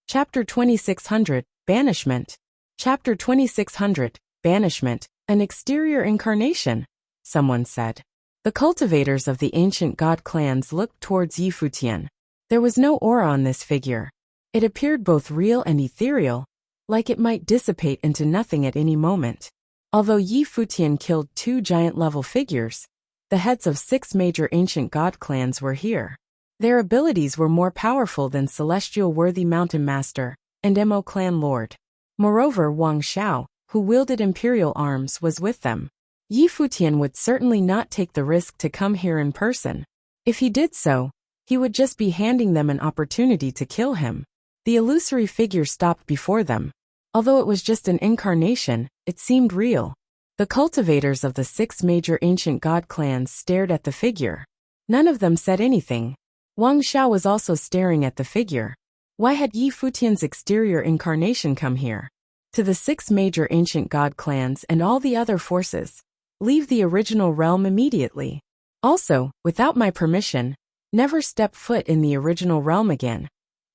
Chapter 2600, Banishment. Chapter 2600, Banishment, an exterior incarnation, someone said. The cultivators of the ancient god clans looked towards Futian. There was no aura on this figure. It appeared both real and ethereal, like it might dissipate into nothing at any moment. Although Futian killed 2 giant-level figures, the heads of 6 major ancient god clans were here. Their abilities were more powerful than Celestial Worthy Mountain Master and Mo clan lord. Moreover, Wuxia, who wielded imperial arms, was with them. Futian would certainly not take the risk to come here in person. If he did so, he would just be handing them an opportunity to kill him. The illusory figure stopped before them. Although it was just an incarnation, it seemed real. The cultivators of the 6 major ancient god clans stared at the figure. None of them said anything. Wuxia was also staring at the figure. Why had Futian's exterior incarnation come here? To the 6 major ancient god clans and all the other forces, leave the original realm immediately. Also, without my permission, never step foot in the original realm again,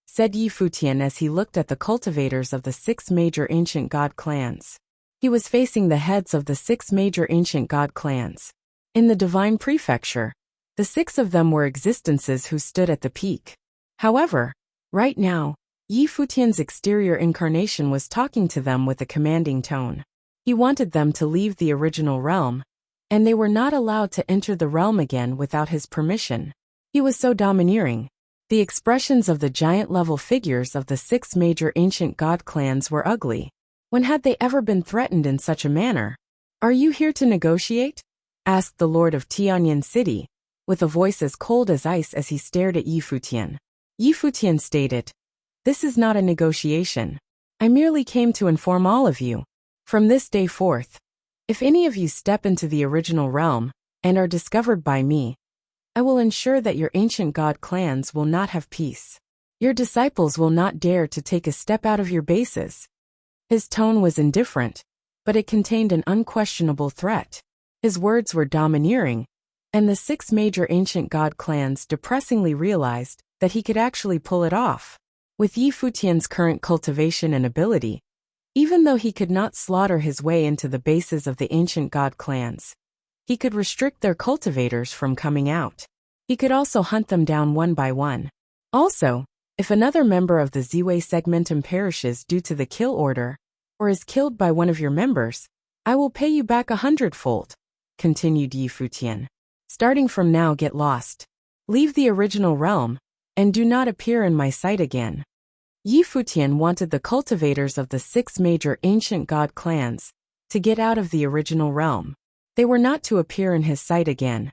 said Futian as he looked at the cultivators of the 6 major ancient god clans. He was facing the heads of the 6 major ancient god clans. In the divine prefecture, the 6 of them were existences who stood at the peak. However, right now, Futian's exterior incarnation was talking to them with a commanding tone. He wanted them to leave the original realm, and they were not allowed to enter the realm again without his permission. He was so domineering. The expressions of the giant-level figures of the 6 major ancient god clans were ugly. When had they ever been threatened in such a manner? "Are you here to negotiate?" asked the lord of Tianyan City, with a voice as cold as ice as he stared at Futian. Futian stated, "This is not a negotiation. I merely came to inform all of you. From this day forth, if any of you step into the original realm and are discovered by me, I will ensure that your ancient god clans will not have peace. Your disciples will not dare to take a step out of your bases." His tone was indifferent, but it contained an unquestionable threat. His words were domineering, and the 6 major ancient god clans depressingly realized that he could actually pull it off. With Futian's current cultivation and ability, even though he could not slaughter his way into the bases of the ancient god clans, he could restrict their cultivators from coming out. He could also hunt them down one by one. Also, if another member of the Ziwei segmentum perishes due to the kill order, or is killed by one of your members, I will pay you back 100-fold, continued Futian. Starting from now, get lost. Leave the original realm, and do not appear in my sight again. Futian wanted the cultivators of the 6 major ancient god clans to get out of the original realm. They were not to appear in his sight again.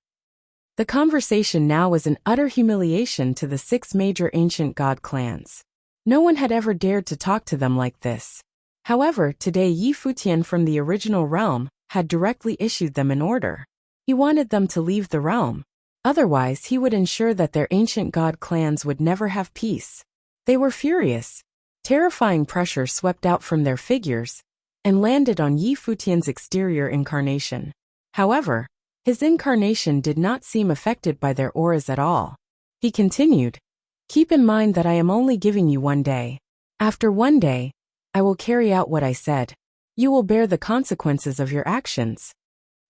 The conversation now was an utter humiliation to the 6 major ancient god clans. No one had ever dared to talk to them like this. However, today Futian from the original realm had directly issued them an order. He wanted them to leave the realm. Otherwise, he would ensure that their ancient god clans would never have peace. They were furious. Terrifying pressure swept out from their figures and landed on Futian's exterior incarnation. However, his incarnation did not seem affected by their auras at all. He continued, "Keep in mind that I am only giving you 1 day. After 1 day, I will carry out what I said. You will bear the consequences of your actions."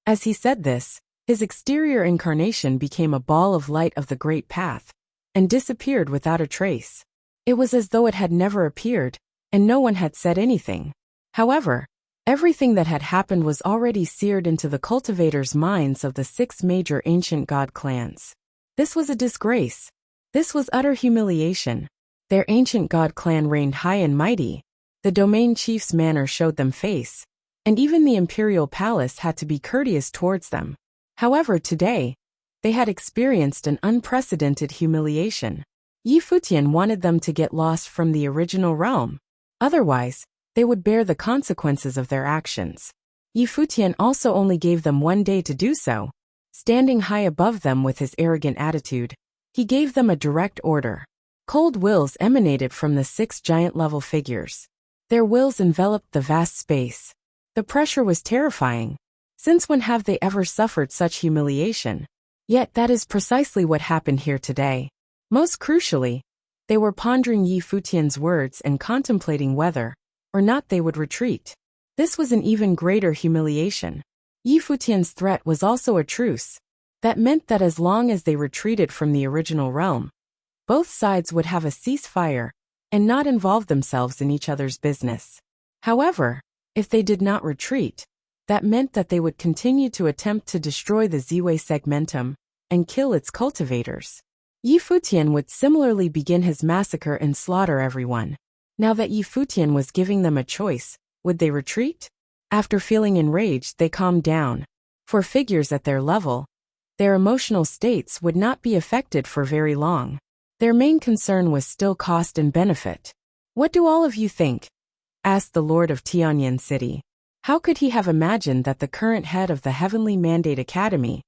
As he said this, his exterior incarnation became a ball of light of the Great Path and disappeared without a trace. It was as though it had never appeared, and no one had said anything. However, everything that had happened was already seared into the cultivators' minds of the 6 major ancient god clans. This was a disgrace. This was utter humiliation. Their ancient god clan reigned high and mighty. The domain chief's manner showed them face, and even the imperial palace had to be courteous towards them. However, today, they had experienced an unprecedented humiliation. Futian wanted them to get lost from the original realm. Otherwise, they would bear the consequences of their actions. Futian also only gave them 1 day to do so. Standing high above them with his arrogant attitude, he gave them a direct order. Cold wills emanated from the 6 giant-level figures. Their wills enveloped the vast space. The pressure was terrifying. Since when have they ever suffered such humiliation? Yet that is precisely what happened here today. Most crucially, They were pondering Yi Futian's words and contemplating whether or not they would retreat. This was an even greater humiliation. Yi Futian's threat was also a truce. That meant that as long as they retreated from the original realm, both sides would have a ceasefire and not involve themselves in each other's business. However, if they did not retreat, that meant that they would continue to attempt to destroy the Ziwei segmentum and kill its cultivators. Yi Futian would similarly begin his massacre and slaughter everyone. Now that Yi Futian was giving them a choice, would they retreat? After feeling enraged, they calmed down. For figures at their level, their emotional states would not be affected for very long. Their main concern was still cost and benefit. "What do all of you think?" asked the Lord of Tianyan City. How could he have imagined that the current head of the Heavenly Mandate Academy,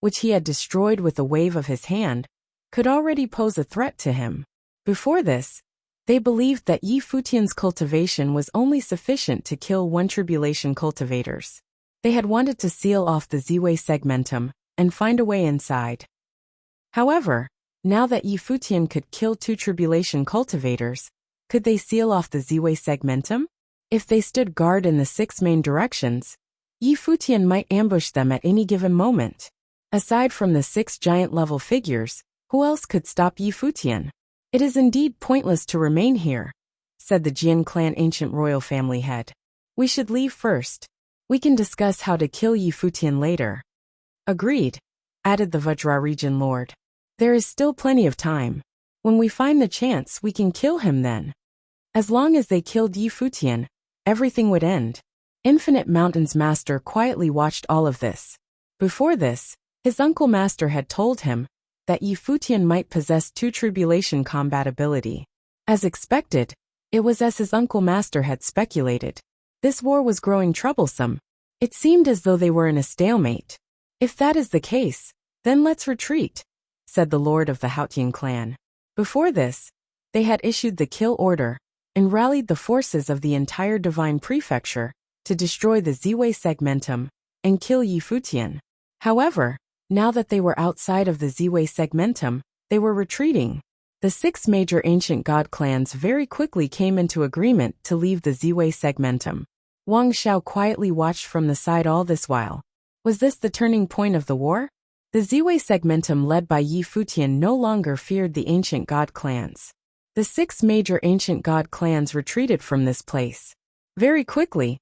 which he had destroyed with a wave of his hand, could already pose a threat to him? Before this, they believed that Yi Futian's cultivation was only sufficient to kill one tribulation cultivators. They had wanted to seal off the Ziwei segmentum and find a way inside. However, now that Yi Futian could kill 2 tribulation cultivators, could they seal off the Ziwei segmentum? If they stood guard in the 6 main directions, Yi Futian might ambush them at any given moment. Aside from the 6 giant-level figures, who else could stop Yi Futian? "It is indeed pointless to remain here," said the Jian clan ancient royal family head. "We should leave first. We can discuss how to kill Yi Futian later." "Agreed," added the Vajra region lord. "There is still plenty of time. When we find the chance, we can kill him then." As long as they killed Yi Futian, everything would end. Infinite Mountain's master quietly watched all of this. Before this, his uncle master had told him that Yi Futian might possess 2 tribulation combat ability. As expected, it was as his uncle master had speculated. This war was growing troublesome. It seemed as though they were in a stalemate. "If that is the case, then let's retreat," said the lord of the Haotian clan. Before this, they had issued the kill order and rallied the forces of the entire divine prefecture to destroy the Ziwei segmentum and kill Yi Futian. However, now that they were outside of the Ziwei segmentum, they were retreating. The 6 major ancient god clans very quickly came into agreement to leave the Ziwei segmentum. Wang Xiao quietly watched from the side all this while. Was this the turning point of the war? The Ziwei segmentum led by Yi Futian no longer feared the ancient god clans. The 6 major ancient god clans retreated from this place. Very quickly,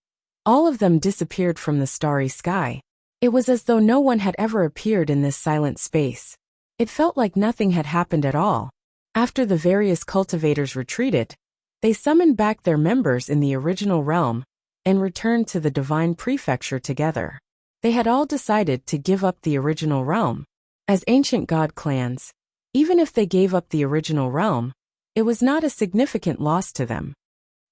all of them disappeared from the starry sky. It was as though no one had ever appeared in this silent space. It felt like nothing had happened at all. After the various cultivators retreated, they summoned back their members in the original realm and returned to the divine prefecture together. They had all decided to give up the original realm. As ancient god clans, even if they gave up the original realm, it was not a significant loss to them.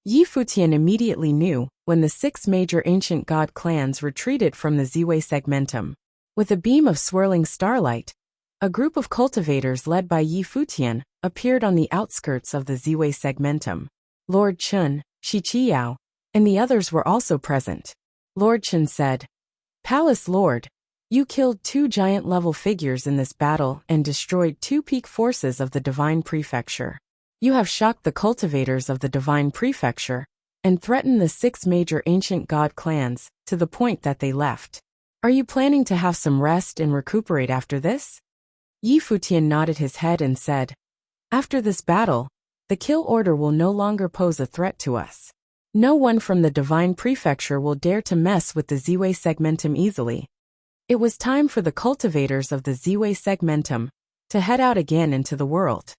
Yi Futian immediately knew when the 6 major ancient god clans retreated from the Ziwei segmentum. With a beam of swirling starlight, a group of cultivators led by Yi Futian appeared on the outskirts of the Ziwei segmentum. Lord Chun, Shi Qiyao, and the others were also present. Lord Chun said, "Palace Lord, you killed 2 giant-level figures in this battle and destroyed 2 peak forces of the divine prefecture. You have shocked the cultivators of the divine prefecture and threatened the 6 major ancient god clans to the point that they left. Are you planning to have some rest and recuperate after this?" Yi Futian nodded his head and said, "After this battle, the kill order will no longer pose a threat to us. No one from the divine prefecture will dare to mess with the Ziwei segmentum easily." It was time for the cultivators of the Ziwei segmentum to head out again into the world.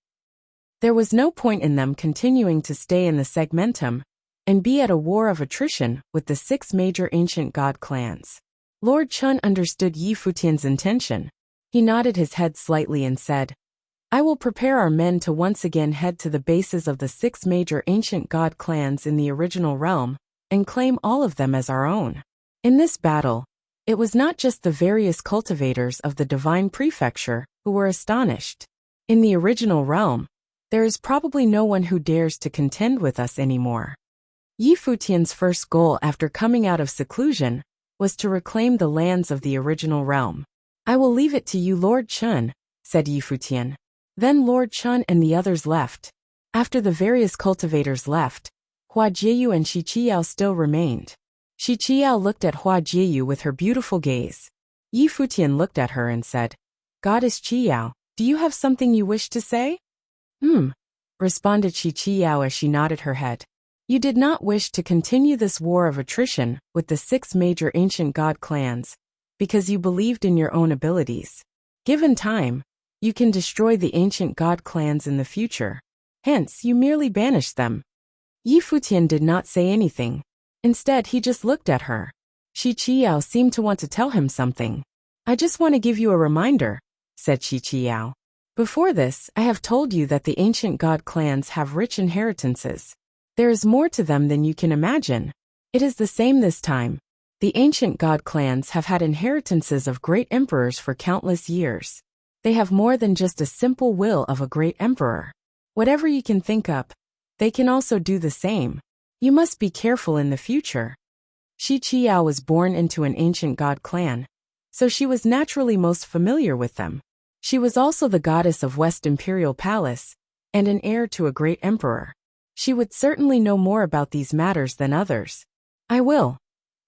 There was no point in them continuing to stay in the segmentum and be at a war of attrition with the 6 major ancient god clans. Lord Chun understood Yi Futian's intention. He nodded his head slightly and said, "I will prepare our men to once again head to the bases of the 6 major ancient god clans in the original realm and claim all of them as our own." In this battle, it was not just the various cultivators of the divine prefecture who were astonished. In the original realm, there is probably no one who dares to contend with us anymore. Yi Futian's first goal after coming out of seclusion was to reclaim the lands of the original realm. "I will leave it to you, Lord Chun," said Yi Futian. Then Lord Chun and the others left. After the various cultivators left, Hua Jieyu and Shi Qiao still remained. Shi Qiao looked at Hua Jieyu with her beautiful gaze. Yi Futian looked at her and said, "Goddess Qiao, do you have something you wish to say?" Responded Shi Qiao as she nodded her head. "You did not wish to continue this war of attrition with the 6 major ancient god clans, because you believed in your own abilities. Given time, you can destroy the ancient god clans in the future. Hence, you merely banished them." Yi Futian did not say anything. Instead, he just looked at her. Shi Qiao seemed to want to tell him something. "I just want to give you a reminder," said Shi Qiao. "Before this, I have told you that the ancient god clans have rich inheritances. There is more to them than you can imagine. It is the same this time. The ancient god clans have had inheritances of great emperors for countless years. They have more than just a simple will of a great emperor. Whatever you can think up, they can also do the same. You must be careful in the future." Shi Qiao was born into an ancient god clan, so she was naturally most familiar with them. She was also the goddess of West Imperial Palace, and an heir to a great emperor. She would certainly know more about these matters than others. "I will,"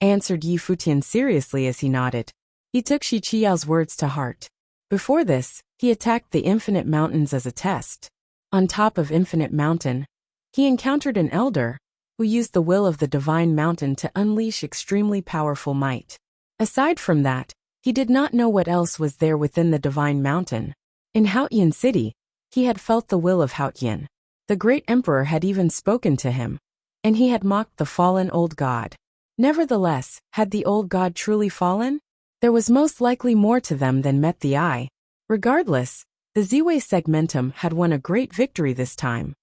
answered Yi Futian seriously as he nodded. He took Shi Qiao's words to heart. Before this, he attacked the Infinite Mountains as a test. On top of Infinite Mountain, he encountered an elder, who used the will of the Divine Mountain to unleash extremely powerful might. Aside from that, he did not know what else was there within the Divine Mountain. In Haotian City, he had felt the will of Haotian. The great emperor had even spoken to him, and he had mocked the fallen old god. Nevertheless, had the old god truly fallen? There was most likely more to them than met the eye. Regardless, the Ziwei Segmentum had won a great victory this time.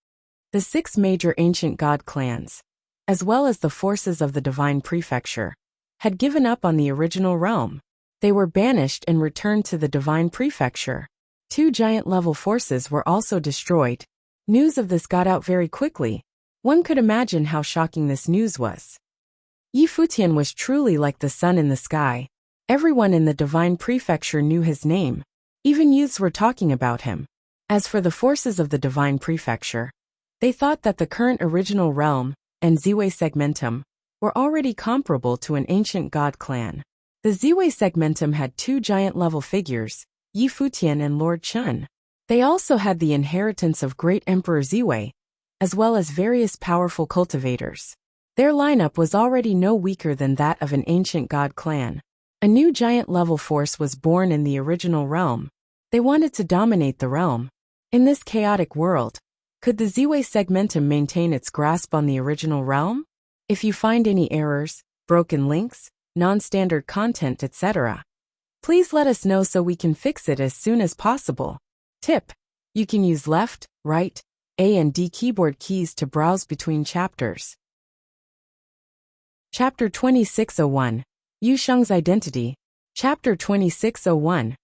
The 6 major ancient god clans, as well as the forces of the Divine Prefecture, had given up on the original realm. They were banished and returned to the Divine Prefecture. 2 giant-level forces were also destroyed. News of this got out very quickly. One could imagine how shocking this news was. Yi Futian was truly like the sun in the sky. Everyone in the Divine Prefecture knew his name. Even youths were talking about him. As for the forces of the Divine Prefecture, they thought that the current original realm, and Ziwei Segmentum, were already comparable to an ancient god clan. The Ziwei Segmentum had 2 giant-level figures, Yi Futian and Lord Chun. They also had the inheritance of Great Emperor Ziwei, as well as various powerful cultivators. Their lineup was already no weaker than that of an ancient god clan. A new giant-level force was born in the original realm. They wanted to dominate the realm. In this chaotic world, could the Ziwei Segmentum maintain its grasp on the original realm? If you find any errors, broken links, non-standard content, etc., please let us know so we can fix it as soon as possible. Tip: you can use left, right, A and D keyboard keys to browse between chapters. Chapter 2601. Yu Sheng's Identity. Chapter 2601.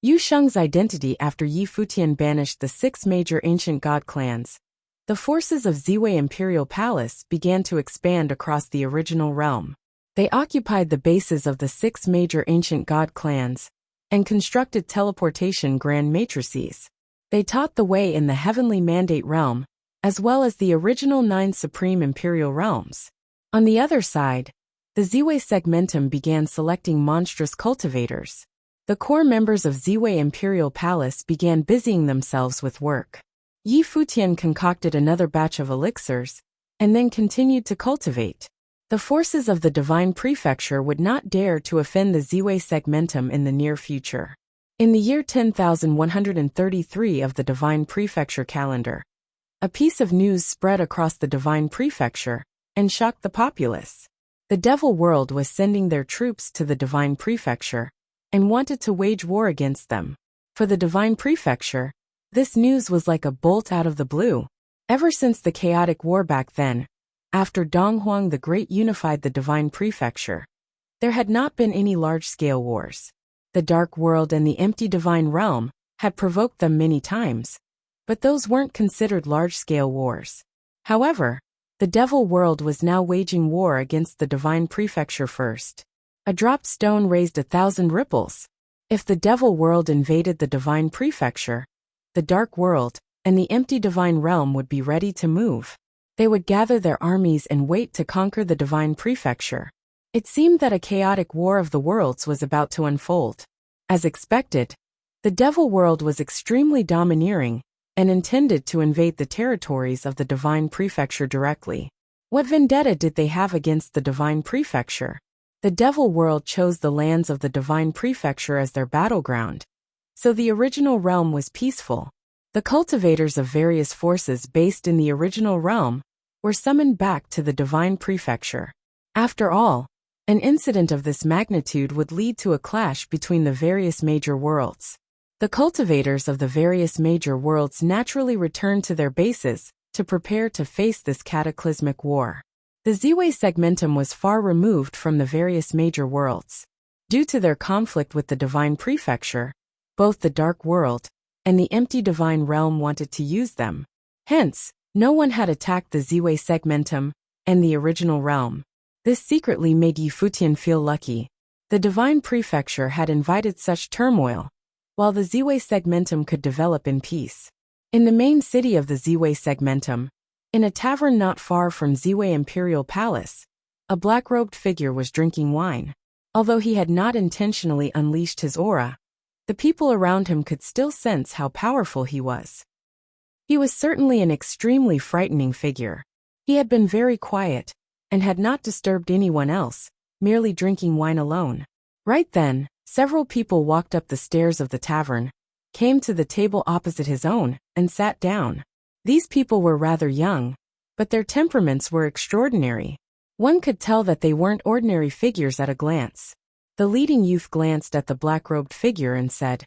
Yu Sheng's Identity. After Yi Futian banished the 6 major ancient god clans, the forces of Ziwei Imperial Palace began to expand across the original realm. They occupied the bases of the 6 major ancient god clans and constructed teleportation grand matrices. They taught the way in the Heavenly Mandate realm, as well as the original 9 supreme imperial realms. On the other side, the Ziwei Segmentum began selecting monstrous cultivators. The core members of Ziwei Imperial Palace began busying themselves with work. Yi Futian concocted another batch of elixirs, and then continued to cultivate. The forces of the Divine Prefecture would not dare to offend the Ziwei Segmentum in the near future. In the year 10,133 of the Divine Prefecture calendar, a piece of news spread across the Divine Prefecture and shocked the populace. The Devil World was sending their troops to the Divine Prefecture and wanted to wage war against them. For the Divine Prefecture, this news was like a bolt out of the blue. Ever since the chaotic war back then, after Dong Huang the Great unified the Divine Prefecture, there had not been any large-scale wars. The Dark World and the Empty Divine Realm had provoked them many times, but those weren't considered large-scale wars. However, the Devil World was now waging war against the Divine Prefecture first. A dropped stone raised 1,000 ripples. If the Devil World invaded the Divine Prefecture, the Dark World, and the empty divine realm would be ready to move. They would gather their armies and wait to conquer the divine prefecture. It seemed that a chaotic war of the worlds was about to unfold. As expected, the devil world was extremely domineering and intended to invade the territories of the divine prefecture directly. What vendetta did they have against the divine prefecture? The devil world chose the lands of the divine prefecture as their battleground. So the original realm was peaceful. The cultivators of various forces based in the original realm were summoned back to the divine prefecture. After all, an incident of this magnitude would lead to a clash between the various major worlds. The cultivators of the various major worlds naturally returned to their bases to prepare to face this cataclysmic war. The Ziwei segmentum was far removed from the various major worlds. Due to their conflict with the divine prefecture, both the dark world and the empty divine realm wanted to use them. Hence, no one had attacked the Ziwei segmentum and the original realm. This secretly made Futian feel lucky. The divine prefecture had invited such turmoil, while the Ziwei segmentum could develop in peace. In the main city of the Ziwei segmentum, in a tavern not far from Ziwei Imperial Palace, a black-robed figure was drinking wine. Although he had not intentionally unleashed his aura, the people around him could still sense how powerful he was. He was certainly an extremely frightening figure. He had been very quiet and had not disturbed anyone else, merely drinking wine alone. Right then, several people walked up the stairs of the tavern, came to the table opposite his own, and sat down. These people were rather young, but their temperaments were extraordinary. One could tell that they weren't ordinary figures at a glance. The leading youth glanced at the black-robed figure and said,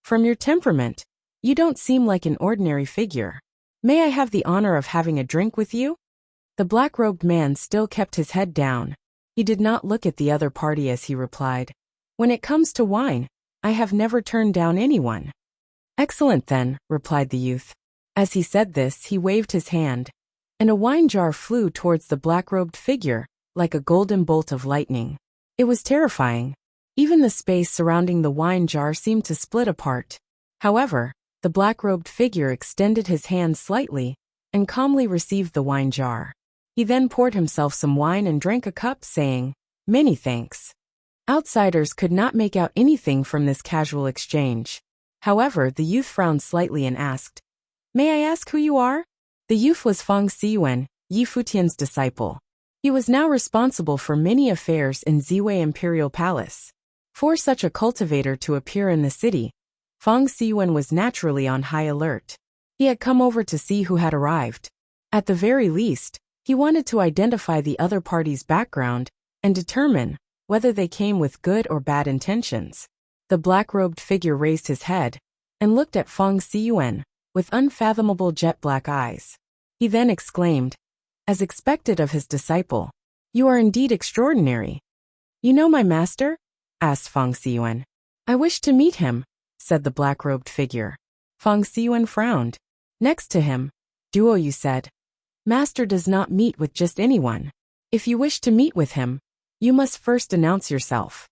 "From your temperament, you don't seem like an ordinary figure. May I have the honor of having a drink with you?" The black-robed man still kept his head down. He did not look at the other party as he replied, "When it comes to wine, I have never turned down anyone." "Excellent then," replied the youth. As he said this, he waved his hand, and a wine jar flew towards the black-robed figure, like a golden bolt of lightning. It was terrifying. Even the space surrounding the wine jar seemed to split apart. However, the black-robed figure extended his hand slightly and calmly received the wine jar. He then poured himself some wine and drank a cup, saying, "Many thanks." Outsiders could not make out anything from this casual exchange. However, the youth frowned slightly and asked, "May I ask who you are?" The youth was Fang Xiyuan, Yi Futian's disciple. He was now responsible for many affairs in Ziwei Imperial Palace. For such a cultivator to appear in the city, Fang Xiyuan was naturally on high alert. He had come over to see who had arrived. At the very least, he wanted to identify the other party's background and determine whether they came with good or bad intentions. The black-robed figure raised his head and looked at Fang Xiyuan with unfathomable jet-black eyes. He then exclaimed, as expected of his disciple, "You are indeed extraordinary." "You know my master?" asked Fang Xiyuan. "I wish to meet him," said the black-robed figure. Fang Xiyuan frowned. Next to him, "Duo, you said. Master does not meet with just anyone. If you wish to meet with him, you must first announce yourself."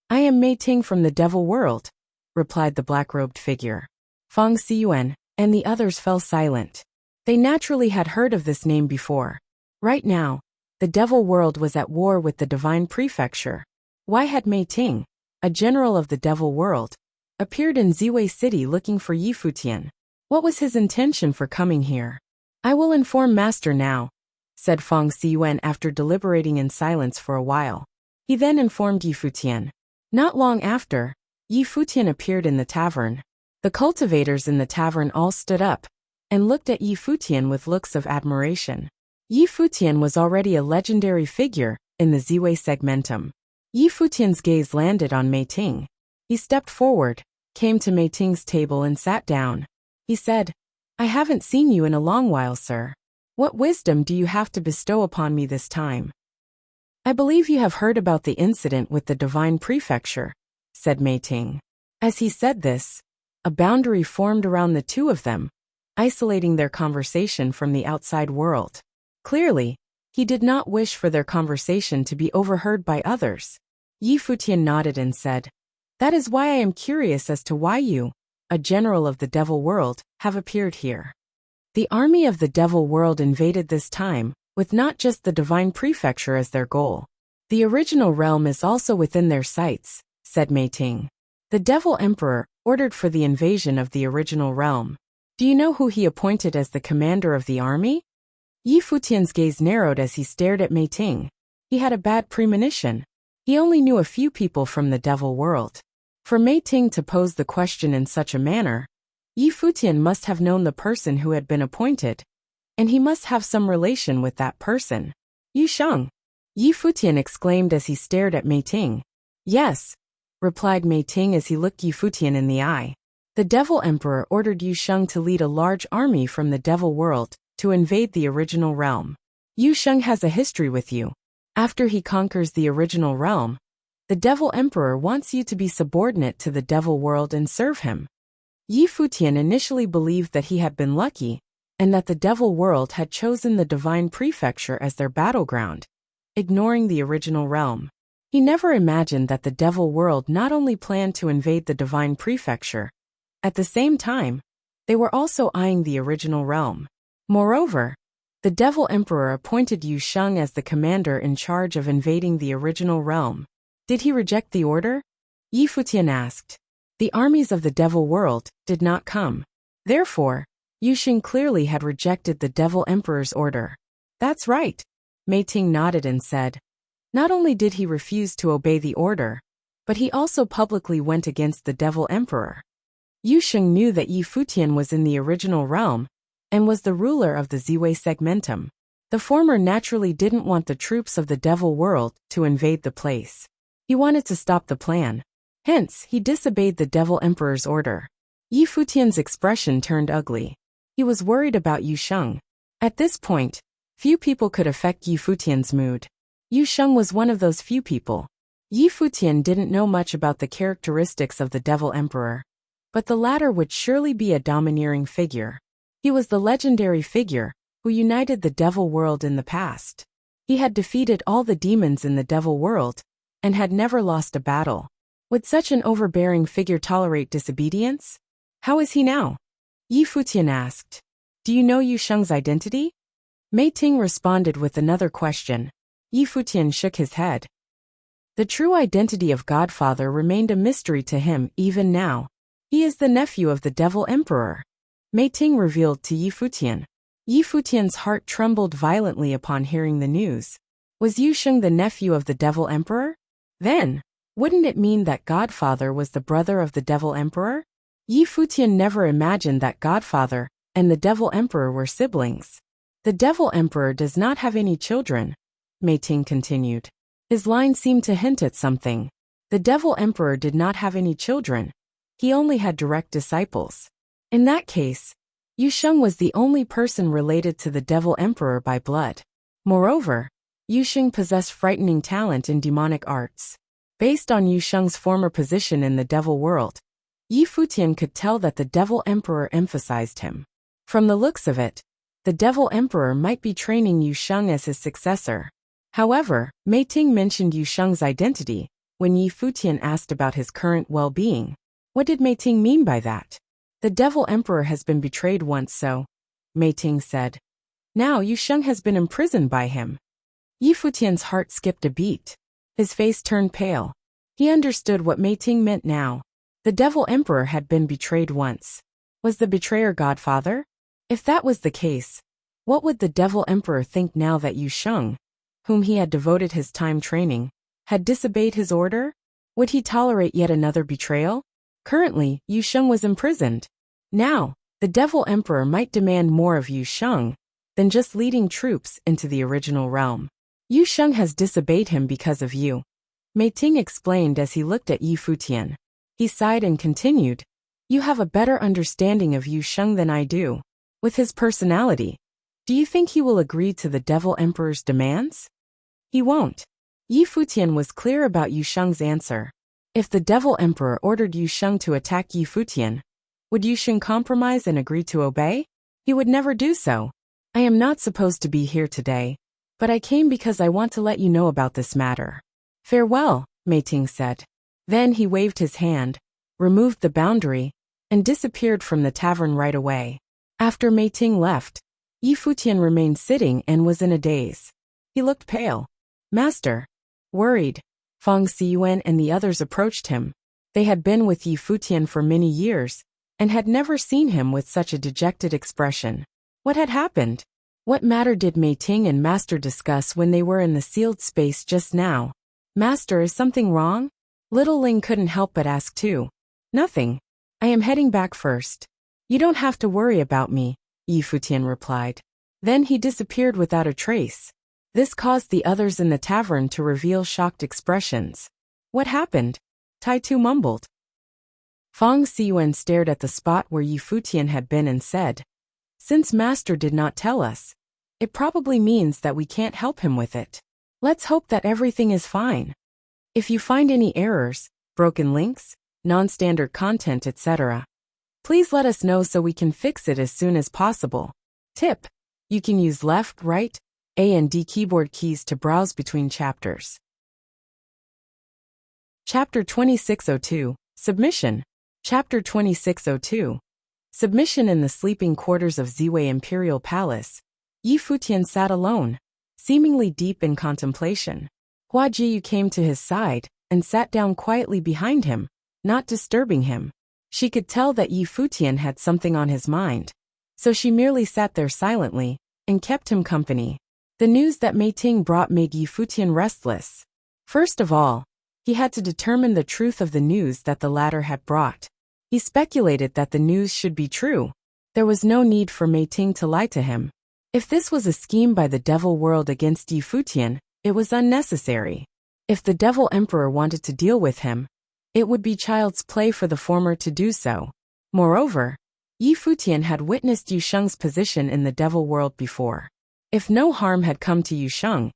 "I am Mei Ting from the devil world," replied the black-robed figure. Fang Xiyuan and the others fell silent. They naturally had heard of this name before. Right now, the devil world was at war with the divine prefecture. Why had Mei Ting, a general of the devil world, appeared in Ziwei City looking for Yi Futian? What was his intention for coming here? "I will inform Master now," said Fang Xiyuan after deliberating in silence for a while. He then informed Yi Futian. Not long after, Yi Futian appeared in the tavern. The cultivators in the tavern all stood up and looked at Yi Futian with looks of admiration. Yi Futian was already a legendary figure in the Ziwei segmentum. Yi Futian's gaze landed on Mei Ting. He stepped forward, came to Mei Ting's table and sat down. He said, "I haven't seen you in a long while, sir. What wisdom do you have to bestow upon me this time?" "I believe you have heard about the incident with the divine prefecture," said Mei Ting. As he said this, a boundary formed around the two of them, isolating their conversation from the outside world. Clearly, he did not wish for their conversation to be overheard by others. Yi Futian nodded and said, "That is why I am curious as to why you, a general of the devil world, have appeared here." The army of the devil world invaded this time, with not just the divine prefecture as their goal. The original realm is also within their sights, said Mei Ting. The devil emperor ordered for the invasion of the original realm. Do you know who he appointed as the commander of the army? Yi Futian's gaze narrowed as he stared at Mei Ting. He had a bad premonition. He only knew a few people from the devil world. For Mei Ting to pose the question in such a manner, Yi Futian must have known the person who had been appointed, and he must have some relation with that person. Yu Sheng. Yi Futian exclaimed as he stared at Mei Ting. Yes, replied Mei Ting as he looked Yi Futian in the eye. The devil emperor ordered Yu Sheng to lead a large army from the devil world to invade the original realm. Yu Sheng has a history with you. After he conquers the original realm, the devil emperor wants you to be subordinate to the devil world and serve him. Yi Futian initially believed that he had been lucky, and that the devil world had chosen the divine prefecture as their battleground, ignoring the original realm. He never imagined that the devil world not only planned to invade the divine prefecture, at the same time, they were also eyeing the original realm. Moreover, the devil emperor appointed Yu Sheng as the commander in charge of invading the original realm. Did he reject the order? Yi Futian asked. The armies of the devil world did not come. Therefore, Yu Sheng clearly had rejected the devil emperor's order. That's right. Mei Ting nodded and said. Not only did he refuse to obey the order, but he also publicly went against the devil emperor. Yu Sheng knew that Yi Futian was in the original realm, and was the ruler of the Ziwei segmentum. The former naturally didn't want the troops of the devil world to invade the place. He wanted to stop the plan. Hence, he disobeyed the devil emperor's order. Yi Futian's expression turned ugly. He was worried about Yu Sheng. At this point, few people could affect Yi Futian's mood. Yu Sheng was one of those few people. Yi Futian didn't know much about the characteristics of the devil emperor, but the latter would surely be a domineering figure. He was the legendary figure who united the devil world in the past. He had defeated all the demons in the devil world and had never lost a battle. Would such an overbearing figure tolerate disobedience? How is he now? Yi Futian asked. Do you know Yu Sheng's identity? Mei Ting responded with another question. Yi Futian shook his head. The true identity of Godfather remained a mystery to him even now. He is the nephew of the devil emperor. Mei Ting revealed to Yi Futian. Yi Futian's heart trembled violently upon hearing the news. Was Yu Sheng the nephew of the devil emperor? Then, wouldn't it mean that Godfather was the brother of the devil emperor? Yi Futian never imagined that Godfather and the devil emperor were siblings. The devil emperor does not have any children, Mei Ting continued. His line seemed to hint at something. The devil emperor did not have any children. He only had direct disciples. In that case, Yu Sheng was the only person related to the devil emperor by blood. Moreover, Yu Sheng possessed frightening talent in demonic arts. Based on Yu Sheng's former position in the devil world, Yi Futian could tell that the devil emperor emphasized him. From the looks of it, the devil emperor might be training Yu Sheng as his successor. However, Mei Ting mentioned Yu Sheng's identity when Yi Futian asked about his current well-being. What did Mei Ting mean by that? The devil emperor has been betrayed once, so, Mei Ting said. Now Yu Sheng has been imprisoned by him. Yi Futian's heart skipped a beat. His face turned pale. He understood what Mei Ting meant now. The devil emperor had been betrayed once. Was the betrayer Godfather? If that was the case, what would the devil emperor think now that Yu Sheng, whom he had devoted his time training, had disobeyed his order? Would he tolerate yet another betrayal? Currently, Yu Sheng was imprisoned. Now, the devil emperor might demand more of Yu Sheng than just leading troops into the original realm. Yu Sheng has disobeyed him because of you, Mei Ting explained as he looked at Yi Futian. He sighed and continued. You have a better understanding of Yu Sheng than I do. With his personality, do you think he will agree to the devil emperor's demands? He won't. Yi Futian was clear about Yu Sheng's answer. If the devil emperor ordered Yu Sheng to attack Yi Futian, would Yu Sheng compromise and agree to obey? He would never do so. I am not supposed to be here today, but I came because I want to let you know about this matter. Farewell, Mei Ting said. Then he waved his hand, removed the boundary, and disappeared from the tavern right away. After Mei Ting left, Yi Futian remained sitting and was in a daze. He looked pale. Master. Worried. Fang Xiyuan and the others approached him. They had been with Yi Futian for many years, and had never seen him with such a dejected expression. What had happened? What matter did Mei Ting and Master discuss when they were in the sealed space just now? Master, is something wrong? Little Ling couldn't help but ask too. Nothing. I am heading back first. You don't have to worry about me, Yi Futian replied. Then he disappeared without a trace. This caused the others in the tavern to reveal shocked expressions. What happened? Tai Tu mumbled. Fang Xiyuan stared at the spot where Yi Futian had been and said, Since Master did not tell us, it probably means that we can't help him with it. Let's hope that everything is fine. If you find any errors, broken links, non-standard content, etc., please let us know so we can fix it as soon as possible. Tip: you can use left, right, A and D keyboard keys to browse between chapters. Chapter 2602, Submission. Chapter 2602. Submission. In the sleeping quarters of Ziwei Imperial Palace, Yi Futian sat alone, seemingly deep in contemplation. Hua Jiyu came to his side and sat down quietly behind him, not disturbing him. She could tell that Yi Futian had something on his mind, so she merely sat there silently and kept him company. The news that Mei Ting brought made Yi Futian restless. First of all, he had to determine the truth of the news that the latter had brought. He speculated that the news should be true. There was no need for Mei Ting to lie to him. If this was a scheme by the Devil World against Yi Futian, it was unnecessary. If the Devil Emperor wanted to deal with him, it would be child's play for the former to do so. Moreover, Yi Futian had witnessed Yu Sheng's position in the Devil World before. If no harm had come to Yu Sheng,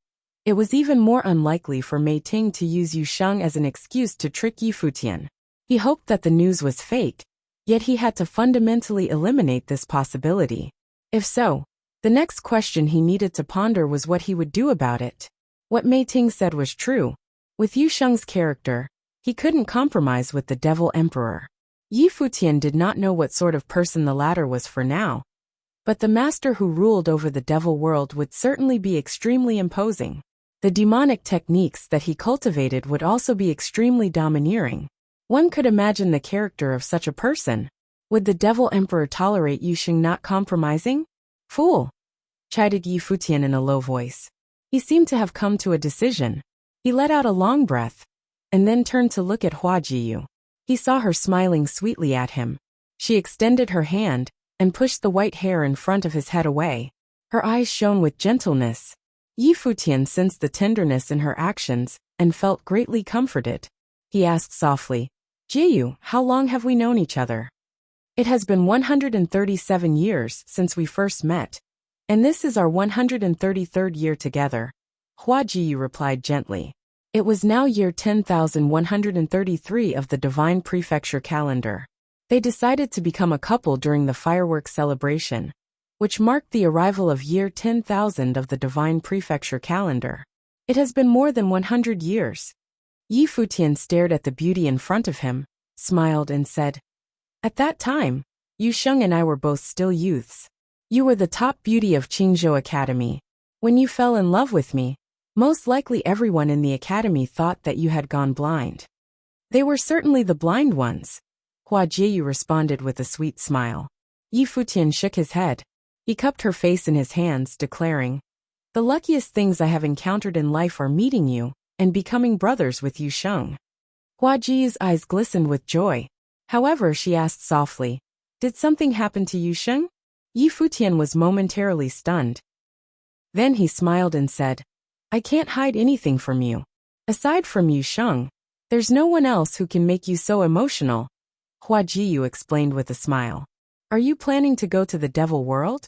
it was even more unlikely for Mei Ting to use Yu Sheng as an excuse to trick Yi Futian. He hoped that the news was fake, yet he had to fundamentally eliminate this possibility. If so, the next question he needed to ponder was what he would do about it. What Mei Ting said was true. With Yu Sheng's character, he couldn't compromise with the Devil Emperor. Yi Futian did not know what sort of person the latter was for now, but the master who ruled over the Devil World would certainly be extremely imposing. The demonic techniques that he cultivated would also be extremely domineering. One could imagine the character of such a person. Would the Devil Emperor tolerate Yu Sheng not compromising? Fool! Chided Yi Futian in a low voice. He seemed to have come to a decision. He let out a long breath, and then turned to look at Hua Jiyu. He saw her smiling sweetly at him. She extended her hand and pushed the white hair in front of his head away. Her eyes shone with gentleness. Yi Futian sensed the tenderness in her actions and felt greatly comforted. He asked softly, Jiyu, how long have we known each other? It has been 137 years since we first met, and this is our 133rd year together. Hua Jiyu replied gently. It was now year 10,133 of the Divine Prefecture calendar. They decided to become a couple during the fireworks celebration, which marked the arrival of year 10,000 of the Divine Prefecture calendar. It has been more than 100 years. Yi Futian stared at the beauty in front of him, smiled and said, At that time, Yu Sheng and I were both still youths. You were the top beauty of Qingzhou Academy. When you fell in love with me, most likely everyone in the academy thought that you had gone blind. They were certainly the blind ones. Hua Jiyu responded with a sweet smile. Yi Futian shook his head. He cupped her face in his hands, declaring, The luckiest things I have encountered in life are meeting you and becoming brothers with Yu Sheng. Hua Jiyu's eyes glistened with joy. However, she asked softly, Did something happen to Yu Sheng? Yi Futian was momentarily stunned. Then he smiled and said, I can't hide anything from you. Aside from Yu Sheng, there's no one else who can make you so emotional. Hua Jiyu explained with a smile. Are you planning to go to the Devil World?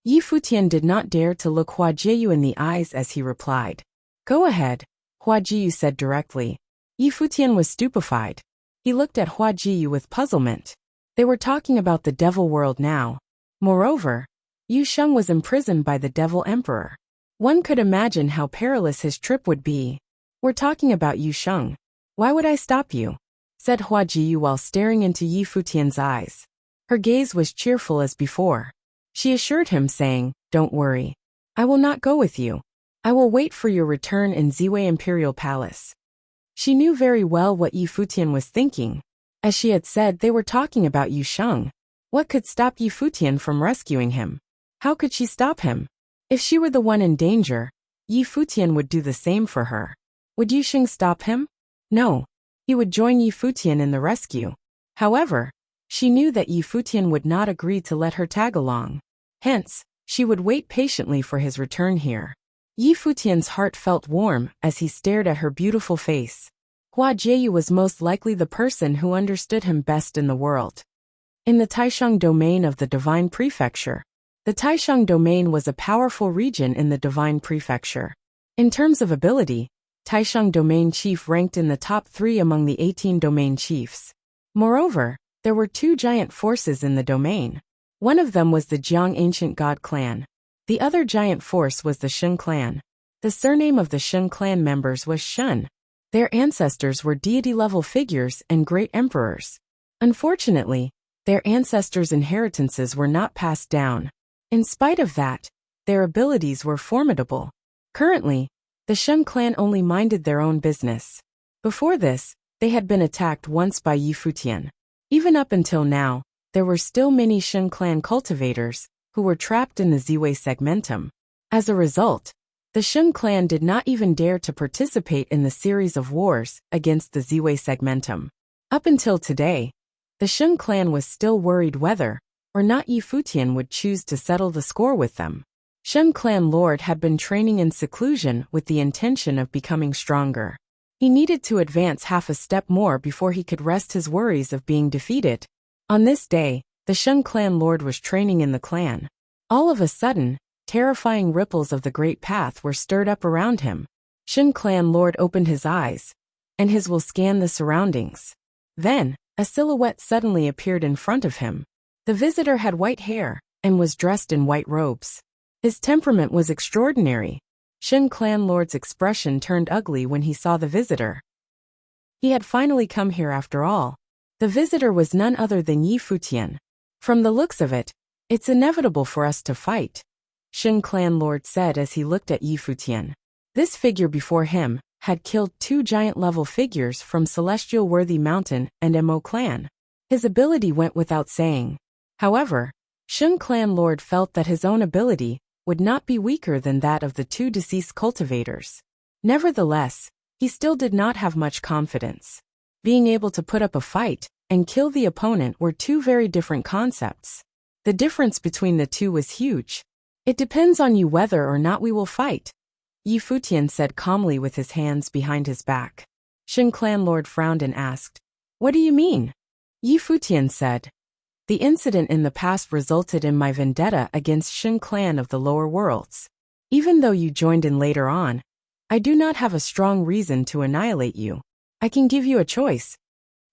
Yi Futian did not dare to look Hua Jiyu in the eyes as he replied. Go ahead, Hua Jiyu said directly. Yi Futian was stupefied. He looked at Hua Jiyu with puzzlement. They were talking about the Devil World now. Moreover, Yu Sheng was imprisoned by the Devil Emperor. One could imagine how perilous his trip would be. We're talking about Yu Sheng. Why would I stop you? Said Hua Jiyu while staring into Yi Futian's eyes. Her gaze was cheerful as before. She assured him, saying, "Don't worry. I will not go with you. I will wait for your return in Ziwei Imperial Palace." She knew very well what Yi Futian was thinking. As she had said, they were talking about Yu Sheng. What could stop Yi Futian from rescuing him? How could she stop him? If she were the one in danger, Yi Futian would do the same for her. Would Yu Sheng stop him? No. He would join Yi Futian in the rescue. However, she knew that Yi Futian would not agree to let her tag along. Hence, she would wait patiently for his return here. Yi Futian's heart felt warm as he stared at her beautiful face. Hua Jieyu was most likely the person who understood him best in the world. In the Taishang domain of the Divine Prefecture. The Taishang domain was a powerful region in the Divine Prefecture. In terms of ability, Taishang domain chief ranked in the top 3 among the 18 domain chiefs. Moreover, there were 2 giant forces in the domain. One of them was the Jiang Ancient God clan. The other giant force was the Shun clan. The surname of the Shun clan members was Shun. Their ancestors were deity-level figures and great emperors. Unfortunately, their ancestors' inheritances were not passed down. In spite of that, their abilities were formidable. Currently, the Shun clan only minded their own business. Before this, they had been attacked once by Yi Futian. Even up until now, there were still many Shun clan cultivators who were trapped in the Ziwei segmentum. As a result, the Shun clan did not even dare to participate in the series of wars against the Ziwei segmentum. Up until today, the Shun clan was still worried whether or not Yi Futian would choose to settle the score with them. Shun clan lord had been training in seclusion with the intention of becoming stronger. He needed to advance half a step more before he could rest his worries of being defeated. On this day, the Shun clan lord was training in the clan. All of a sudden, terrifying ripples of the Great Path were stirred up around him. Shun clan lord opened his eyes, and his will scanned the surroundings. Then, a silhouette suddenly appeared in front of him. The visitor had white hair and was dressed in white robes. His temperament was extraordinary. Shun clan lord's expression turned ugly when he saw the visitor. He had finally come here after all. The visitor was none other than Yi Futian. From the looks of it, it's inevitable for us to fight, Shun clan lord said as he looked at Yi Futian. This figure before him had killed 2 giant-level figures from Celestial Worthy Mountain and Mo clan. His ability went without saying. However, Shun clan lord felt that his own ability would not be weaker than that of the 2 deceased cultivators. Nevertheless, he still did not have much confidence. Being able to put up a fight and kill the opponent were 2 very different concepts. The difference between the 2 was huge. It depends on you whether or not we will fight, Yi Futian said calmly with his hands behind his back. Shun clan lord frowned and asked, "What do you mean?" Yi Futian said, "The incident in the past resulted in my vendetta against Shun clan of the lower worlds. Even though you joined in later on, I do not have a strong reason to annihilate you. I can give you a choice.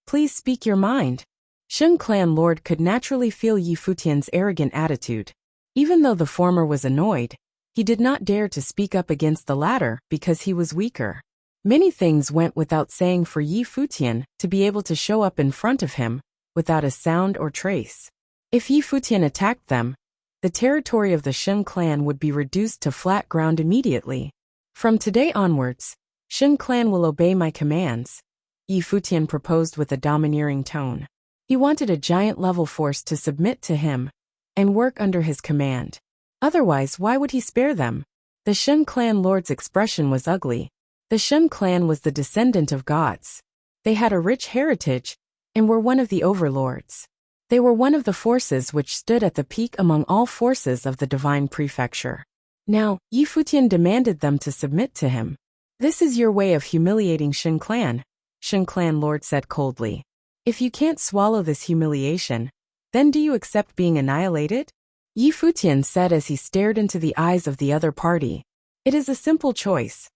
Please speak your mind." Shun clan lord could naturally feel Yi Futian's arrogant attitude. Even though the former was annoyed, he did not dare to speak up against the latter because he was weaker. Many things went without saying for Yi Futian to be able to show up in front of him without a sound or trace. If Yi Futian attacked them, the territory of the Shun clan would be reduced to flat ground immediately. "From today onwards, Shun clan will obey my commands," Yi Futian proposed with a domineering tone. He wanted a giant-level force to submit to him and work under his command. Otherwise, why would he spare them? The Shun clan lord's expression was ugly. The Shun clan was the descendant of gods. They had a rich heritage and were one of the overlords. They were one of the forces which stood at the peak among all forces of the Divine Prefecture. Now, Yi Futian demanded them to submit to him. "This is your way of humiliating Shun clan," Shun clan lord said coldly. "If you can't swallow this humiliation, then do you accept being annihilated?" Yi Futian said as he stared into the eyes of the other party. "It is a simple choice.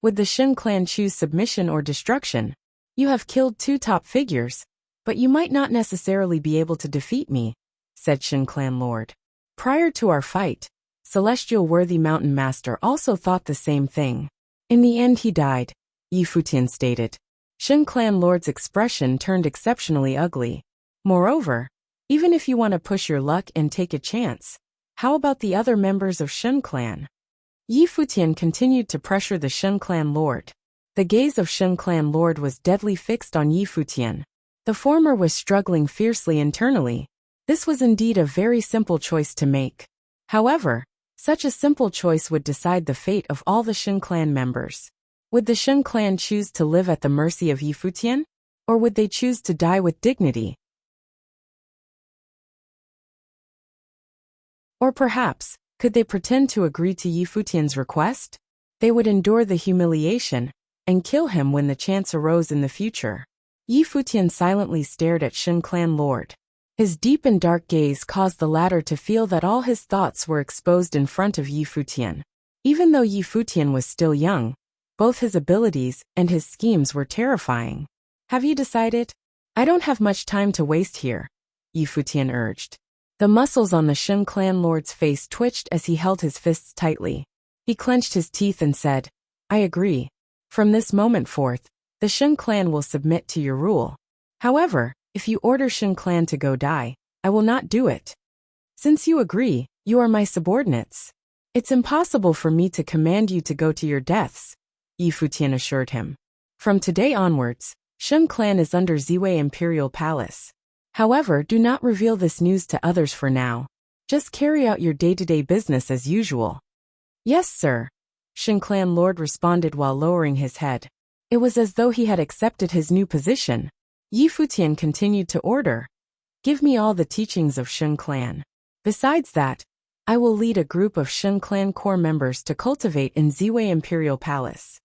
Would the Shun clan choose submission or destruction? You have killed 2 top figures, but you might not necessarily be able to defeat me," said Shun clan lord. "Prior to our fight, Celestial Worthy Mountain Master also thought the same thing. In the end he died," Yi Futian stated. Shun clan lord's expression turned exceptionally ugly. Moreover, Even if you want to push your luck and take a chance, how about the other members of Shen clan? Yi Futian continued to pressure the Shen clan lord. The gaze of Shen clan lord was deadly fixed on Yi Futian. The former was struggling fiercely internally. This was indeed a very simple choice to make. However, such a simple choice would decide the fate of all the Shen clan members. Would the Shen clan choose to live at the mercy of Yi Futian? Or would they choose to die with dignity? Or perhaps, could they pretend to agree to Yi Futian's request? They would endure the humiliation and kill him when the chance arose in the future. Yi Futian silently stared at Shen clan lord. His deep and dark gaze caused the latter to feel that all his thoughts were exposed in front of Yi Futian. Even though Yi Futian was still young, both his abilities and his schemes were terrifying. Have you decided? I don't have much time to waste here, Yi Futian urged. The muscles on the Shen clan lord's face twitched as he held his fists tightly. He clenched his teeth and said, I agree. From this moment forth, the Shen clan will submit to your rule. However, if you order Shen clan to go die, I will not do it. Since you agree, you are my subordinates. It's impossible for me to command you to go to your deaths, Yi Futian assured him. From today onwards, Shen clan is under Ziwei Imperial Palace. However, do not reveal this news to others for now. Just carry out your day-to-day business as usual. Yes, sir, Shen clan lord responded while lowering his head. It was as though he had accepted his new position. Yi Futian continued to order. Give me all the teachings of Shen clan. Besides that, I will lead a group of Shen clan core members to cultivate in Ziwei Imperial Palace.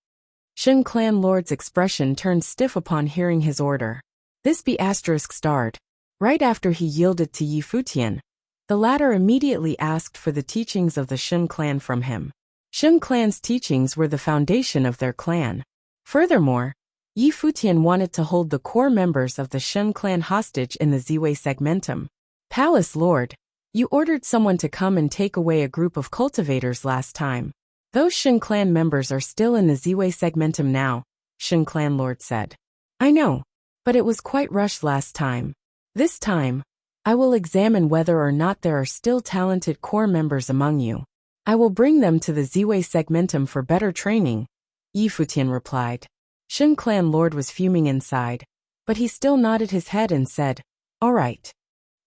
Shen clan lord's expression turned stiff upon hearing his order. This be *****. Right after he yielded to Yi Futian, the latter immediately asked for the teachings of the Shen clan from him. Shen clan's teachings were the foundation of their clan. Furthermore, Yi Futian wanted to hold the core members of the Shen clan hostage in the Ziwei segmentum. Palace Lord, you ordered someone to come and take away a group of cultivators last time. Those Shen clan members are still in the Ziwei segmentum now, Shen clan Lord said. I know, but it was quite rushed last time. This time, I will examine whether or not there are still talented core members among you. I will bring them to the Ziwei segmentum for better training, Yi Futian replied. Shen clan lord was fuming inside, but he still nodded his head and said, All right.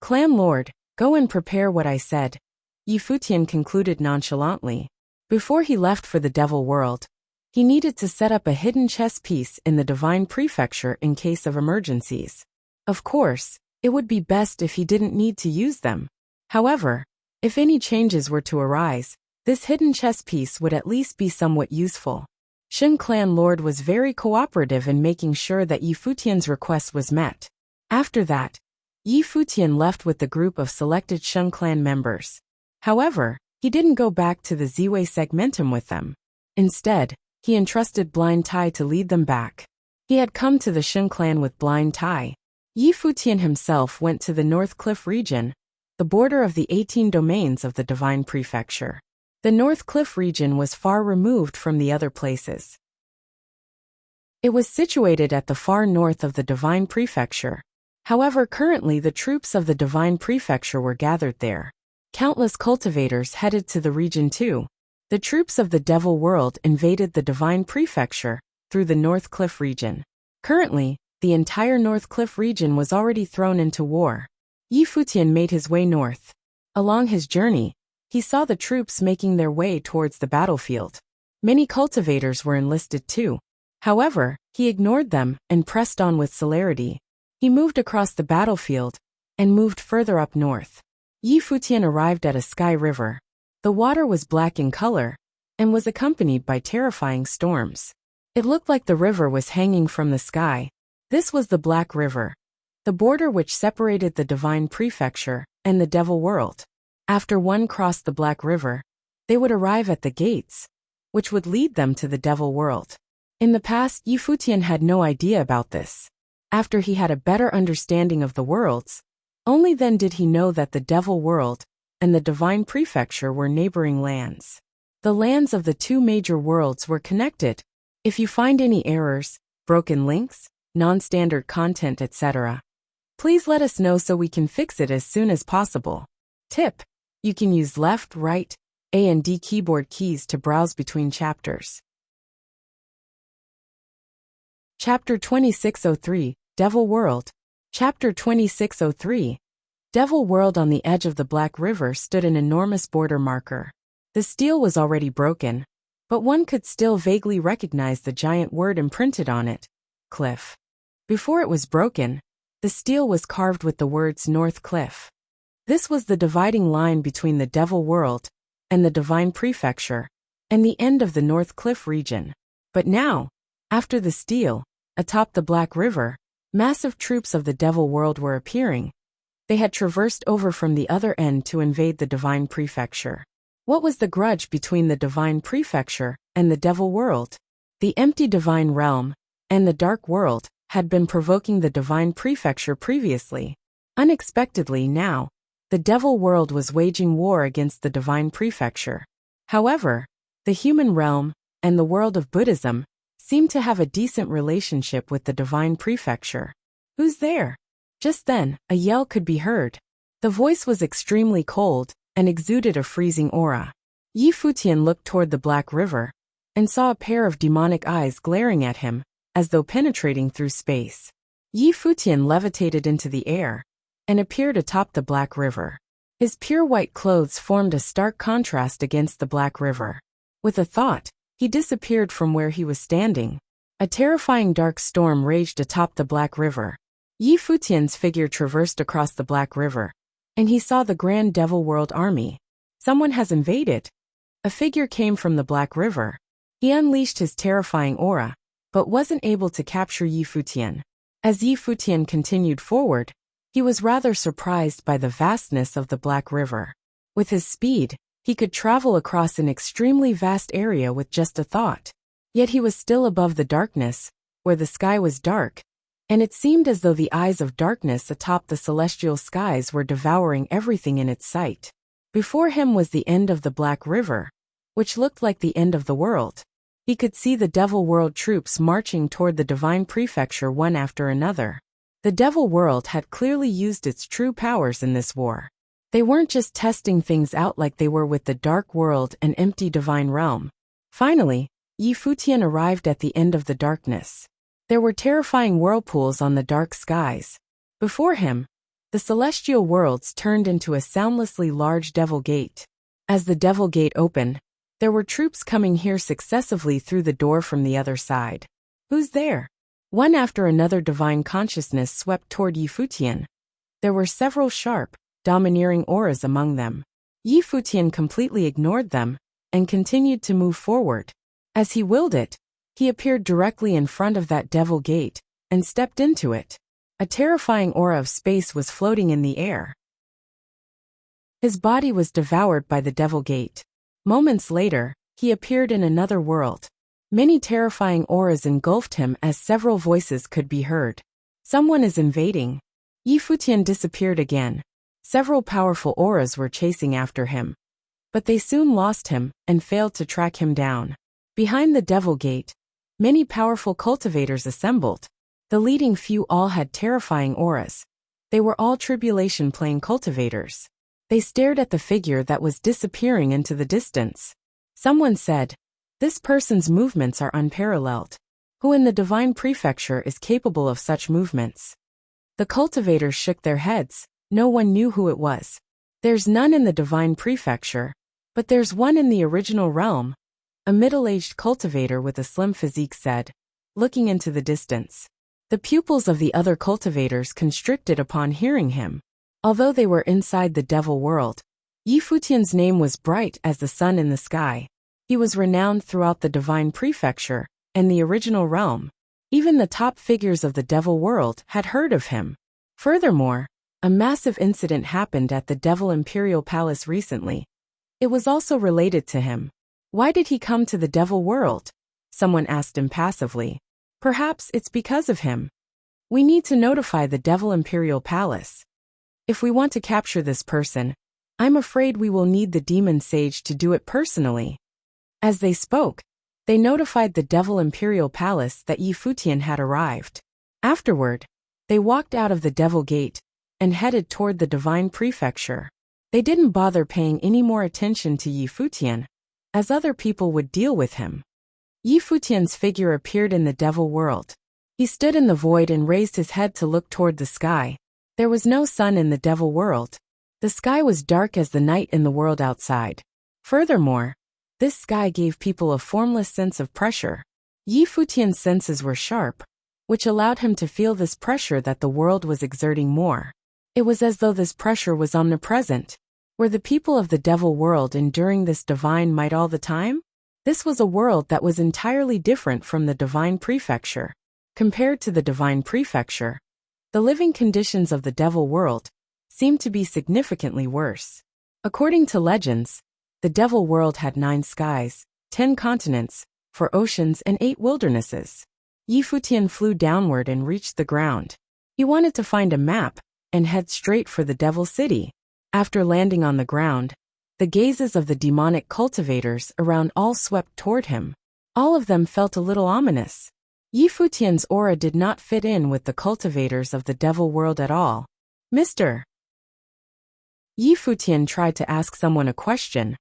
Clan lord, go and prepare what I said, Yi Futian concluded nonchalantly. Before he left for the Devil World, he needed to set up a hidden chess piece in the Divine Prefecture in case of emergencies. Of course, it would be best if he didn't need to use them. However, if any changes were to arise, this hidden chess piece would at least be somewhat useful. Shen clan lord was very cooperative in making sure that Yi Futian's request was met. After that, Yi Futian left with the group of selected Shen clan members. However, he didn't go back to the Ziwei segmentum with them. Instead, he entrusted Blind Tai to lead them back. He had come to the Shen clan with Blind Tai. Yi Futian himself went to the North Cliff region, the border of the 18 domains of the Divine Prefecture. The North Cliff region was far removed from the other places. It was situated at the far north of the Divine Prefecture. However, currently the troops of the Divine Prefecture were gathered there. Countless cultivators headed to the region too. The troops of the Devil World invaded the Divine Prefecture through the North Cliff region. Currently, the entire North Cliff region was already thrown into war. Yi Futian made his way north. Along his journey, he saw the troops making their way towards the battlefield. Many cultivators were enlisted too. However, he ignored them and pressed on with celerity. He moved across the battlefield and moved further up north. Yi Futian arrived at a sky river. The water was black in color and was accompanied by terrifying storms. It looked like the river was hanging from the sky. This was the Black River, the border which separated the Divine Prefecture and the Devil World. After one crossed the Black River, they would arrive at the gates, which would lead them to the Devil World. In the past, Yi Futian had no idea about this. After he had a better understanding of the worlds, only then did he know that the Devil World and the Divine Prefecture were neighboring lands. The lands of the two major worlds were connected. If you find any errors, broken links, non-standard content, etc., Please let us know so we can fix it as soon as possible. Tip: you can use left, right, A and D keyboard keys to browse between chapters. Chapter 2603, Devil World. Chapter 2603. Devil World. On the edge of the Black River stood an enormous border marker. The steel was already broken, but one could still vaguely recognize the giant word imprinted on it: Cliff. Before it was broken, the steel was carved with the words North Cliff. This was the dividing line between the Devil World and the Divine Prefecture, and the end of the North Cliff region. But now, after the steel, atop the Black River, massive troops of the Devil World were appearing. They had traversed over from the other end to invade the Divine Prefecture. What was the grudge between the Divine Prefecture and the Devil World? The empty Divine Realm and the Dark World had been provoking the Divine Prefecture previously. Unexpectedly now, the Devil World was waging war against the Divine Prefecture. However, the human realm and the world of Buddhism seemed to have a decent relationship with the Divine Prefecture. Who's there? Just then, a yell could be heard. The voice was extremely cold and exuded a freezing aura. Yi Futian looked toward the Black River and saw a pair of demonic eyes glaring at him, as though penetrating through space. Yi Futian levitated into the air and appeared atop the Black River. His pure white clothes formed a stark contrast against the Black River. With a thought, he disappeared from where he was standing. A terrifying dark storm raged atop the Black River. Yi Futian's figure traversed across the Black River, and he saw the Grand Devil World army. Someone has invaded. A figure came from the Black River. He unleashed his terrifying aura, but wasn't able to capture Yi Futian. As Yi Futian continued forward, he was rather surprised by the vastness of the Black River. With his speed, he could travel across an extremely vast area with just a thought. Yet he was still above the darkness, where the sky was dark, and it seemed as though the eyes of darkness atop the celestial skies were devouring everything in its sight. Before him was the end of the Black River, which looked like the end of the world. He could see the Devil World troops marching toward the Divine Prefecture one after another. The Devil World had clearly used its true powers in this war. They weren't just testing things out like they were with the Dark World and empty Divine Realm. Finally, Yi Futian arrived at the end of the darkness. There were terrifying whirlpools on the dark skies. Before him, the celestial worlds turned into a soundlessly large Devil Gate. As the Devil Gate opened, there were troops coming here successively through the door from the other side. Who's there? One after another divine consciousness swept toward Yi Futian. There were several sharp, domineering auras among them. Yi Futian completely ignored them and continued to move forward. As he willed it, he appeared directly in front of that Devil Gate and stepped into it. A terrifying aura of space was floating in the air. His body was devoured by the Devil Gate. Moments later, he appeared in another world. Many terrifying auras engulfed him as several voices could be heard. Someone is invading. Yi Futian disappeared again. Several powerful auras were chasing after him, but they soon lost him and failed to track him down. Behind the Devil Gate, many powerful cultivators assembled. The leading few all had terrifying auras. They were all Tribulation Plane cultivators. They stared at the figure that was disappearing into the distance. Someone said, "This person's movements are unparalleled. Who in the Divine Prefecture is capable of such movements?" The cultivators shook their heads. No one knew who it was. "There's none in the Divine Prefecture, but there's one in the original realm," a middle-aged cultivator with a slim physique said, looking into the distance. The pupils of the other cultivators constricted upon hearing him. Although they were inside the Devil World, Yi Futian's name was bright as the sun in the sky. He was renowned throughout the Divine Prefecture and the original realm. Even the top figures of the Devil World had heard of him. Furthermore, a massive incident happened at the Devil Imperial Palace recently. It was also related to him. Why did he come to the Devil World? Someone asked impassively. Perhaps it's because of him. We need to notify the Devil Imperial Palace. If we want to capture this person, I'm afraid we will need the Demon Sage to do it personally. As they spoke, they notified the Devil Imperial Palace that Yi Futian had arrived. Afterward, They walked out of the Devil Gate and headed toward the Divine Prefecture. They didn't bother paying any more attention to Yi Futian, as other people would deal with him. Yi Futian's figure appeared in the Devil World. He stood in the void and raised his head to look toward the sky. There was no sun in the Devil World. The sky was dark as the night in the world outside. Furthermore, this sky gave people a formless sense of pressure. Yi Futian's senses were sharp, which allowed him to feel this pressure that the world was exerting more. It was as though this pressure was omnipresent. Were the people of the Devil World enduring this divine might all the time? This was a world that was entirely different from the Divine Prefecture. Compared to the Divine Prefecture, the living conditions of the Devil World seemed to be significantly worse. According to legends, the Devil World had 9 skies, 10 continents, 4 oceans and 8 wildernesses. Yi Futian flew downward and reached the ground. He wanted to find a map and head straight for the Devil City. After landing on the ground, the gazes of the demonic cultivators around all swept toward him. All of them felt a little ominous. Yi Futian's aura did not fit in with the cultivators of the Devil World at all. Mr. Yi Futian tried to ask someone a question,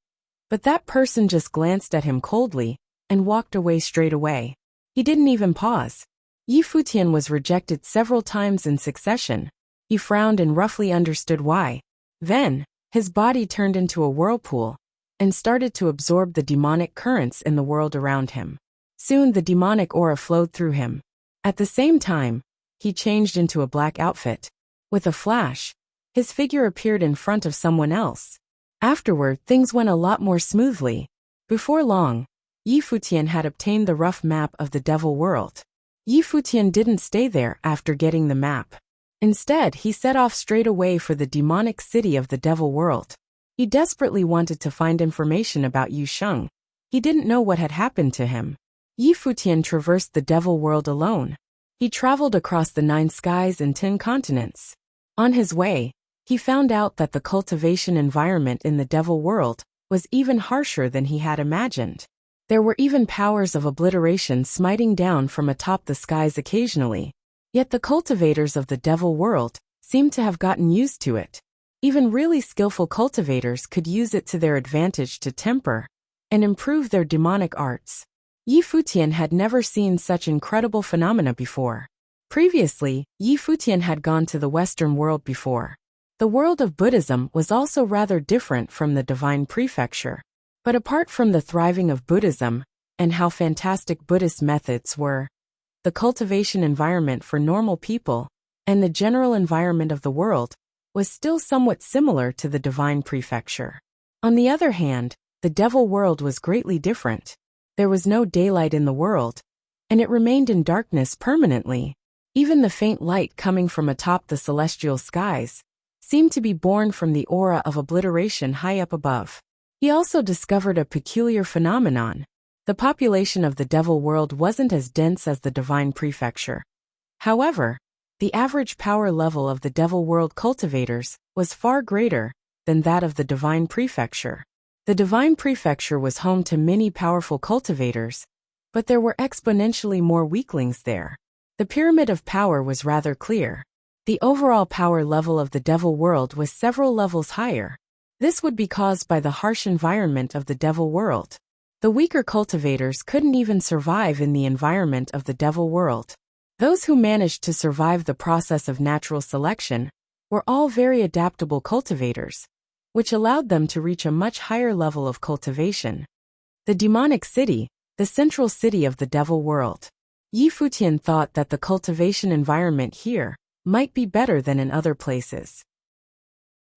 but that person just glanced at him coldly and walked away straight away. He didn't even pause. Yi Futian was rejected several times in succession. He frowned and roughly understood why. Then, his body turned into a whirlpool and started to absorb the demonic currents in the world around him. Soon the demonic aura flowed through him. At the same time, he changed into a black outfit. With a flash, his figure appeared in front of someone else. Afterward, things went a lot more smoothly. Before long, Yi Futian had obtained the rough map of the Devil World. Yi Futian didn't stay there after getting the map. Instead, he set off straight away for the demonic city of the Devil World. He desperately wanted to find information about Yu Sheng. He didn't know what had happened to him. Yi Futian traversed the Devil World alone. He traveled across the 9 skies and 10 continents. On his way, he found out that the cultivation environment in the Devil World was even harsher than he had imagined. There were even powers of obliteration smiting down from atop the skies occasionally. Yet the cultivators of the Devil World seemed to have gotten used to it. Even really skillful cultivators could use it to their advantage to temper and improve their demonic arts. Yi Futian had never seen such incredible phenomena before. Previously, Yi Futian had gone to the Western world before. The world of Buddhism was also rather different from the Divine Prefecture. But apart from the thriving of Buddhism and how fantastic Buddhist methods were, the cultivation environment for normal people and the general environment of the world was still somewhat similar to the Divine Prefecture. On the other hand, the Devil World was greatly different. There was no daylight in the world, and it remained in darkness permanently. Even the faint light coming from atop the celestial skies seemed to be born from the aura of obliteration high up above. He also discovered a peculiar phenomenon. The population of the Devil World wasn't as dense as the Divine Prefecture. However, the average power level of the Devil World cultivators was far greater than that of the Divine Prefecture. The Divine Prefecture was home to many powerful cultivators, but there were exponentially more weaklings there. The pyramid of power was rather clear. The overall power level of the Devil World was several levels higher. This would be caused by the harsh environment of the Devil World. The weaker cultivators couldn't even survive in the environment of the Devil World. Those who managed to survive the process of natural selection were all very adaptable cultivators, which allowed them to reach a much higher level of cultivation. The demonic city, the central city of the Devil World. Yi Futian thought that the cultivation environment here might be better than in other places.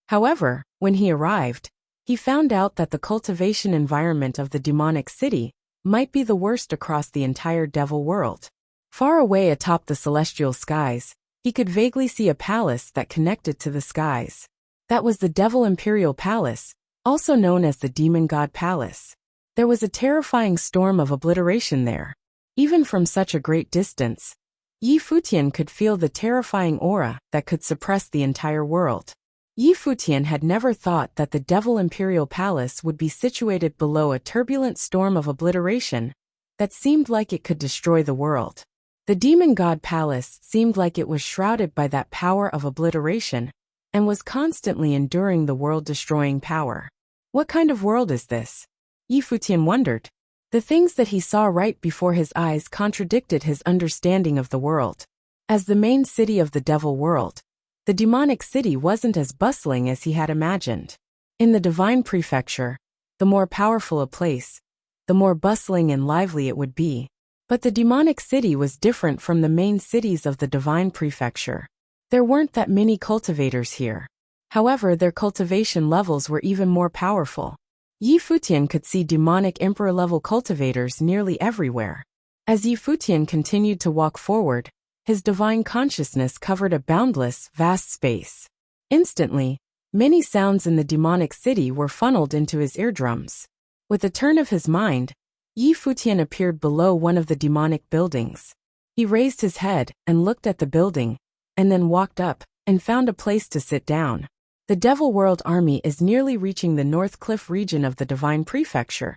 However, when he arrived, he found out that the cultivation environment of the demonic city might be the worst across the entire Devil World. Far away atop the celestial skies, he could vaguely see a palace that connected to the skies. That was the Devil Imperial Palace, also known as the Demon God Palace. There was a terrifying storm of obliteration there. Even from such a great distance, Yi Futian could feel the terrifying aura that could suppress the entire world. Yi Futian had never thought that the Devil Imperial Palace would be situated below a turbulent storm of obliteration that seemed like it could destroy the world. The demon god palace seemed like it was shrouded by that power of obliteration and was constantly enduring the world-destroying power. What kind of world is this? Futian wondered. The things that he saw right before his eyes contradicted his understanding of the world. As the main city of the devil world, the demonic city wasn't as bustling as he had imagined. In the divine prefecture, the more powerful a place, the more bustling and lively it would be. But the demonic city was different from the main cities of the divine prefecture. There weren't that many cultivators here. However, their cultivation levels were even more powerful. Futian could see demonic emperor-level cultivators nearly everywhere. As Futian continued to walk forward, his divine consciousness covered a boundless, vast space. Instantly, many sounds in the demonic city were funneled into his eardrums. With a turn of his mind, Futian appeared below one of the demonic buildings. He raised his head and looked at the building, and then walked up and found a place to sit down. The Devil World Army is nearly reaching the North Cliff region of the Divine Prefecture,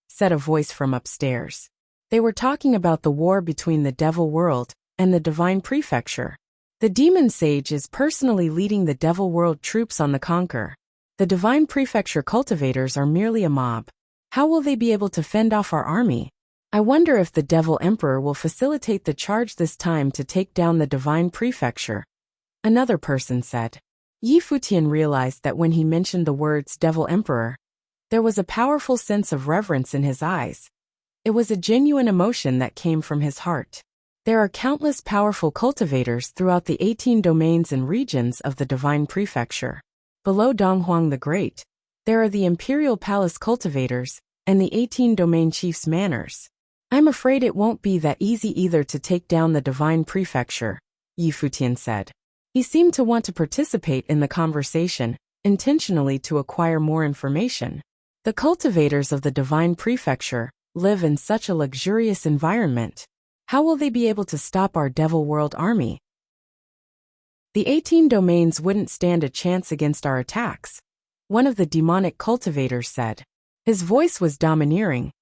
said a voice from upstairs. They were talking about the war between the Devil World and the Divine Prefecture. The Demon Sage is personally leading the Devil World troops on the conquer. The Divine Prefecture cultivators are merely a mob. How will they be able to fend off our army? I wonder if the Devil Emperor will facilitate the charge this time to take down the Divine Prefecture, another person said. Futian realized that when he mentioned the words Devil Emperor, there was a powerful sense of reverence in his eyes. It was a genuine emotion that came from his heart. There are countless powerful cultivators throughout the 18 domains and regions of the Divine Prefecture. Below Donghuang the Great, there are the Imperial Palace cultivators and the 18 domain chiefs' manors. I'm afraid it won't be that easy either to take down the Divine Prefecture, Futian said. He seemed to want to participate in the conversation, intentionally to acquire more information. The cultivators of the Divine Prefecture live in such a luxurious environment. How will they be able to stop our Devil World Army? The 18 domains wouldn't stand a chance against our attacks, one of the demonic cultivators said. His voice was domineering,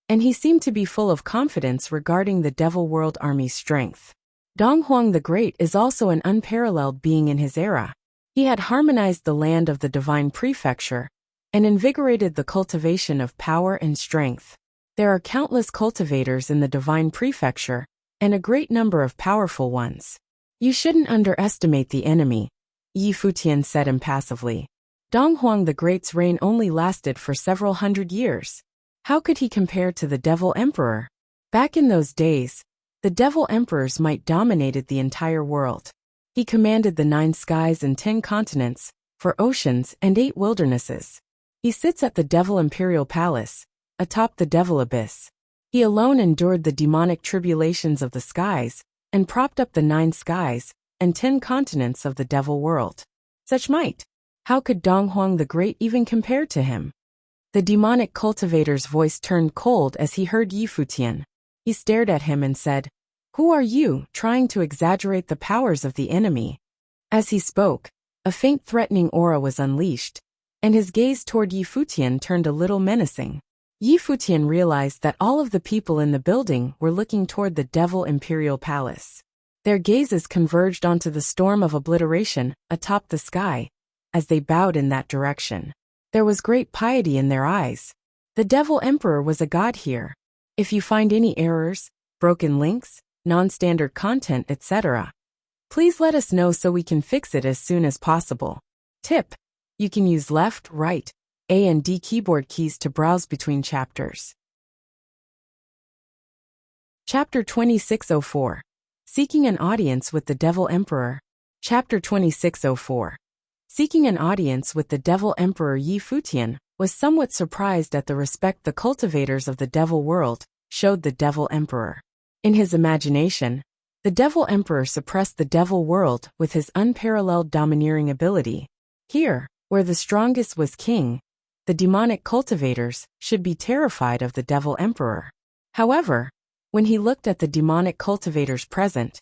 and he seemed to be full of confidence regarding the Devil World Army's strength. Donghuang the Great is also an unparalleled being in his era. He had harmonized the land of the Divine Prefecture and invigorated the cultivation of power and strength. There are countless cultivators in the Divine Prefecture, and a great number of powerful ones. You shouldn't underestimate the enemy, Futian said impassively. Donghuang the Great's reign only lasted for several hundred years. How could he compare to the Devil Emperor? Back in those days, the Devil Emperors might dominated the entire world. He commanded the 9 skies and 10 continents, 4 oceans and 8 wildernesses. He sits at the Devil Imperial Palace, atop the Devil Abyss. He alone endured the demonic tribulations of the skies, and propped up the 9 skies and 10 continents of the Devil World. Such might. How could Donghuang the Great even compare to him? The demonic cultivator's voice turned cold as he heard Futian. He stared at him and said, "Who are you, trying to exaggerate the powers of the enemy?" As he spoke, a faint threatening aura was unleashed, and his gaze toward Futian turned a little menacing. Futian realized that all of the people in the building were looking toward the Devil Imperial Palace. Their gazes converged onto the storm of obliteration atop the sky, as they bowed in that direction. There was great piety in their eyes. The Devil Emperor was a god here. If you find any errors, broken links, non-standard content, etc., please let us know so we can fix it as soon as possible. Tip: you can use left, right, A and D keyboard keys to browse between chapters. Chapter 2604. Seeking an Audience with the Devil Emperor. Chapter 2604. Seeking an audience with the Devil Emperor. Futian was somewhat surprised at the respect the cultivators of the Devil World showed the Devil Emperor. In his imagination, the Devil Emperor suppressed the Devil World with his unparalleled domineering ability. Here, where the strongest was king, the demonic cultivators should be terrified of the Devil Emperor. However, when he looked at the demonic cultivators present,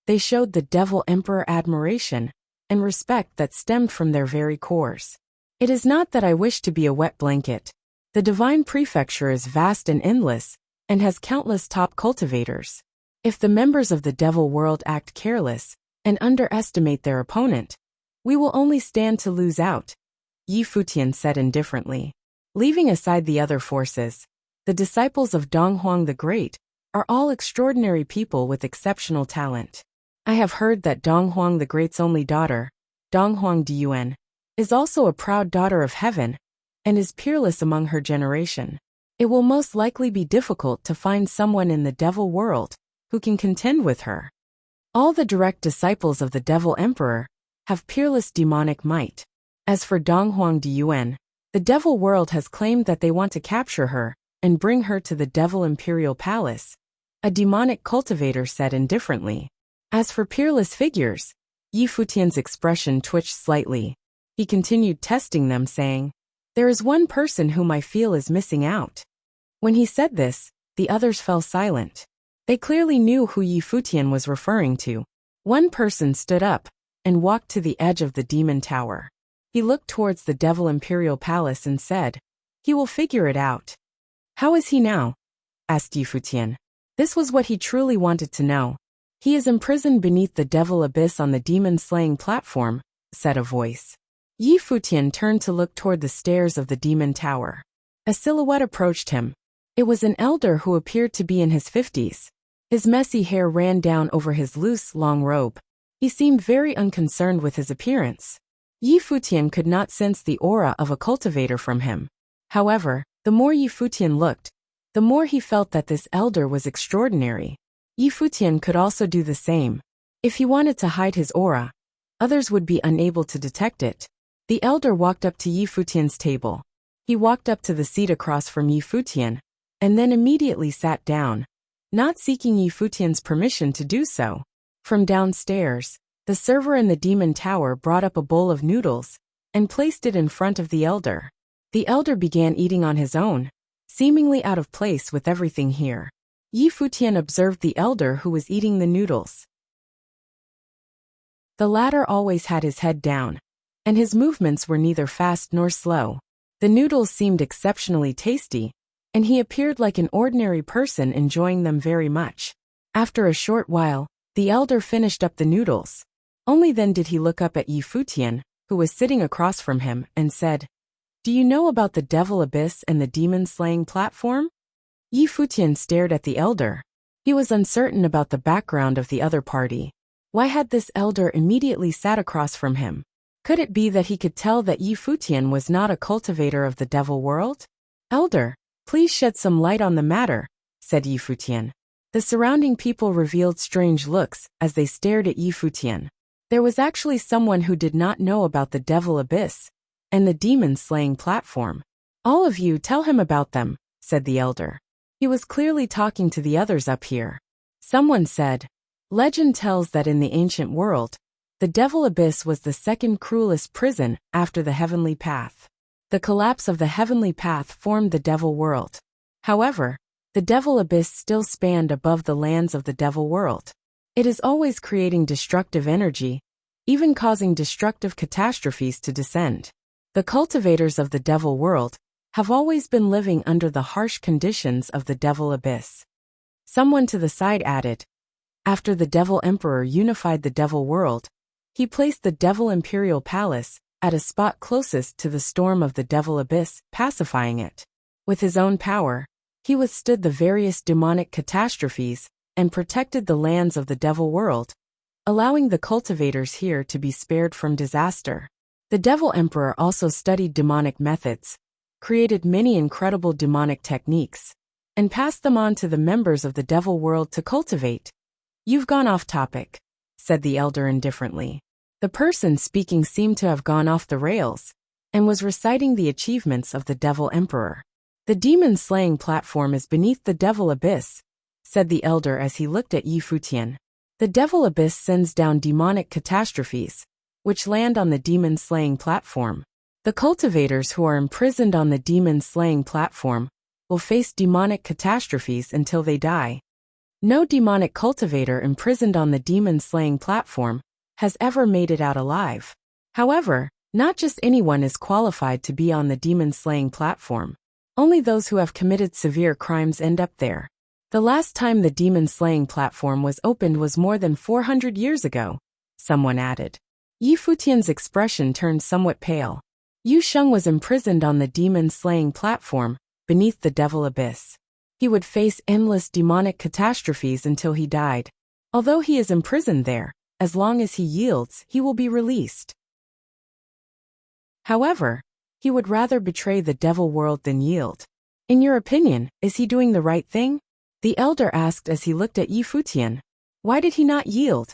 they showed the Devil Emperor admiration and respect that stemmed from their very cores. It is not that I wish to be a wet blanket. The Divine Prefecture is vast and endless, and has countless top cultivators. If the members of the devil world act careless and underestimate their opponent, we will only stand to lose out, Yi Futian said indifferently. Leaving aside the other forces, the disciples of Donghuang the Great are all extraordinary people with exceptional talent. I have heard that Donghuang the Great's only daughter, Donghuang Diyuan, is also a proud daughter of heaven and is peerless among her generation. It will most likely be difficult to find someone in the devil world who can contend with her. All the direct disciples of the devil emperor have peerless demonic might. As for Donghuang Diyuan, the devil world has claimed that they want to capture her and bring her to the devil imperial palace, a demonic cultivator said indifferently. As for peerless figures, Yi Futian's expression twitched slightly. He continued testing them, saying, "There is one person whom I feel is missing out." When he said this, the others fell silent. They clearly knew who Yi Futian was referring to. One person stood up and walked to the edge of the demon tower. He looked towards the devil imperial palace and said, "He will figure it out." "How is he now?" asked Yi Futian. This was what he truly wanted to know. "He is imprisoned beneath the devil abyss on the demon-slaying platform," said a voice. Yi Futian turned to look toward the stairs of the demon tower. A silhouette approached him. It was an elder who appeared to be in his 50s. His messy hair ran down over his loose, long robe. He seemed very unconcerned with his appearance. Yi Futian could not sense the aura of a cultivator from him. However, the more Yi Futian looked, the more he felt that this elder was extraordinary. Yi Futian could also do the same. If he wanted to hide his aura, others would be unable to detect it. The elder walked up to Yi Futian's table. He walked up to the seat across from Yi Futian, and then immediately sat down, not seeking Yi Futian's permission to do so. From downstairs, the server in the demon tower brought up a bowl of noodles and placed it in front of the elder. The elder began eating on his own, seemingly out of place with everything here. Yi Futian observed the elder who was eating the noodles. The latter always had his head down, and his movements were neither fast nor slow. The noodles seemed exceptionally tasty, and he appeared like an ordinary person enjoying them very much. After a short while, the elder finished up the noodles. Only then did he look up at Yi Futian, who was sitting across from him, and said, "Do you know about the devil abyss and the demon-slaying platform?" Yi Futian stared at the elder. He was uncertain about the background of the other party. Why had this elder immediately sat across from him? Could it be that he could tell that Yi Futian was not a cultivator of the devil world? "Elder, please shed some light on the matter," said Yi Futian. The surrounding people revealed strange looks as they stared at Yi Futian. There was actually someone who did not know about the devil abyss and the demon-slaying platform. "All of you tell him about them," said the elder. He was clearly talking to the others up here. Someone said, "Legend tells that in the ancient world, the devil abyss was the second cruelest prison after the heavenly path. The collapse of the heavenly path formed the devil world. However, the devil abyss still spanned above the lands of the devil world. It is always creating destructive energy, even causing destructive catastrophes to descend. The cultivators of the devil world have always been living under the harsh conditions of the devil abyss." Someone to the side added, "After the devil emperor unified the devil world, he placed the devil imperial palace at a spot closest to the storm of the devil abyss, pacifying it. With his own power, he withstood the various demonic catastrophes and protected the lands of the devil world, allowing the cultivators here to be spared from disaster. The devil emperor also studied demonic methods, created many incredible demonic techniques, and passed them on to the members of the devil world to cultivate." "You've gone off topic," said the elder indifferently. The person speaking seemed to have gone off the rails and was reciting the achievements of the devil emperor. "The demon-slaying platform is beneath the devil abyss," said the elder as he looked at Yi Futian. "The devil abyss sends down demonic catastrophes, which land on the demon-slaying platform. The cultivators who are imprisoned on the demon-slaying platform will face demonic catastrophes until they die. No demonic cultivator imprisoned on the demon-slaying platform has ever made it out alive. However, not just anyone is qualified to be on the demon-slaying platform. Only those who have committed severe crimes end up there. The last time the demon-slaying platform was opened was more than 400 years ago, someone added. Yi Futian's expression turned somewhat pale. Yu Sheng was imprisoned on the demon-slaying platform, beneath the devil abyss. He would face endless demonic catastrophes until he died. Although he is imprisoned there, as long as he yields, he will be released. However, he would rather betray the devil world than yield. In your opinion, is he doing the right thing? The elder asked as he looked at Yi Futian. Why did he not yield?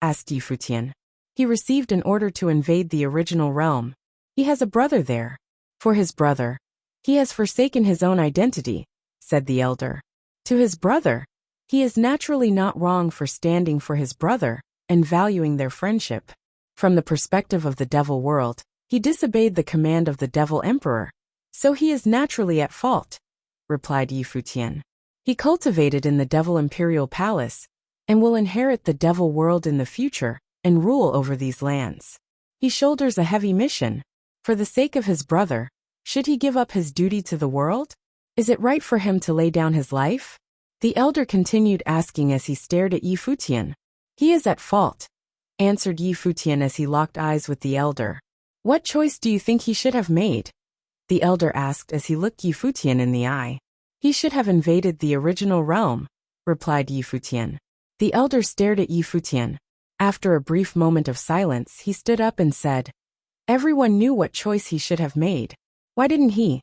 Asked Yi Futian. He received an order to invade the original realm. He has a brother there. For his brother, he has forsaken his own identity, said the elder. To his brother, he is naturally not wrong for standing for his brother and valuing their friendship. From the perspective of the devil world, he disobeyed the command of the devil emperor, so he is naturally at fault, replied Yi Futian. He cultivated in the devil imperial palace and will inherit the devil world in the future and rule over these lands. He shoulders a heavy mission. For the sake of his brother, should he give up his duty to the world? Is it right for him to lay down his life? The elder continued asking as he stared at Yi Futian. He is at fault, answered Yi Futian as he locked eyes with the elder. What choice do you think he should have made? The elder asked as he looked Yi Futian in the eye. He should have invaded the original realm, replied Yi Futian. The elder stared at Yi Futian. After a brief moment of silence, he stood up and said, Everyone knew what choice he should have made. Why didn't he?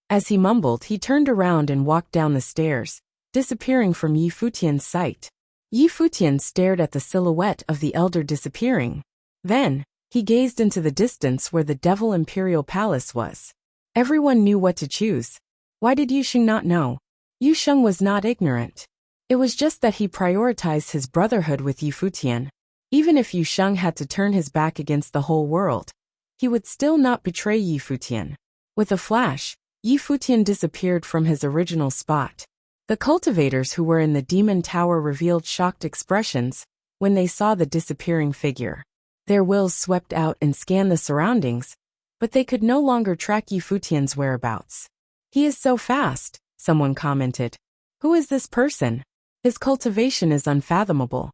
As he mumbled, he turned around and walked down the stairs, disappearing from Yi Futian's sight. Yi Futian stared at the silhouette of the elder disappearing. Then, he gazed into the distance where the devil imperial palace was. Everyone knew what to choose. Why did Yu Sheng not know? Yu Sheng was not ignorant. It was just that he prioritized his brotherhood with Yi Futian. Even if Yu Sheng had to turn his back against the whole world, he would still not betray Yi Futian. With a flash, Yi Futian disappeared from his original spot. The cultivators who were in the demon tower revealed shocked expressions when they saw the disappearing figure. Their wills swept out and scanned the surroundings, but they could no longer track Yi Futian's whereabouts. He is so fast, someone commented. Who is this person? His cultivation is unfathomable.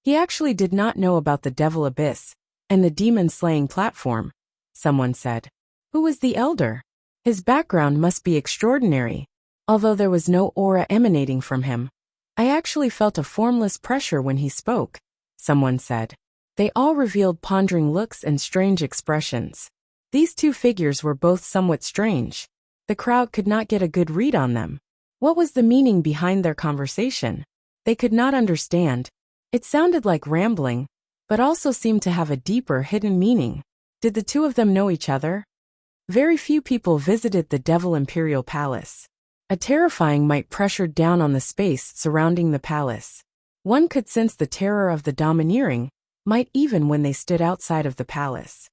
He actually did not know about the devil abyss and the demon-slaying platform, someone said. Who was the elder? His background must be extraordinary. Although there was no aura emanating from him, I actually felt a formless pressure when he spoke, someone said. They all revealed pondering looks and strange expressions. These two figures were both somewhat strange. The crowd could not get a good read on them. What was the meaning behind their conversation? They could not understand. It sounded like rambling, but also seemed to have a deeper hidden meaning. Did the two of them know each other? Very few people visited the Devil Imperial Palace. A terrifying might pressured down on the space surrounding the palace. One could sense the terror of the domineering might even when they stood outside of the palace.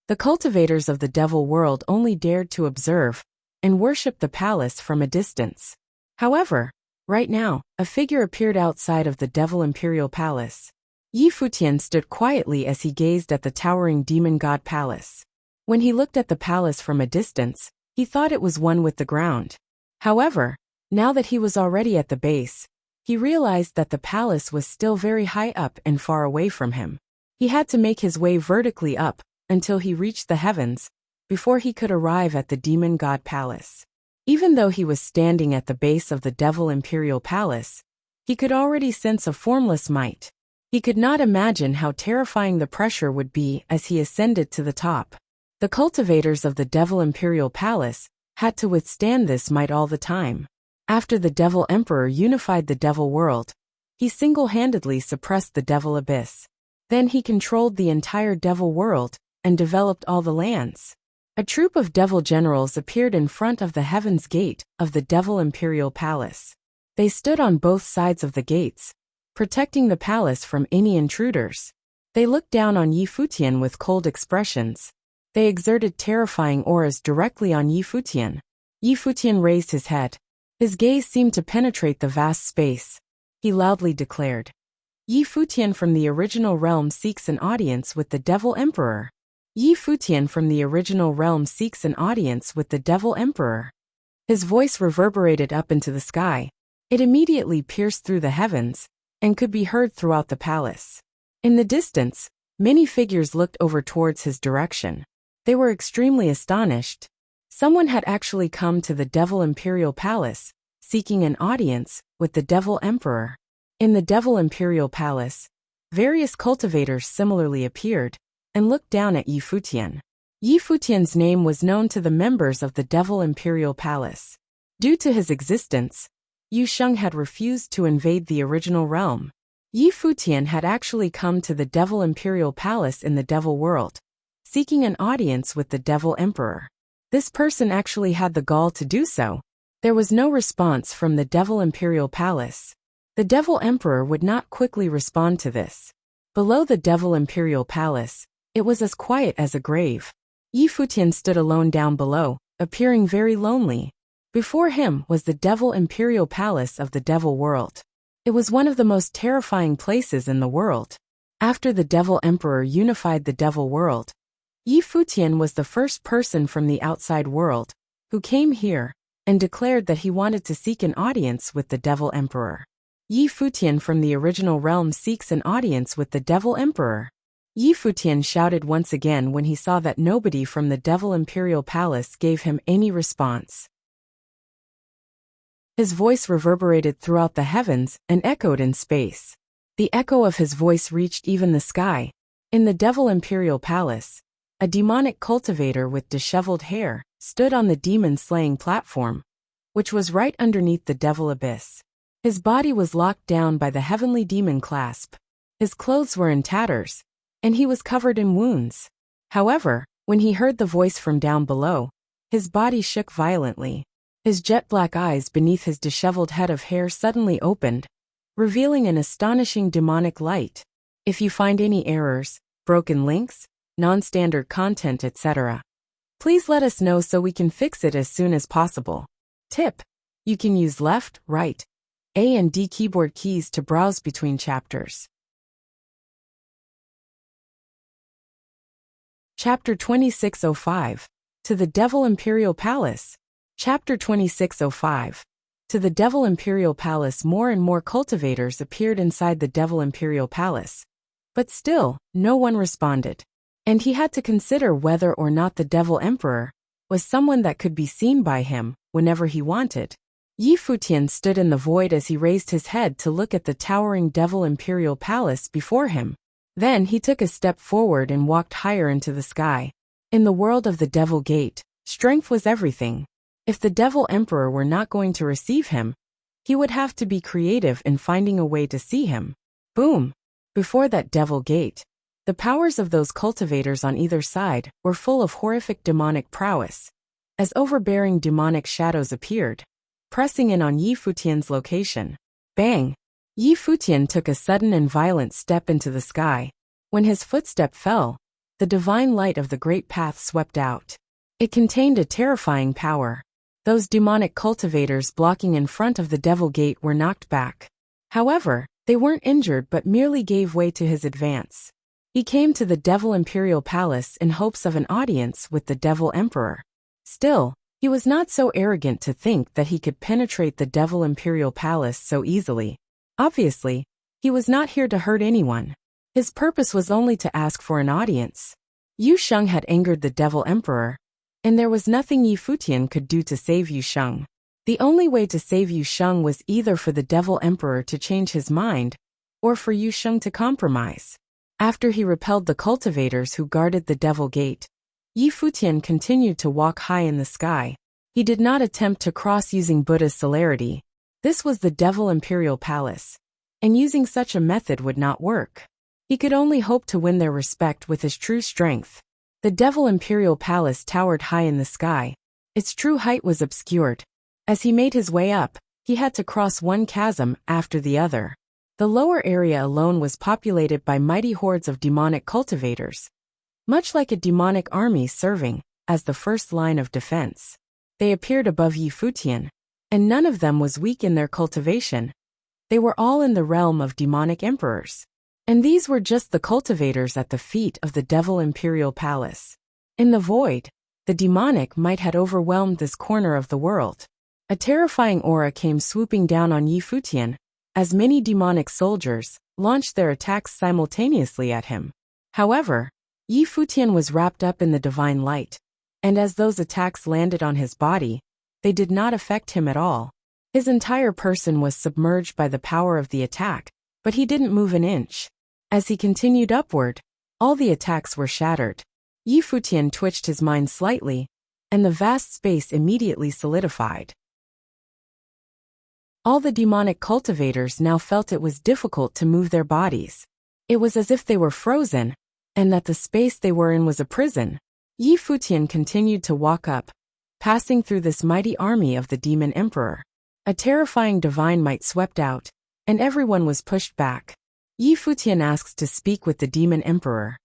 The cultivators of the devil world only dared to observe and worship the palace from a distance. However, right now, a figure appeared outside of the Devil Imperial Palace. Yi Futian stood quietly as he gazed at the towering demon god palace. When he looked at the palace from a distance, he thought it was one with the ground. However, now that he was already at the base, he realized that the palace was still very high up and far away from him. He had to make his way vertically up until he reached the heavens before he could arrive at the demon god palace. Even though he was standing at the base of the Devil Imperial Palace, he could already sense a formless might. He could not imagine how terrifying the pressure would be as he ascended to the top. The cultivators of the Devil Imperial Palace had to withstand this might all the time. After the Devil Emperor unified the Devil world, he single-handedly suppressed the Devil Abyss. Then he controlled the entire Devil world and developed all the lands. A troop of devil generals appeared in front of the Heaven's Gate of the Devil Imperial Palace. They stood on both sides of the gates, protecting the palace from any intruders. They looked down on Yi Futian with cold expressions. They exerted terrifying auras directly on Yi Futian. Yi Futian raised his head. His gaze seemed to penetrate the vast space. He loudly declared, Yi Futian from the original realm seeks an audience with the Devil Emperor. Yi Futian from the original realm seeks an audience with the Devil Emperor. His voice reverberated up into the sky. It immediately pierced through the heavens and could be heard throughout the palace. In the distance, many figures looked over towards his direction. They were extremely astonished. Someone had actually come to the Devil Imperial Palace, seeking an audience with the Devil Emperor. In the Devil Imperial Palace, various cultivators similarly appeared and looked down at Yi Futian. Yi Futian's name was known to the members of the Devil Imperial Palace. Due to his existence, Yu Sheng had refused to invade the original realm. Yi Futian had actually come to the Devil Imperial Palace in the Devil World, seeking an audience with the Devil Emperor. This person actually had the gall to do so. There was no response from the Devil Imperial Palace. The Devil Emperor would not quickly respond to this. Below the Devil Imperial Palace, it was as quiet as a grave. Yi Futian stood alone down below, appearing very lonely. Before him was the Devil Imperial Palace of the Devil World. It was one of the most terrifying places in the world. After the Devil Emperor unified the Devil World, Yi Futian was the first person from the outside world who came here and declared that he wanted to seek an audience with the Devil Emperor. Yi Futian from the original realm seeks an audience with the Devil Emperor. Yi Futian shouted once again when he saw that nobody from the Devil Imperial Palace gave him any response. His voice reverberated throughout the heavens and echoed in space. The echo of his voice reached even the sky. In the Devil Imperial Palace, a demonic cultivator with disheveled hair stood on the demon-slaying platform, which was right underneath the Devil Abyss. His body was locked down by the heavenly demon clasp. His clothes were in tatters, and he was covered in wounds. However, when he heard the voice from down below, his body shook violently. His jet-black eyes beneath his disheveled head of hair suddenly opened, revealing an astonishing demonic light. If you find any errors, broken links, non-standard content, etc., please let us know so we can fix it as soon as possible. Tip: you can use left, right, A and D keyboard keys to browse between chapters. Chapter 2605. To the Devil Imperial Palace. Chapter 2605. To the Devil Imperial Palace. More and more cultivators appeared inside the Devil Imperial Palace. But still, no one responded. And he had to consider whether or not the Devil Emperor was someone that could be seen by him whenever he wanted. Yi Futian stood in the void as he raised his head to look at the towering Devil Imperial Palace before him. Then he took a step forward and walked higher into the sky. In the world of the Devil Gate, strength was everything. If the Devil Emperor were not going to receive him, he would have to be creative in finding a way to see him. Boom! Before that Devil Gate, the powers of those cultivators on either side were full of horrific demonic prowess, as overbearing demonic shadows appeared, pressing in on Yi Futian's location. Bang! Yi Futian took a sudden and violent step into the sky. When his footstep fell, the divine light of the Great Path swept out. It contained a terrifying power. Those demonic cultivators blocking in front of the Devil Gate were knocked back. However, they weren't injured but merely gave way to his advance. He came to the Devil Imperial Palace in hopes of an audience with the Devil Emperor. Still, he was not so arrogant to think that he could penetrate the Devil Imperial Palace so easily. Obviously, he was not here to hurt anyone. His purpose was only to ask for an audience. Yu Sheng had angered the Devil Emperor, and there was nothing Yi Futian could do to save Yu Sheng. The only way to save Yu Sheng was either for the Devil Emperor to change his mind, or for Yu Sheng to compromise. After he repelled the cultivators who guarded the Devil Gate, Yi Futian continued to walk high in the sky. He did not attempt to cross using Buddha's celerity. This was the Devil Imperial Palace, and using such a method would not work. He could only hope to win their respect with his true strength. The Devil Imperial Palace towered high in the sky. Its true height was obscured. As he made his way up, he had to cross one chasm after the other. The lower area alone was populated by mighty hordes of demonic cultivators, much like a demonic army serving as the first line of defense. They appeared above Yi Futian, and none of them was weak in their cultivation. They were all in the realm of demonic emperors. And these were just the cultivators at the feet of the Devil Imperial Palace. In the void, the demonic might had overwhelmed this corner of the world. A terrifying aura came swooping down on Futian, as many demonic soldiers launched their attacks simultaneously at him. However, Futian was wrapped up in the divine light, and as those attacks landed on his body, they did not affect him at all. His entire person was submerged by the power of the attack, but he didn't move an inch. As he continued upward, all the attacks were shattered. Futian twitched his mind slightly, and the vast space immediately solidified. All the demonic cultivators now felt it was difficult to move their bodies. It was as if they were frozen, and that the space they were in was a prison. Futian continued to walk up, passing through this mighty army of the Demon Emperor. A terrifying divine might swept out, and everyone was pushed back. Futian asked to speak with the Demon Emperor.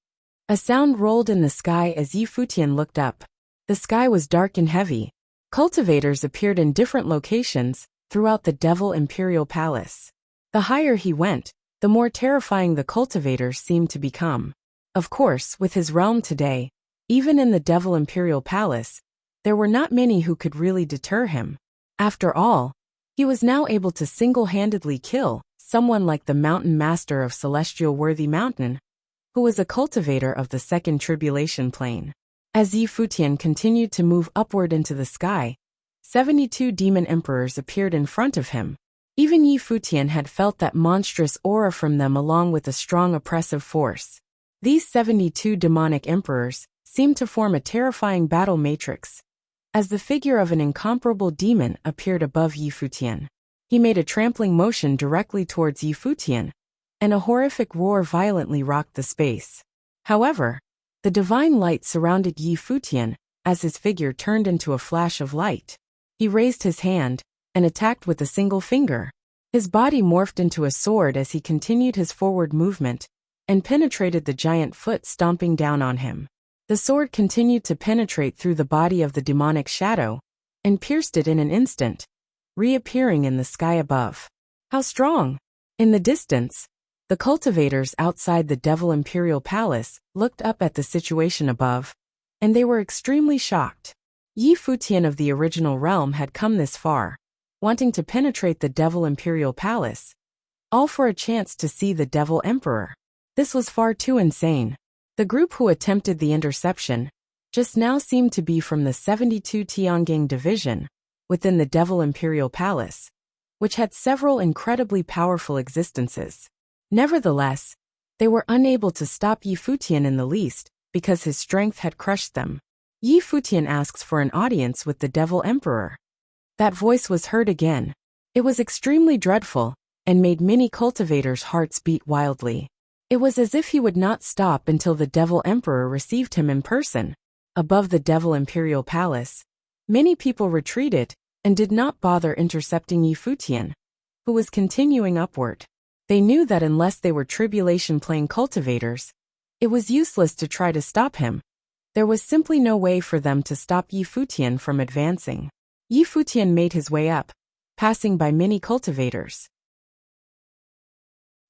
A sound rolled in the sky as Futian looked up. The sky was dark and heavy. Cultivators appeared in different locations throughout the Devil Imperial Palace. The higher he went, the more terrifying the cultivators seemed to become. Of course, with his realm today, even in the Devil Imperial Palace, there were not many who could really deter him. After all, he was now able to single-handedly kill someone like the Mountain Master of Celestial Worthy Mountain, who was a cultivator of the Second Tribulation Plane. As Futian continued to move upward into the sky, 72 demon emperors appeared in front of him. Even Futian had felt that monstrous aura from them along with a strong oppressive force. These 72 demonic emperors seemed to form a terrifying battle matrix, as the figure of an incomparable demon appeared above Futian. He made a trampling motion directly towards Futian, and a horrific roar violently rocked the space. However, the divine light surrounded Futian as his figure turned into a flash of light. He raised his hand and attacked with a single finger. His body morphed into a sword as he continued his forward movement and penetrated the giant foot stomping down on him. The sword continued to penetrate through the body of the demonic shadow and pierced it in an instant, reappearing in the sky above. How strong! In the distance, the cultivators outside the Devil Imperial Palace looked up at the situation above, and they were extremely shocked. Futian of the original realm had come this far, wanting to penetrate the Devil Imperial Palace, all for a chance to see the Devil Emperor. This was far too insane. The group who attempted the interception just now seemed to be from the 72 Tiangang Division within the Devil Imperial Palace, which had several incredibly powerful existences. Nevertheless, they were unable to stop Futian in the least because his strength had crushed them. Futian asks for an audience with the Devil Emperor. That voice was heard again. It was extremely dreadful and made many cultivators' hearts beat wildly. It was as if he would not stop until the Devil Emperor received him in person. Above the Devil Imperial Palace, many people retreated and did not bother intercepting Futian, who was continuing upward. They knew that unless they were Tribulation Plane cultivators, it was useless to try to stop him. There was simply no way for them to stop Futian from advancing. Futian made his way up, passing by many cultivators.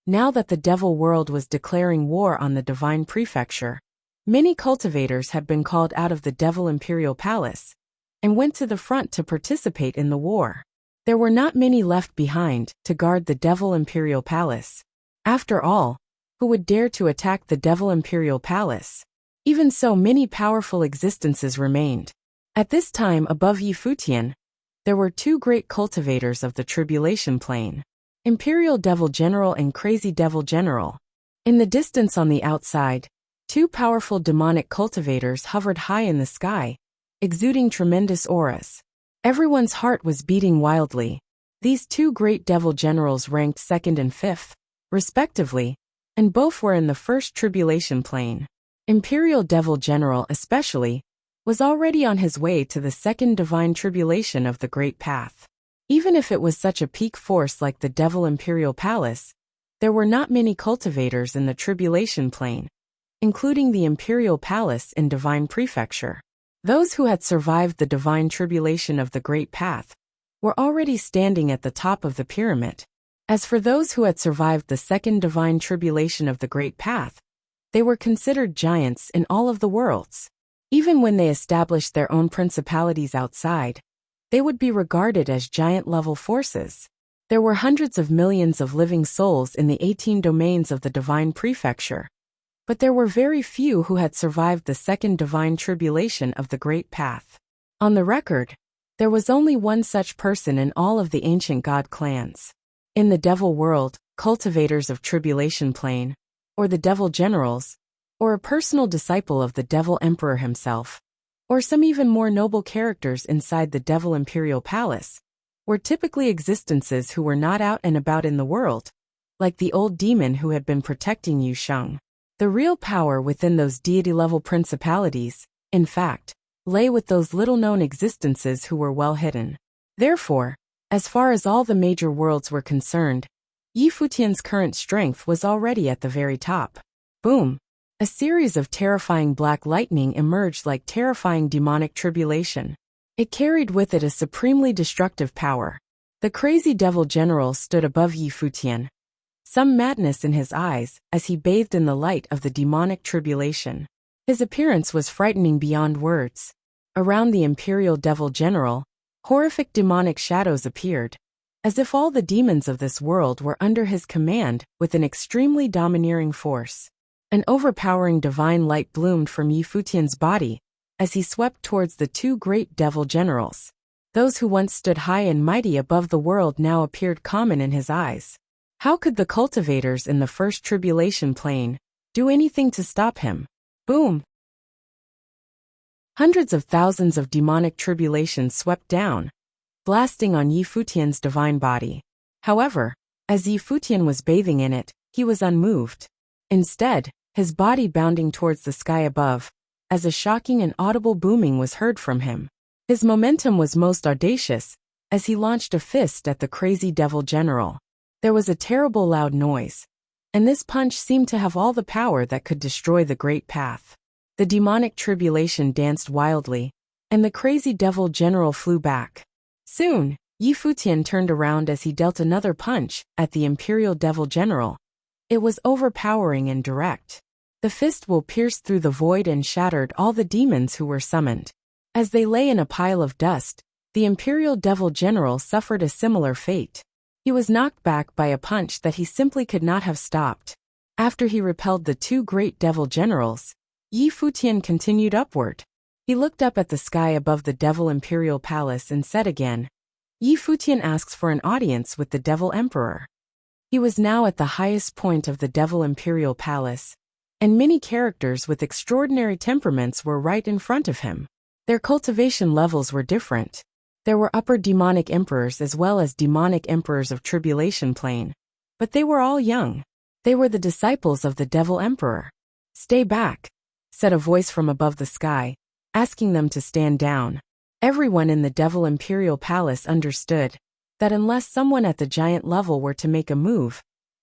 Now that the Devil World was declaring war on the Divine Prefecture, many cultivators had been called out of the Devil Imperial Palace and went to the front to participate in the war. There were not many left behind to guard the Devil Imperial Palace. After all, who would dare to attack the Devil Imperial Palace? Even so, many powerful existences remained. At this time above Futian, there were two great cultivators of the Tribulation Plane, Imperial Devil General and Crazy Devil General. In the distance on the outside, two powerful demonic cultivators hovered high in the sky, exuding tremendous auras. Everyone's heart was beating wildly. These two great devil generals ranked 2nd and 5th, respectively, and both were in the first Tribulation Plane. Imperial Devil General especially was already on his way to the second divine tribulation of the Great Path. Even if it was such a peak force like the Devil Imperial Palace, there were not many cultivators in the Tribulation Plane, including the Imperial Palace in Divine Prefecture. Those who had survived the Divine Tribulation of the Great Path were already standing at the top of the pyramid. As for those who had survived the second Divine Tribulation of the Great Path, they were considered giants in all of the worlds. Even when they established their own principalities outside, they would be regarded as giant-level forces. There were hundreds of millions of living souls in the 18 domains of the Divine Prefecture, but there were very few who had survived the second divine tribulation of the Great Path. On the record, there was only one such person in all of the ancient god clans. In the devil world, cultivators of Tribulation Plane, or the devil generals, or a personal disciple of the devil emperor himself, or some even more noble characters inside the devil imperial palace, were typically existences who were not out and about in the world, like the old demon who had been protecting Yu Sheng. The real power within those deity-level principalities, in fact, lay with those little-known existences who were well hidden. Therefore, as far as all the major worlds were concerned, Yi Futian's current strength was already at the very top. Boom! A series of terrifying black lightning emerged like terrifying demonic tribulation. It carried with it a supremely destructive power. The crazy devil general stood above Yi Futian, some madness in his eyes as he bathed in the light of the demonic tribulation. His appearance was frightening beyond words. Around the imperial devil general, horrific demonic shadows appeared, as if all the demons of this world were under his command with an extremely domineering force. An overpowering divine light bloomed from Yi Futian's body as he swept towards the two great devil generals. Those who once stood high and mighty above the world now appeared common in his eyes. How could the cultivators in the first tribulation plane do anything to stop him? Boom! Hundreds of thousands of demonic tribulations swept down, blasting on Yi Futian's divine body. However, as Yi Futian was bathing in it, he was unmoved. Instead, his body bounding towards the sky above, as a shocking and audible booming was heard from him. His momentum was most audacious, as he launched a fist at the crazy devil general. There was a terrible loud noise, and this punch seemed to have all the power that could destroy the Great Path. The demonic tribulation danced wildly, and the crazy devil general flew back. Soon, Yi Futian turned around as he dealt another punch at the imperial devil general. It was overpowering and direct. The fist will pierced through the void and shattered all the demons who were summoned. As they lay in a pile of dust, the imperial devil general suffered a similar fate. He was knocked back by a punch that he simply could not have stopped. After he repelled the two great devil generals, Yi Futian continued upward. He looked up at the sky above the devil imperial palace and said again, Yi Futian asks for an audience with the devil emperor. He was now at the highest point of the devil imperial palace, and many characters with extraordinary temperaments were right in front of him. Their cultivation levels were different. There were upper demonic emperors as well as demonic emperors of Tribulation Plane, but they were all young. They were the disciples of the devil emperor. "Stay back," said a voice from above the sky, asking them to stand down. Everyone in the devil imperial palace understood that unless someone at the giant level were to make a move,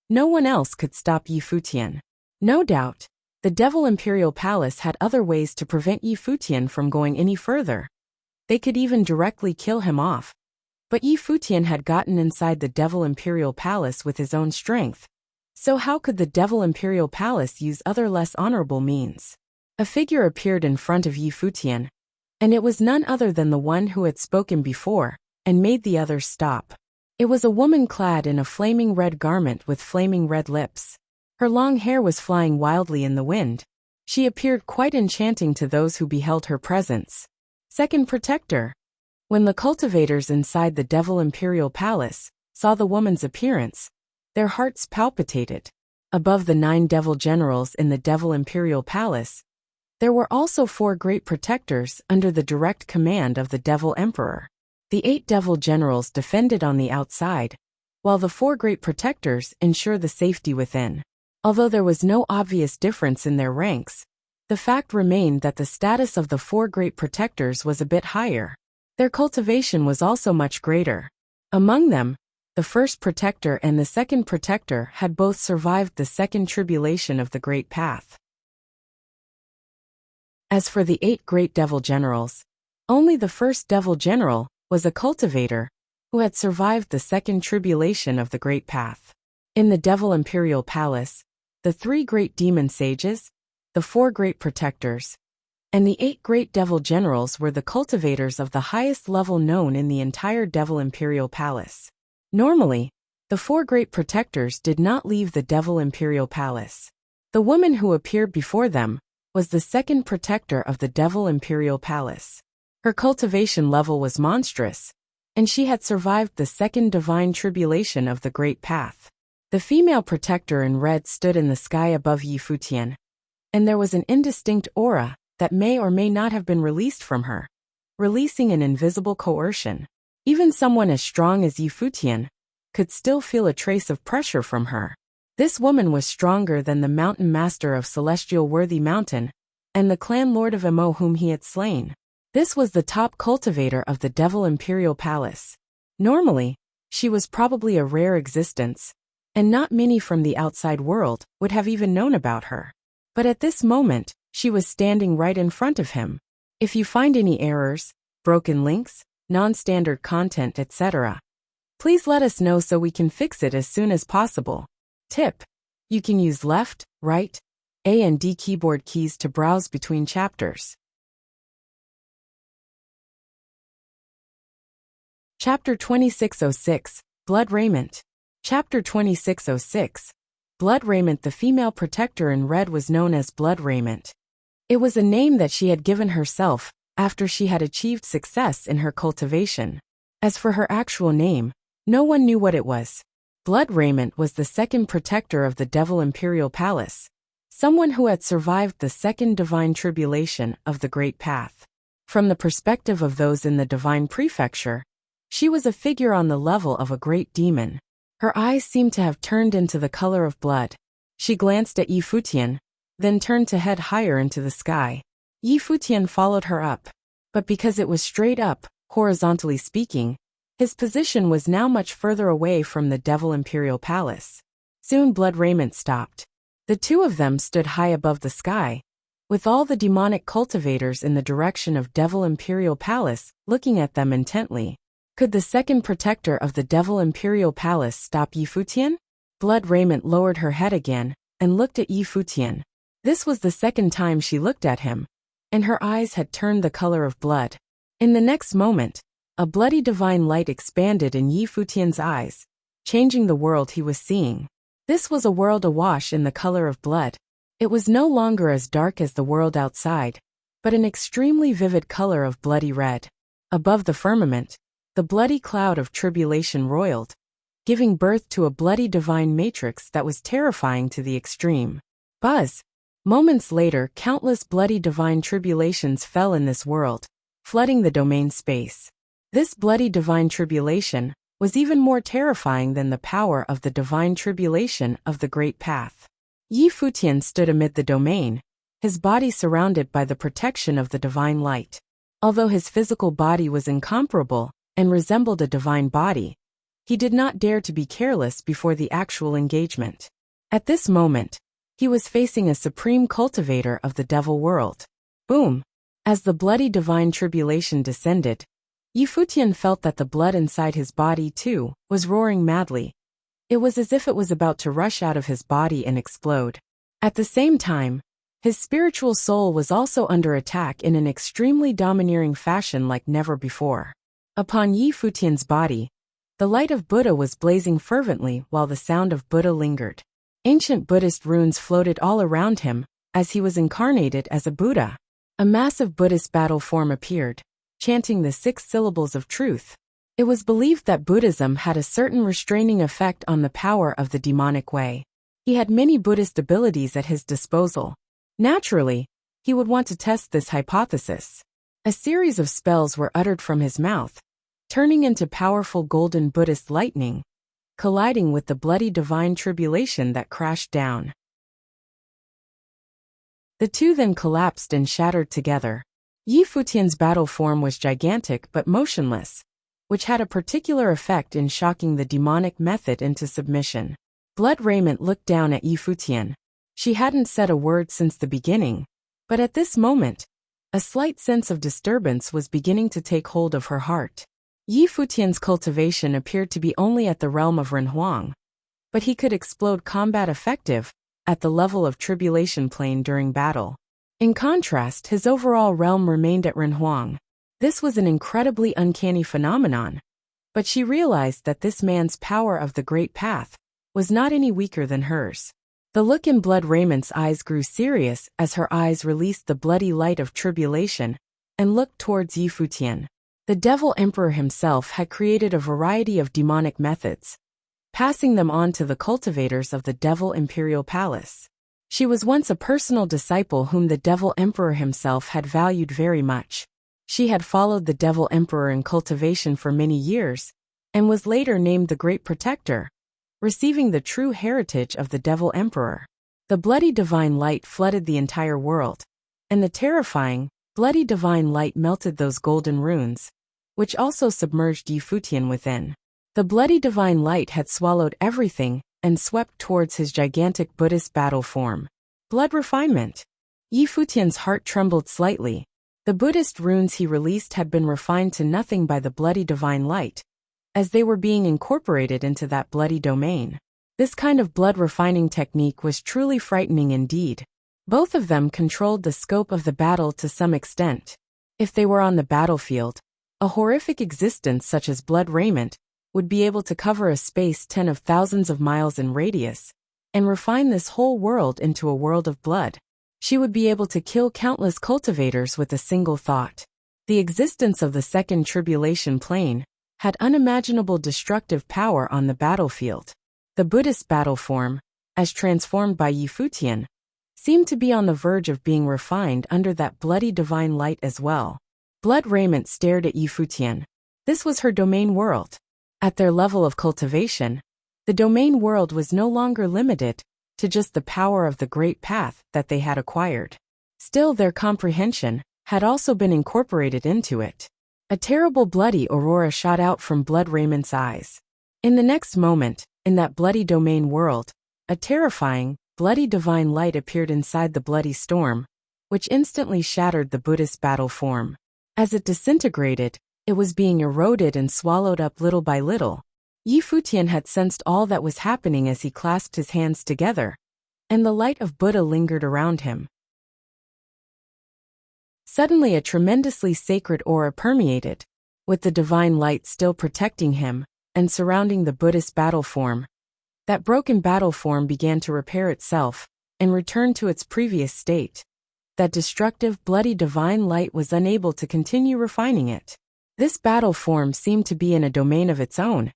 no one else could stop Yi Futian. No doubt, the devil imperial palace had other ways to prevent Yi Futian from going any further. They could even directly kill him off. But Yi Futian had gotten inside the devil imperial palace with his own strength. So how could the devil imperial palace use other less honorable means? A figure appeared in front of Yi Futian, and it was none other than the one who had spoken before and made the others stop. It was a woman clad in a flaming red garment with flaming red lips. Her long hair was flying wildly in the wind. She appeared quite enchanting to those who beheld her presence. Second Protector. When the cultivators inside the devil imperial palace saw the woman's appearance, their hearts palpitated. Above the 9 devil generals in the devil imperial palace, there were also 4 great protectors under the direct command of the devil emperor. The 8 devil generals defended on the outside, while the 4 great protectors ensured the safety within. Although there was no obvious difference in their ranks, the fact remained that the status of the 4 great protectors was a bit higher. Their cultivation was also much greater. Among them, the first protector and the second protector had both survived the second tribulation of the Great Path. As for the 8 great devil generals, only the first devil general was a cultivator who had survived the second tribulation of the Great Path. In the devil imperial palace, the 3 great demon sages, the 4 great protectors, and the 8 great devil generals were the cultivators of the highest level known in the entire Devil Imperial Palace. Normally, the 4 great protectors did not leave the Devil Imperial Palace. The woman who appeared before them was the 2nd protector of the Devil Imperial Palace. Her cultivation level was monstrous, and she had survived the 2nd divine tribulation of the Great Path. The female protector in red stood in the sky above Yi Futian, and there was an indistinct aura that may or may not have been released from her, releasing an invisible coercion. Even someone as strong as Yi Futian could still feel a trace of pressure from her. This woman was stronger than the mountain master of Celestial Worthy Mountain and the clan lord of Emo whom he had slain. This was the top cultivator of the Devil Imperial Palace. Normally, she was probably a rare existence, and not many from the outside world would have even known about her. But at this moment, she was standing right in front of him. If you find any errors, broken links, non-standard content, etc., please let us know so we can fix it as soon as possible. Tip: you can use left, right, A and D keyboard keys to browse between chapters. Chapter 2606, Blood Raiment. Chapter 2606, Blood Raiment. The female protector in red was known as Blood Raiment. It was a name that she had given herself after she had achieved success in her cultivation. As for her actual name, no one knew what it was. Blood Raiment was the 2nd protector of the Devil Imperial Palace, someone who had survived the 2nd divine tribulation of the Great Path. From the perspective of those in the divine prefecture, she was a figure on the level of a great demon. Her eyes seemed to have turned into the color of blood. She glanced at Yi Futian, then turned to head higher into the sky. Yi Futian followed her up, but because it was straight up, horizontally speaking, his position was now much further away from the Devil Imperial Palace. Soon Blood Raiment stopped. The 2 of them stood high above the sky, with all the demonic cultivators in the direction of Devil Imperial Palace looking at them intently. Could the 2nd protector of the Devil Imperial Palace stop Yi Futian? Blood Raiment lowered her head again and looked at Yi Futian. This was the 2nd time she looked at him, and her eyes had turned the color of blood. In the next moment, a bloody divine light expanded in Yi Futian's eyes, changing the world he was seeing. This was a world awash in the color of blood. It was no longer as dark as the world outside, but an extremely vivid color of bloody red. Above the firmament, the bloody cloud of tribulation roiled, giving birth to a bloody divine matrix that was terrifying to the extreme. Buzz! Moments later, countless bloody divine tribulations fell in this world, flooding the domain space. This bloody divine tribulation was even more terrifying than the power of the divine tribulation of the Great Path. Yi Futian stood amid the domain, his body surrounded by the protection of the divine light. Although his physical body was incomparable and resembled a divine body, he did not dare to be careless before the actual engagement. At this moment, he was facing a supreme cultivator of the devil world. Boom! As the bloody divine tribulation descended, Yi Futian felt that the blood inside his body, too, was roaring madly. It was as if it was about to rush out of his body and explode. At the same time, his spiritual soul was also under attack in an extremely domineering fashion like never before. Upon Yi Futian's body, the light of Buddha was blazing fervently while the sound of Buddha lingered. Ancient Buddhist runes floated all around him as he was incarnated as a Buddha. A massive Buddhist battle form appeared, chanting the 6 syllables of truth. It was believed that Buddhism had a certain restraining effect on the power of the demonic way. He had many Buddhist abilities at his disposal. Naturally, he would want to test this hypothesis. A series of spells were uttered from his mouth, turning into powerful golden Buddhist lightning, colliding with the bloody divine tribulation that crashed down. The 2 then collapsed and shattered together. Yi Futian's battle form was gigantic but motionless, which had a particular effect in shocking the demonic method into submission. Blood Raiment looked down at Yi Futian. She hadn't said a word since the beginning, but at this moment, a slight sense of disturbance was beginning to take hold of her heart. Yi Futian's cultivation appeared to be only at the realm of Renhuang, but he could explode combat effective at the level of tribulation plane during battle. In contrast, his overall realm remained at Renhuang. This was an incredibly uncanny phenomenon, but she realized that this man's power of the Great Path was not any weaker than hers. The look in Blood Raymond's eyes grew serious as her eyes released the bloody light of tribulation and looked towards Futian. The Devil Emperor himself had created a variety of demonic methods, passing them on to the cultivators of the Devil Imperial Palace. She was once a personal disciple whom the Devil Emperor himself had valued very much. She had followed the Devil Emperor in cultivation for many years, and was later named the Great Protector, receiving the true heritage of the Devil Emperor. The bloody divine light flooded the entire world, and the terrifying, bloody divine light melted those golden runes, which also submerged Futian within. The bloody divine light had swallowed everything and swept towards his gigantic Buddhist battle form. Blood refinement. Futian's heart trembled slightly. The Buddhist runes he released had been refined to nothing by the bloody divine light, as they were being incorporated into that bloody domain. This kind of blood refining technique was truly frightening indeed. Both of them controlled the scope of the battle to some extent. If they were on the battlefield, a horrific existence such as Blood Raiment would be able to cover a space 10 of thousands of miles in radius, and refine this whole world into a world of blood. She would be able to kill countless cultivators with a single thought. The existence of the second tribulation plane had unimaginable destructive power on the battlefield. The Buddhist battle form, as transformed by Futian, seemed to be on the verge of being refined under that bloody divine light as well. Blood Raiment stared at Futian. This was her domain world. At their level of cultivation, the domain world was no longer limited to just the power of the Great Path that they had acquired. Still, their comprehension had also been incorporated into it. A terrible bloody aurora shot out from Blood Raymond's eyes. In the next moment, in that bloody domain world, a terrifying, bloody divine light appeared inside the bloody storm, which instantly shattered the Buddhist battle form. As it disintegrated, it was being eroded and swallowed up little by little. Futian had sensed all that was happening as he clasped his hands together, and the light of Buddha lingered around him. Suddenly a tremendously sacred aura permeated, with the divine light still protecting him and surrounding the Buddhist battle form. That broken battle form began to repair itself and return to its previous state. That destructive, bloody divine light was unable to continue refining it. This battle form seemed to be in a domain of its own,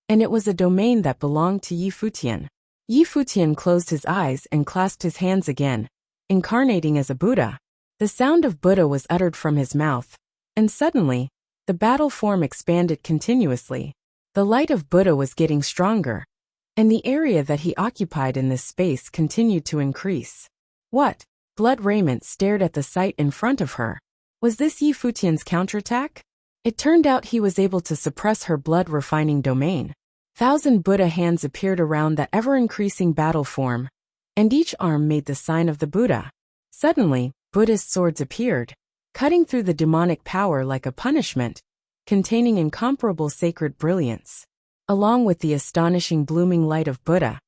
and it was a domain that belonged to Futian. Futian closed his eyes and clasped his hands again, incarnating as a Buddha. The sound of Buddha was uttered from his mouth, and suddenly, the battle form expanded continuously. The light of Buddha was getting stronger, and the area that he occupied in this space continued to increase. What? Blood Raiment stared at the sight in front of her. Was this Futian's counterattack? It turned out he was able to suppress her blood-refining domain. 1,000 Buddha hands appeared around that ever-increasing battle form, and each arm made the sign of the Buddha. Suddenly, Buddhist swords appeared, cutting through the demonic power like a punishment, containing incomparable sacred brilliance. Along with the astonishing blooming light of Buddha,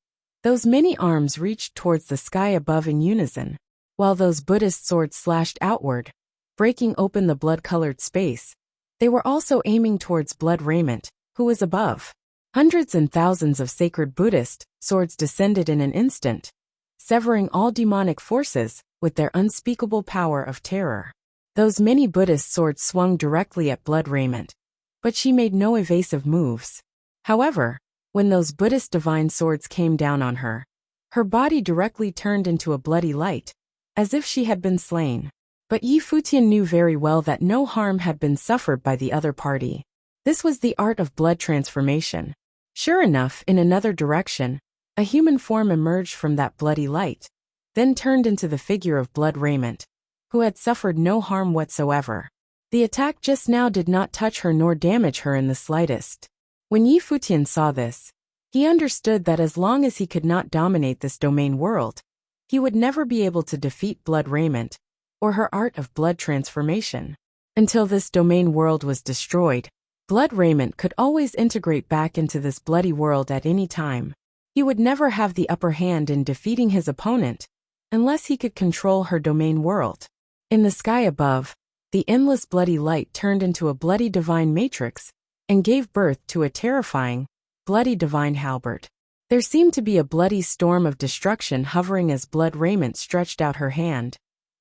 those many arms reached towards the sky above in unison, while those Buddhist swords slashed outward, breaking open the blood-colored space. They were also aiming towards Blood Raiment, who was above. Hundreds and thousands of sacred Buddhist swords descended in an instant, severing all demonic forces with their unspeakable power of terror. Those many Buddhist swords swung directly at Blood Raiment, but she made no evasive moves. However, when those Buddhist divine swords came down on her, her body directly turned into a bloody light, as if she had been slain. But Futian knew very well that no harm had been suffered by the other party. This was the art of blood transformation. Sure enough, in another direction, a human form emerged from that bloody light, then turned into the figure of Blood Raiment, who had suffered no harm whatsoever. The attack just now did not touch her nor damage her in the slightest. When Futian saw this, he understood that as long as he could not dominate this domain world, he would never be able to defeat Blood Raiment, or her art of blood transformation. Until this domain world was destroyed, Blood Raiment could always integrate back into this bloody world at any time. He would never have the upper hand in defeating his opponent, unless he could control her domain world. In the sky above, the endless bloody light turned into a bloody divine matrix and gave birth to a terrifying, bloody divine halberd. There seemed to be a bloody storm of destruction hovering as Blood Raiment stretched out her hand,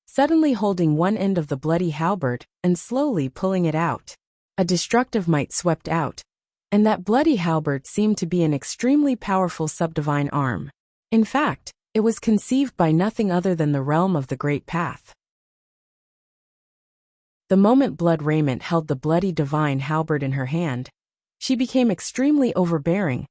suddenly holding one end of the bloody halberd and slowly pulling it out. A destructive might swept out, and that bloody halberd seemed to be an extremely powerful subdivine arm. In fact, it was conceived by nothing other than the realm of the Great Path. The moment Blood Raiment held the bloody divine halberd in her hand, she became extremely overbearing,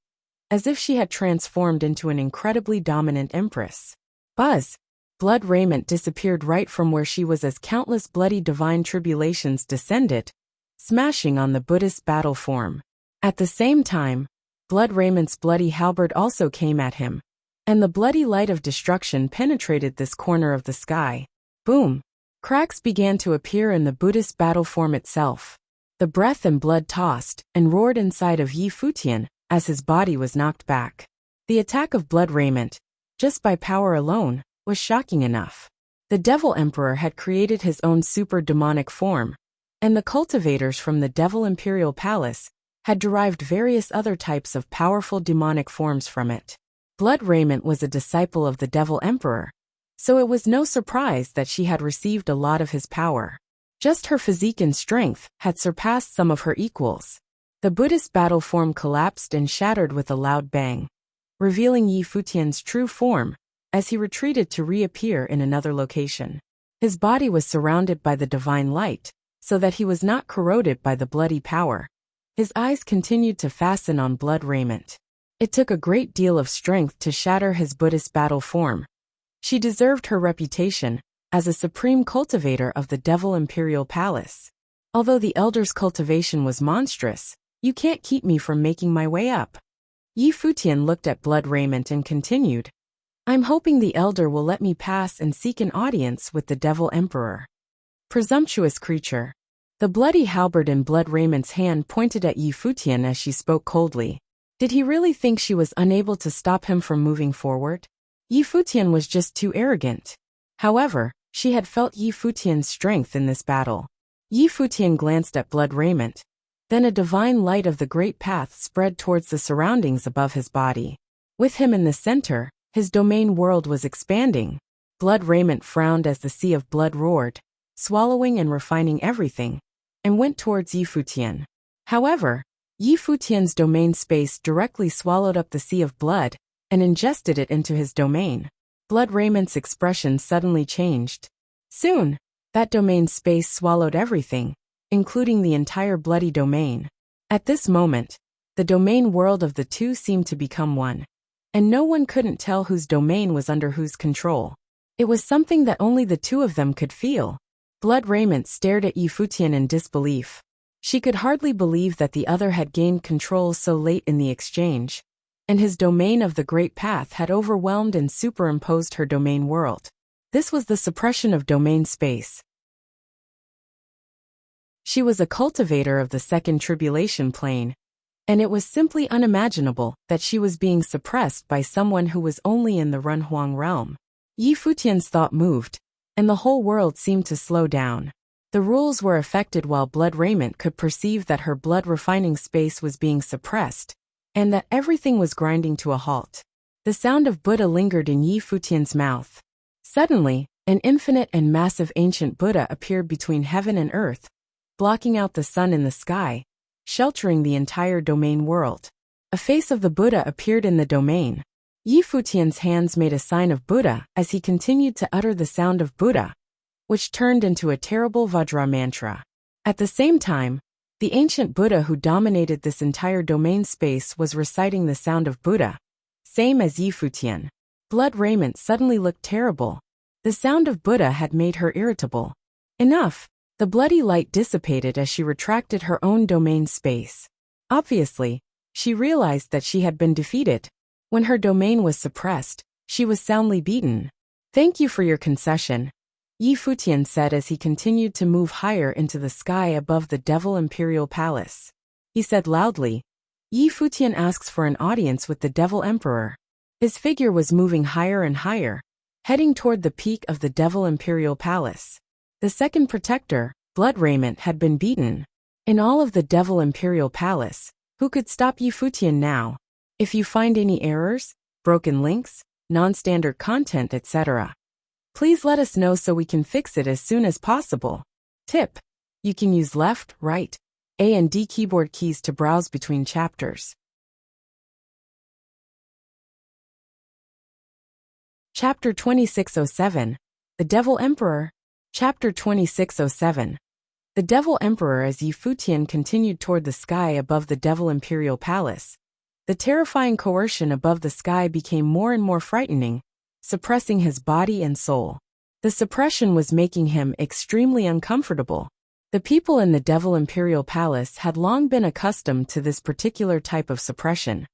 as if she had transformed into an incredibly dominant empress. Buzz! Blood Raiment disappeared right from where she was as countless bloody divine tribulations descended, smashing on the Buddhist battle form. At the same time, Blood Raiment's bloody halberd also came at him, and the bloody light of destruction penetrated this corner of the sky. Boom! Cracks began to appear in the Buddhist battle form itself. The breath and blood tossed and roared inside of Yi Futian as his body was knocked back. The attack of Blood Raiment, just by power alone, was shocking enough. The Devil Emperor had created his own super demonic form, and the cultivators from the Devil Imperial Palace had derived various other types of powerful demonic forms from it. Blood Raiment was a disciple of the Devil Emperor, so it was no surprise that she had received a lot of his power. Just her physique and strength had surpassed some of her equals. The Buddhist battle form collapsed and shattered with a loud bang, revealing Yi Futian's true form as he retreated to reappear in another location. His body was surrounded by the divine light, so that he was not corroded by the bloody power. His eyes continued to fasten on Blood Raiment. It took a great deal of strength to shatter his Buddhist battle form. She deserved her reputation as a supreme cultivator of the Devil Imperial Palace. Although the elder's cultivation was monstrous, you can't keep me from making my way up. Yi Futian looked at Blood Raiment and continued, I'm hoping the elder will let me pass and seek an audience with the Devil Emperor. Presumptuous creature. The bloody halberd in Blood Raiment's hand pointed at Yi Futian as she spoke coldly. Did he really think she was unable to stop him from moving forward? Yi Futian was just too arrogant. However, she had felt Yi Futian's strength in this battle. Yi Futian glanced at Blood Raiment. Then a divine light of the Great Path spread towards the surroundings above his body. With him in the center, his domain world was expanding. Blood Raiment frowned as the sea of blood roared, swallowing and refining everything, and went towards Yi Futian. However, Yi Futian's domain space directly swallowed up the sea of blood and ingested it into his domain. Blood Raiment's expression suddenly changed. Soon, that domain space swallowed everything, including the entire bloody domain. At this moment, the domain world of the two seemed to become one, and no one couldn't tell whose domain was under whose control. It was something that only the two of them could feel. Blood Raiment stared at Yi Futian in disbelief. She could hardly believe that the other had gained control so late in the exchange, and his domain of the Great Path had overwhelmed and superimposed her domain world. This was the suppression of domain space. She was a cultivator of the second tribulation plane, and it was simply unimaginable that she was being suppressed by someone who was only in the Runhuang realm. Yi Futian's thought moved, and the whole world seemed to slow down. The rules were affected while Blood Raiment could perceive that her blood refining space was being suppressed, and that everything was grinding to a halt. The sound of Buddha lingered in Yi Futian's mouth. Suddenly, an infinite and massive ancient Buddha appeared between heaven and earth, blocking out the sun in the sky, sheltering the entire domain world. A face of the Buddha appeared in the domain. Yi Futian's hands made a sign of Buddha as he continued to utter the sound of Buddha, which turned into a terrible Vajra mantra. At the same time, the ancient Buddha who dominated this entire domain space was reciting the sound of Buddha, same as Yi Futian. Blood Raiment suddenly looked terrible. The sound of Buddha had made her irritable. Enough! The bloody light dissipated as she retracted her own domain space. Obviously, she realized that she had been defeated. When her domain was suppressed, she was soundly beaten. Thank you for your concession, Yi Futian said as he continued to move higher into the sky above the Devil Imperial Palace. He said loudly, Yi Futian asks for an audience with the Devil Emperor. His figure was moving higher and higher, heading toward the peak of the Devil Imperial Palace. The second protector, Blood Raiment, had been beaten. In all of the Devil Imperial Palace, who could stop Yi Futian now? If you find any errors, broken links, non-standard content, etc., please let us know so we can fix it as soon as possible. Tip: you can use left, right, A and D keyboard keys to browse between chapters. Chapter 2607, The Devil Emperor. Chapter 2607. The Devil Emperor. As Yi Futian continued toward the sky above the Devil Imperial Palace, the terrifying coercion above the sky became more and more frightening, suppressing his body and soul. The suppression was making him extremely uncomfortable. The people in the Devil Imperial Palace had long been accustomed to this particular type of suppression,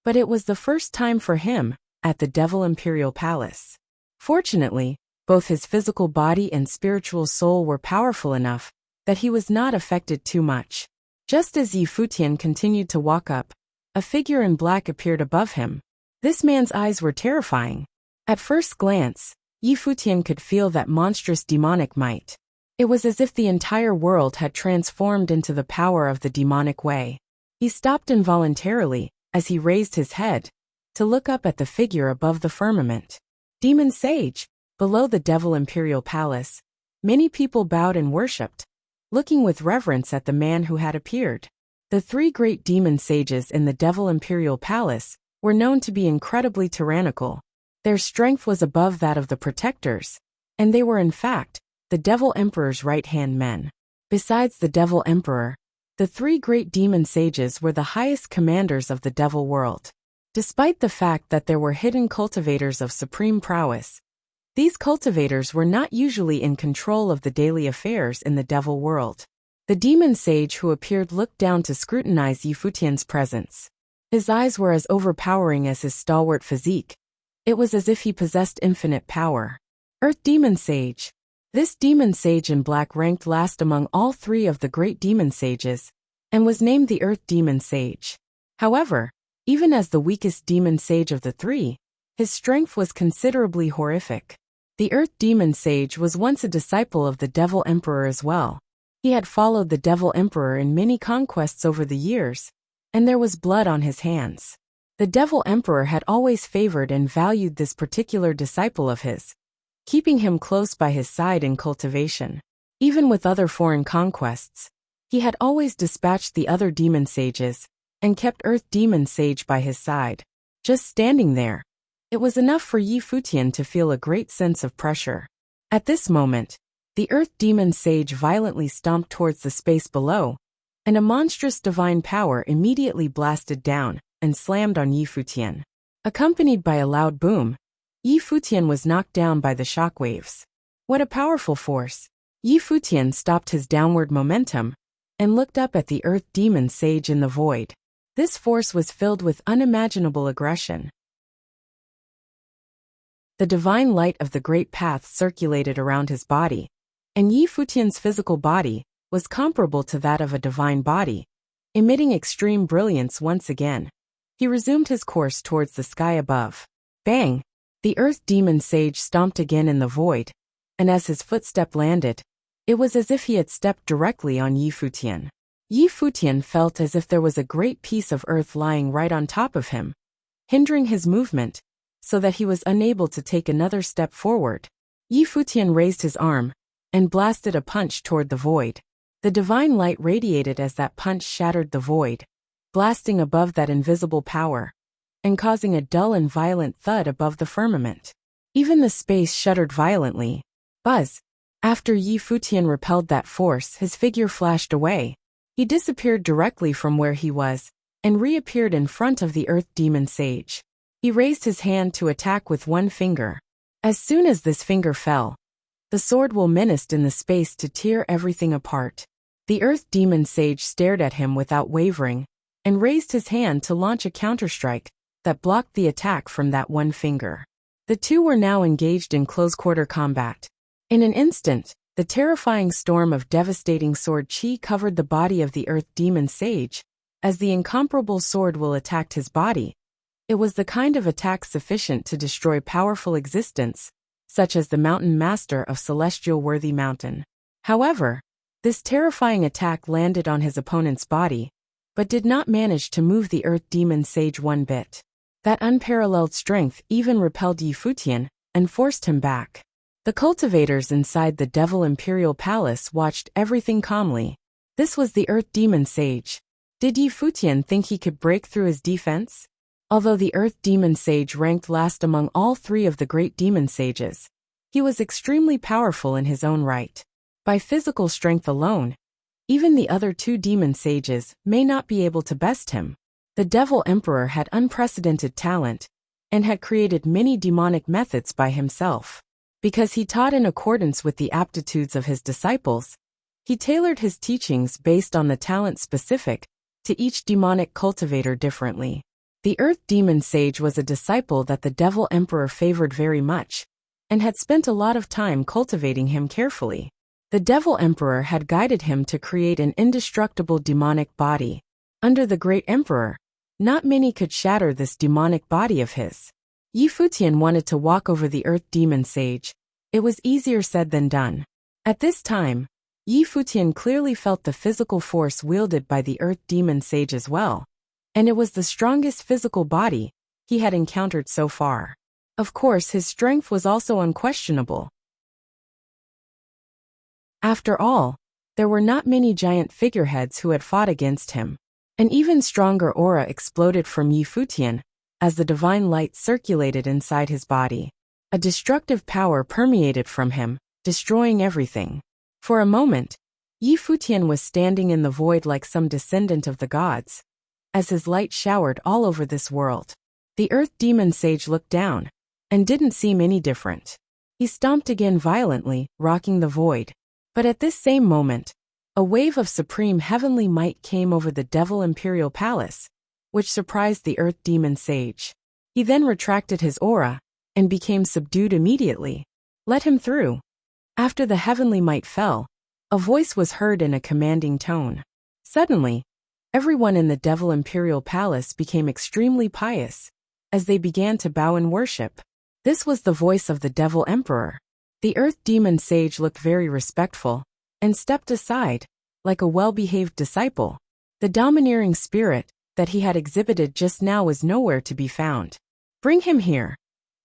but it was the first time for him at the Devil Imperial Palace. Fortunately, both his physical body and spiritual soul were powerful enough that he was not affected too much. Just as Yi Futian continued to walk up, a figure in black appeared above him. This man's eyes were terrifying. At first glance, Yi Futian could feel that monstrous demonic might. It was as if the entire world had transformed into the power of the demonic way. He stopped involuntarily as he raised his head to look up at the figure above the firmament. Demon Sage. Below the Devil Imperial Palace, many people bowed and worshipped, looking with reverence at the man who had appeared. The three great demon sages in the Devil Imperial Palace were known to be incredibly tyrannical. Their strength was above that of the protectors, and they were in fact the Devil Emperor's right-hand men. Besides the Devil Emperor, the three great demon sages were the highest commanders of the Devil world. Despite the fact that there were hidden cultivators of supreme prowess, these cultivators were not usually in control of the daily affairs in the Devil world. The demon sage who appeared looked down to scrutinize Yi Futian's presence. His eyes were as overpowering as his stalwart physique. It was as if he possessed infinite power. Earth Demon Sage. This demon sage in black ranked last among all three of the great demon sages, and was named the Earth Demon Sage. However, even as the weakest demon sage of the three, his strength was considerably horrific. The Earth Demon Sage was once a disciple of the Devil Emperor as well. He had followed the Devil Emperor in many conquests over the years, and there was blood on his hands. The Devil Emperor had always favored and valued this particular disciple of his, keeping him close by his side in cultivation. Even with other foreign conquests, he had always dispatched the other demon sages, and kept Earth Demon Sage by his side. Just standing there, it was enough for Yi Futian to feel a great sense of pressure. At this moment, the Earth Demon Sage violently stomped towards the space below, and a monstrous divine power immediately blasted down and slammed on Yi Futian. Accompanied by a loud boom, Yi Futian was knocked down by the shockwaves. What a powerful force! Yi Futian stopped his downward momentum and looked up at the Earth Demon Sage in the void. This force was filled with unimaginable aggression. The divine light of the Great Path circulated around his body, and Yi Futian's physical body was comparable to that of a divine body, emitting extreme brilliance once again. He resumed his course towards the sky above. Bang! The Earth Demon Sage stomped again in the void, and as his footstep landed, it was as if he had stepped directly on Yi Futian. Yi Futian felt as if there was a great piece of earth lying right on top of him, hindering his movement, so that he was unable to take another step forward. Yi Futian raised his arm and blasted a punch toward the void. The divine light radiated as that punch shattered the void, blasting above that invisible power, and causing a dull and violent thud above the firmament. Even the space shuddered violently. Buzz! After Yi Futian repelled that force, his figure flashed away. He disappeared directly from where he was, and reappeared in front of the Earth Demon Sage. He raised his hand to attack with one finger. As soon as this finger fell, the sword will menaced in the space to tear everything apart. The Earth Demon Sage stared at him without wavering, and raised his hand to launch a counterstrike that blocked the attack from that one finger. The two were now engaged in close-quarter combat. In an instant, the terrifying storm of devastating sword chi covered the body of the Earth Demon Sage. As the incomparable sword will attacked his body, it was the kind of attack sufficient to destroy powerful existence, such as the Mountain Master of Celestial Worthy Mountain. However, this terrifying attack landed on his opponent's body, but did not manage to move the Earth Demon Sage one bit. That unparalleled strength even repelled Yi Futian and forced him back. The cultivators inside the Devil Imperial Palace watched everything calmly. This was the Earth Demon Sage. Did Yi Futian think he could break through his defense? Although the Earth Demon Sage ranked last among all three of the great demon sages, he was extremely powerful in his own right. By physical strength alone, even the other two demon sages may not be able to best him. The Devil Emperor had unprecedented talent and had created many demonic methods by himself. Because he taught in accordance with the aptitudes of his disciples, he tailored his teachings based on the talent specific to each demonic cultivator differently. The Earth Demon Sage was a disciple that the Devil Emperor favored very much, and had spent a lot of time cultivating him carefully. The Devil Emperor had guided him to create an indestructible demonic body. Under the Great Emperor, not many could shatter this demonic body of his. Yi Futian wanted to walk over the Earth Demon Sage. It was easier said than done. At this time, Yi Futian clearly felt the physical force wielded by the Earth Demon Sage as well, and it was the strongest physical body he had encountered so far. Of course, his strength was also unquestionable. After all, there were not many giant figureheads who had fought against him. An even stronger aura exploded from Yi Futian as the divine light circulated inside his body. A destructive power permeated from him, destroying everything. For a moment, Yi Futian was standing in the void like some descendant of the gods, as his light showered all over this world. The Earth Demon Sage looked down, and didn't seem any different. He stomped again violently, rocking the void. But at this same moment, a wave of supreme heavenly might came over the Devil Imperial Palace, which surprised the Earth Demon Sage. He then retracted his aura, and became subdued immediately. Let him through. After the heavenly might fell, a voice was heard in a commanding tone. Suddenly, everyone in the Devil Imperial Palace became extremely pious, as they began to bow in worship. This was the voice of the Devil Emperor. The Earth Demon Sage looked very respectful, and stepped aside, like a well-behaved disciple. The domineering spirit that he had exhibited just now was nowhere to be found. Bring him here,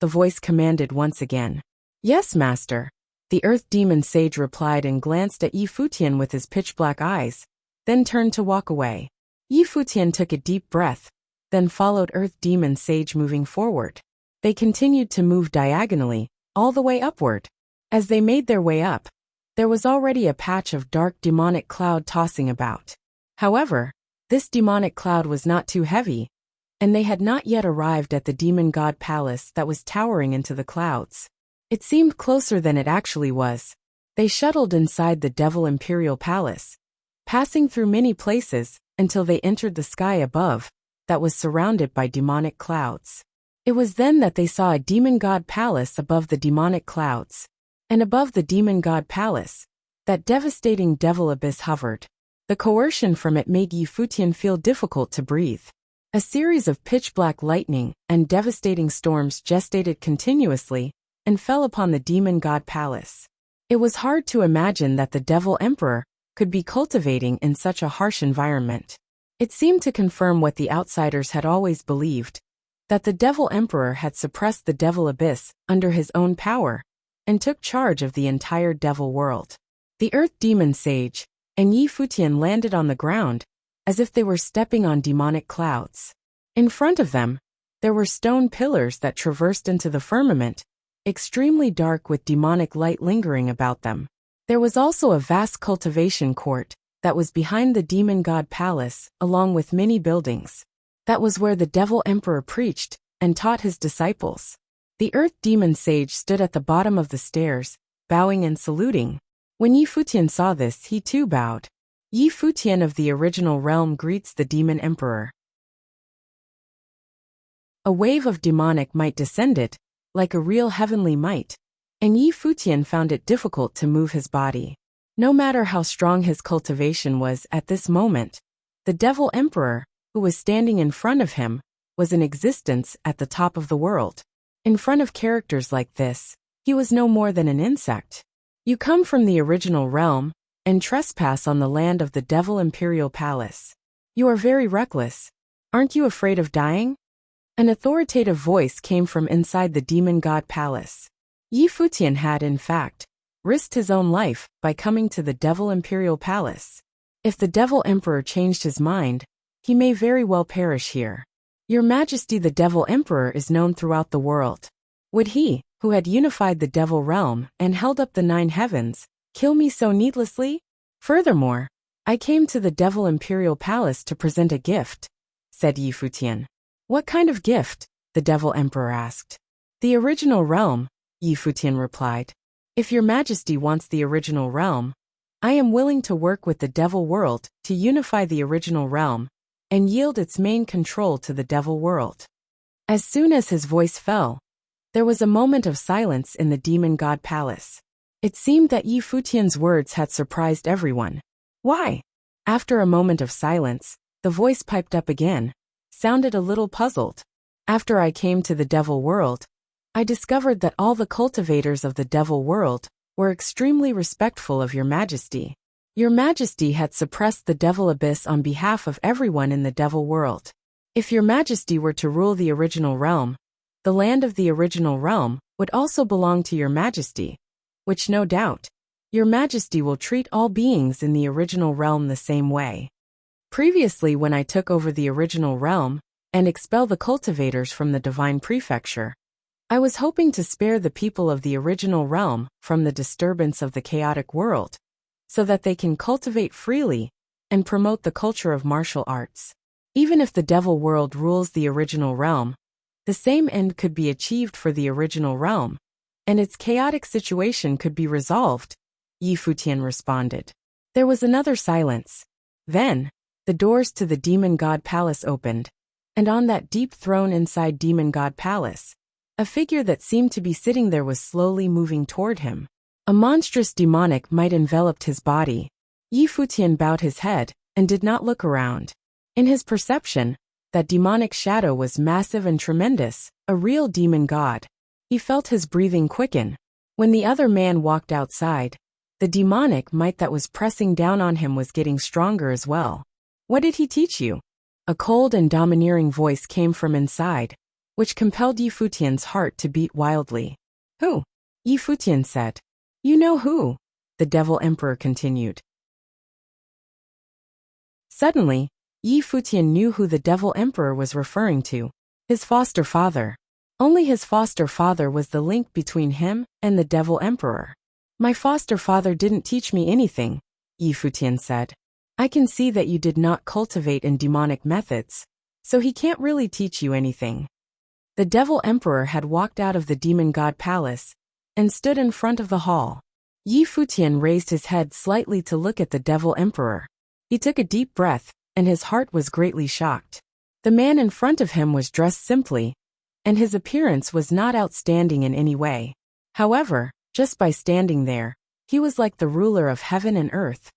the voice commanded once again. Yes, master, the Earth Demon Sage replied and glanced at Yi Futian with his pitch-black eyes, then turned to walk away. Yi Futian took a deep breath, then followed Earth Demon Sage moving forward. They continued to move diagonally, all the way upward. As they made their way up, there was already a patch of dark demonic cloud tossing about. However, this demonic cloud was not too heavy, and they had not yet arrived at the demon god palace that was towering into the clouds. It seemed closer than it actually was. They shuttled inside the Devil Imperial Palace, passing through many places until they entered the sky above, that was surrounded by demonic clouds. It was then that they saw a demon god palace above the demonic clouds. And above the demon god palace, that devastating devil abyss hovered. The coercion from it made Yi Futian feel difficult to breathe. A series of pitch-black lightning and devastating storms gestated continuously and fell upon the demon god palace. It was hard to imagine that the Devil Emperor could be cultivating in such a harsh environment. It seemed to confirm what the outsiders had always believed, that the Devil Emperor had suppressed the devil abyss under his own power, and took charge of the entire devil world. The Earth Demon Sage and Yi Futian landed on the ground, as if they were stepping on demonic clouds. In front of them, there were stone pillars that traversed into the firmament, extremely dark with demonic light lingering about them. There was also a vast cultivation court that was behind the demon god palace, along with many buildings. That was where the Devil Emperor preached and taught his disciples. The Earth Demon Sage stood at the bottom of the stairs, bowing and saluting. When Yi Futian saw this, he too bowed. Yi Futian of the original realm greets the Demon Emperor. A wave of demonic might descended, like a real heavenly might, and Yi Futian found it difficult to move his body. No matter how strong his cultivation was at this moment, the Devil Emperor, who was standing in front of him, was in existence at the top of the world. In front of characters like this, He was no more than an insect. You come from the original realm and trespass on the land of the Devil Imperial Palace. You are very reckless. Aren't you afraid of dying? An authoritative voice came from inside the Demon God Palace. Yi Futian had, in fact, risked his own life by coming to the Devil Imperial Palace. If the Devil Emperor changed his mind, he may very well perish here. Your Majesty, the Devil Emperor is known throughout the world. Would he, who had unified the Devil realm and held up the 9 heavens, kill me so needlessly? Furthermore, I came to the Devil Imperial Palace to present a gift, said Yi Futian. What kind of gift? The Devil Emperor asked. The original realm, Yi Futian replied. If your Majesty wants the original realm, I am willing to work with the Devil world to unify the original realm and yield its main control to the Devil world. As soon as his voice fell, there was a moment of silence in the Demon God Palace. It seemed that Yi Futian's words had surprised everyone. Why? After a moment of silence, the voice piped up again, sounded a little puzzled. After I came to the Devil world, I discovered that all the cultivators of the Devil world were extremely respectful of your Majesty. Your Majesty had suppressed the Devil Abyss on behalf of everyone in the Devil world. If your Majesty were to rule the original realm, the land of the original realm would also belong to your Majesty, which no doubt, your Majesty will treat all beings in the original realm the same way. Previously, when I took over the original realm and expelled the cultivators from the Divine Prefecture, I was hoping to spare the people of the original realm from the disturbance of the chaotic world, so that they can cultivate freely and promote the culture of martial arts. Even if the Devil world rules the original realm, the same end could be achieved for the original realm, and its chaotic situation could be resolved, Yi Futian responded. There was another silence. Then, the doors to the Demon God Palace opened, and on that deep throne inside Demon God Palace, a figure that seemed to be sitting there was slowly moving toward him. A monstrous demonic might enveloped his body. Yi Futian bowed his head and did not look around. In his perception, that demonic shadow was massive and tremendous, a real demon god. He felt his breathing quicken. When the other man walked outside, the demonic might that was pressing down on him was getting stronger as well. What did he teach you? A cold and domineering voice came from inside, which compelled Yi Futian's heart to beat wildly. Who? Yi Futian said. You know who? The Devil Emperor continued. Suddenly, Yi Futian knew who the Devil Emperor was referring to. His foster father. Only his foster father was the link between him and the Devil Emperor. My foster father didn't teach me anything, Yi Futian said. I can see that you did not cultivate in demonic methods, so he can't really teach you anything. The Devil Emperor had walked out of the Demon God Palace and stood in front of the hall. Yi Futian raised his head slightly to look at the Devil Emperor. He took a deep breath, and his heart was greatly shocked. The man in front of him was dressed simply, and his appearance was not outstanding in any way. However, just by standing there, he was like the ruler of heaven and earth,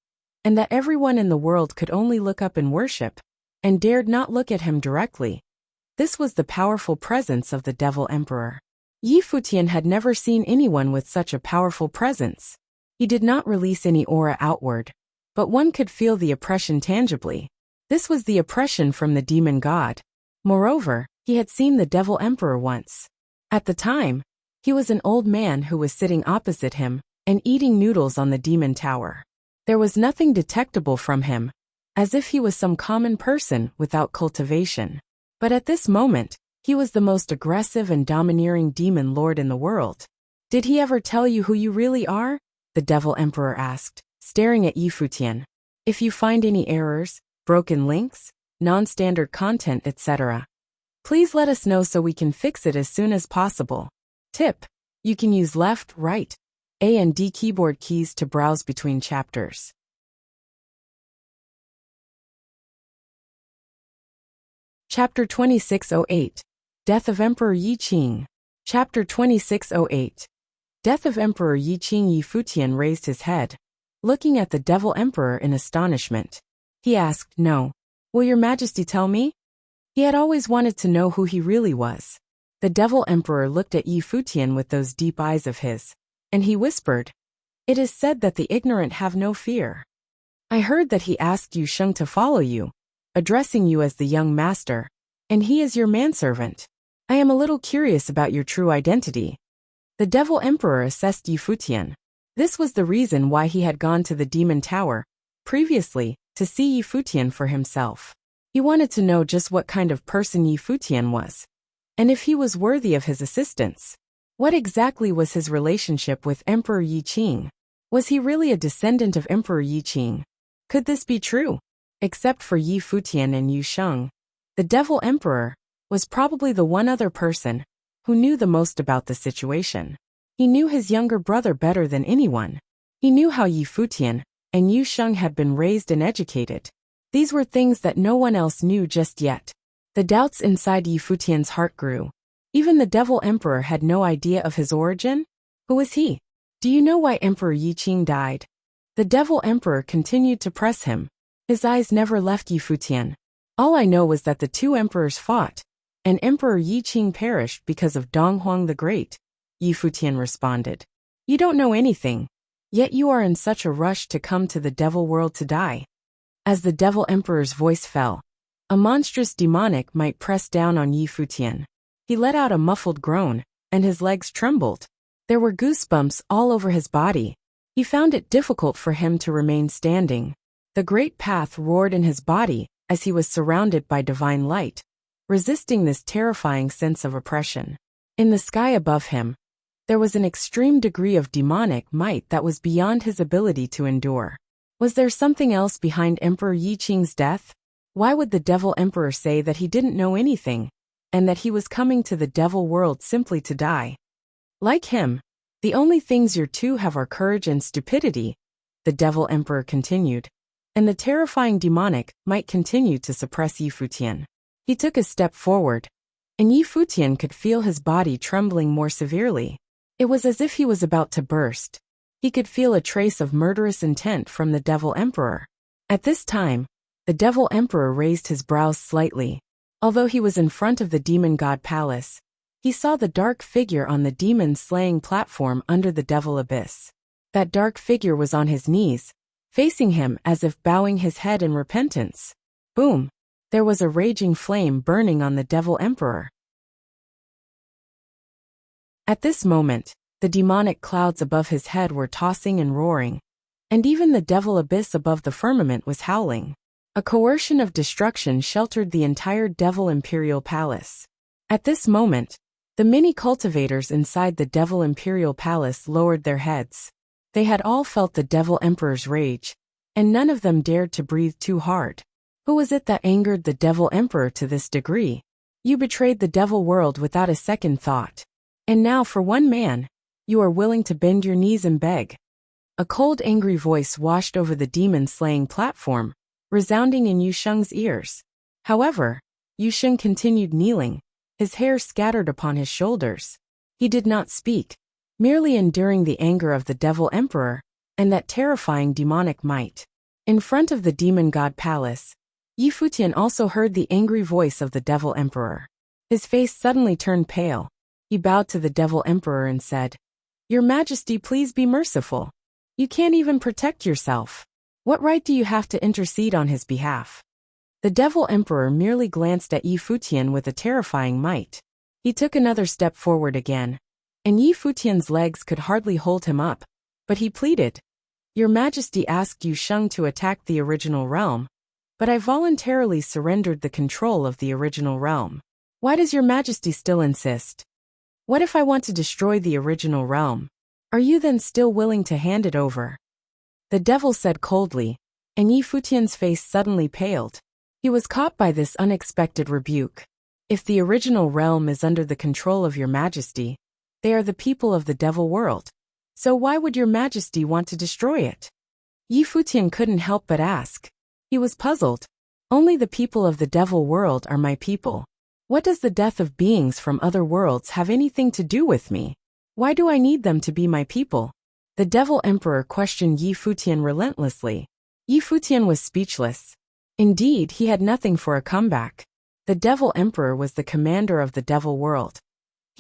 and that everyone in the world could only look up in worship, and dared not look at him directly. This was the powerful presence of the Devil Emperor. Yi Futian had never seen anyone with such a powerful presence. He did not release any aura outward, but one could feel the oppression tangibly. This was the oppression from the demon god. Moreover, he had seen the Devil Emperor once. At the time, he was an old man who was sitting opposite him and eating noodles on the demon tower. There was nothing detectable from him, as if he was some common person without cultivation. But at this moment, he was the most aggressive and domineering demon lord in the world. Did he ever tell you who you really are? The Devil Emperor asked, staring at Yi Futian. If you find any errors, broken links, non-standard content, etc., please let us know so we can fix it as soon as possible. Tip: you can use left, right, A and D keyboard keys to browse between chapters. Chapter 2608. Death of Emperor Yi Qing. Chapter 2608. Death of Emperor Yi Qing. Yi Futian raised his head, looking at the Devil Emperor in astonishment. He asked, No. Will your Majesty tell me? He had always wanted to know who he really was. The Devil Emperor looked at Yi Futian with those deep eyes of his, and he whispered, "It is said that the ignorant have no fear. I heard that he asked Yu Sheng to follow you, addressing you as the young master, and he is your manservant. I am a little curious about your true identity." The Devil Emperor assessed Yi Futian. This was the reason why he had gone to the Demon Tower previously, to see Yi Futian for himself. He wanted to know just what kind of person Yi Futian was, and if he was worthy of his assistance. What exactly was his relationship with Emperor Yi Qing? Was he really a descendant of Emperor Yi Qing? Could this be true? Except for Yi Futian and Yu Sheng, the Devil Emperor was probably the one other person who knew the most about the situation. He knew his younger brother better than anyone. He knew how Yi Futian and Yu Sheng had been raised and educated. These were things that no one else knew just yet. The doubts inside Yi Futian's heart grew. Even the Devil Emperor had no idea of his origin. Who was he? Do you know why Emperor Yi Qing died? The Devil Emperor continued to press him. His eyes never left Yi Futian. All I know was that the two emperors fought, and Emperor Yi Qing perished because of Dong Huang the Great. Yi Futian responded. You don't know anything, yet you are in such a rush to come to the devil world to die. As the Devil Emperor's voice fell, a monstrous demonic might pressed down on Yi Futian. He let out a muffled groan, and his legs trembled. There were goosebumps all over his body. He found it difficult for him to remain standing. The great path roared in his body as he was surrounded by divine light, resisting this terrifying sense of oppression. In the sky above him, there was an extreme degree of demonic might that was beyond his ability to endure. Was there something else behind Emperor Yi Qing's death? Why would the Devil Emperor say that he didn't know anything, and that he was coming to the devil world simply to die? Like him, the only things your two have are courage and stupidity, the Devil Emperor continued, and the terrifying demonic might continue to suppress Yi Futian. He took a step forward, and Yi Futian could feel his body trembling more severely. It was as if he was about to burst. He could feel a trace of murderous intent from the Devil Emperor. At this time, the Devil Emperor raised his brows slightly. Although he was in front of the Demon God Palace, he saw the dark figure on the demon-slaying platform under the Devil Abyss. That dark figure was on his knees, facing him as if bowing his head in repentance. Boom! There was a raging flame burning on the Devil Emperor. At this moment, the demonic clouds above his head were tossing and roaring, and even the Devil Abyss above the firmament was howling. A coercion of destruction sheltered the entire Devil Imperial Palace. At this moment, the many cultivators inside the Devil Imperial Palace lowered their heads. They had all felt the Devil Emperor's rage, and none of them dared to breathe too hard. Who was it that angered the Devil Emperor to this degree? You betrayed the devil world without a second thought. And now for one man, you are willing to bend your knees and beg. A cold, angry voice washed over the demon-slaying platform, resounding in Yu Sheng's ears. However, Yu Sheng continued kneeling, his hair scattered upon his shoulders. He did not speak, merely enduring the anger of the Devil Emperor and that terrifying demonic might. In front of the Demon God Palace, Yi Futian also heard the angry voice of the Devil Emperor. His face suddenly turned pale. He bowed to the Devil Emperor and said, "Your Majesty, please be merciful. You can't even protect yourself. What right do you have to intercede on his behalf?" The Devil Emperor merely glanced at Yi Futian with a terrifying might. He took another step forward again, and Yi Futian's legs could hardly hold him up, but he pleaded, "Your Majesty asked Yu Sheng to attack the original realm, but I voluntarily surrendered the control of the original realm. Why does Your Majesty still insist? What if I want to destroy the original realm? Are you then still willing to hand it over?" The devil said coldly, and Yi Futian's face suddenly paled. He was caught by this unexpected rebuke. If the original realm is under the control of Your Majesty, they are the people of the devil world. So why would Your Majesty want to destroy it? Yi Futian couldn't help but ask. He was puzzled. Only the people of the devil world are my people. What does the death of beings from other worlds have anything to do with me? Why do I need them to be my people? The Devil Emperor questioned Yi Futian relentlessly. Yi Futian was speechless. Indeed, he had nothing for a comeback. The Devil Emperor was the commander of the devil world.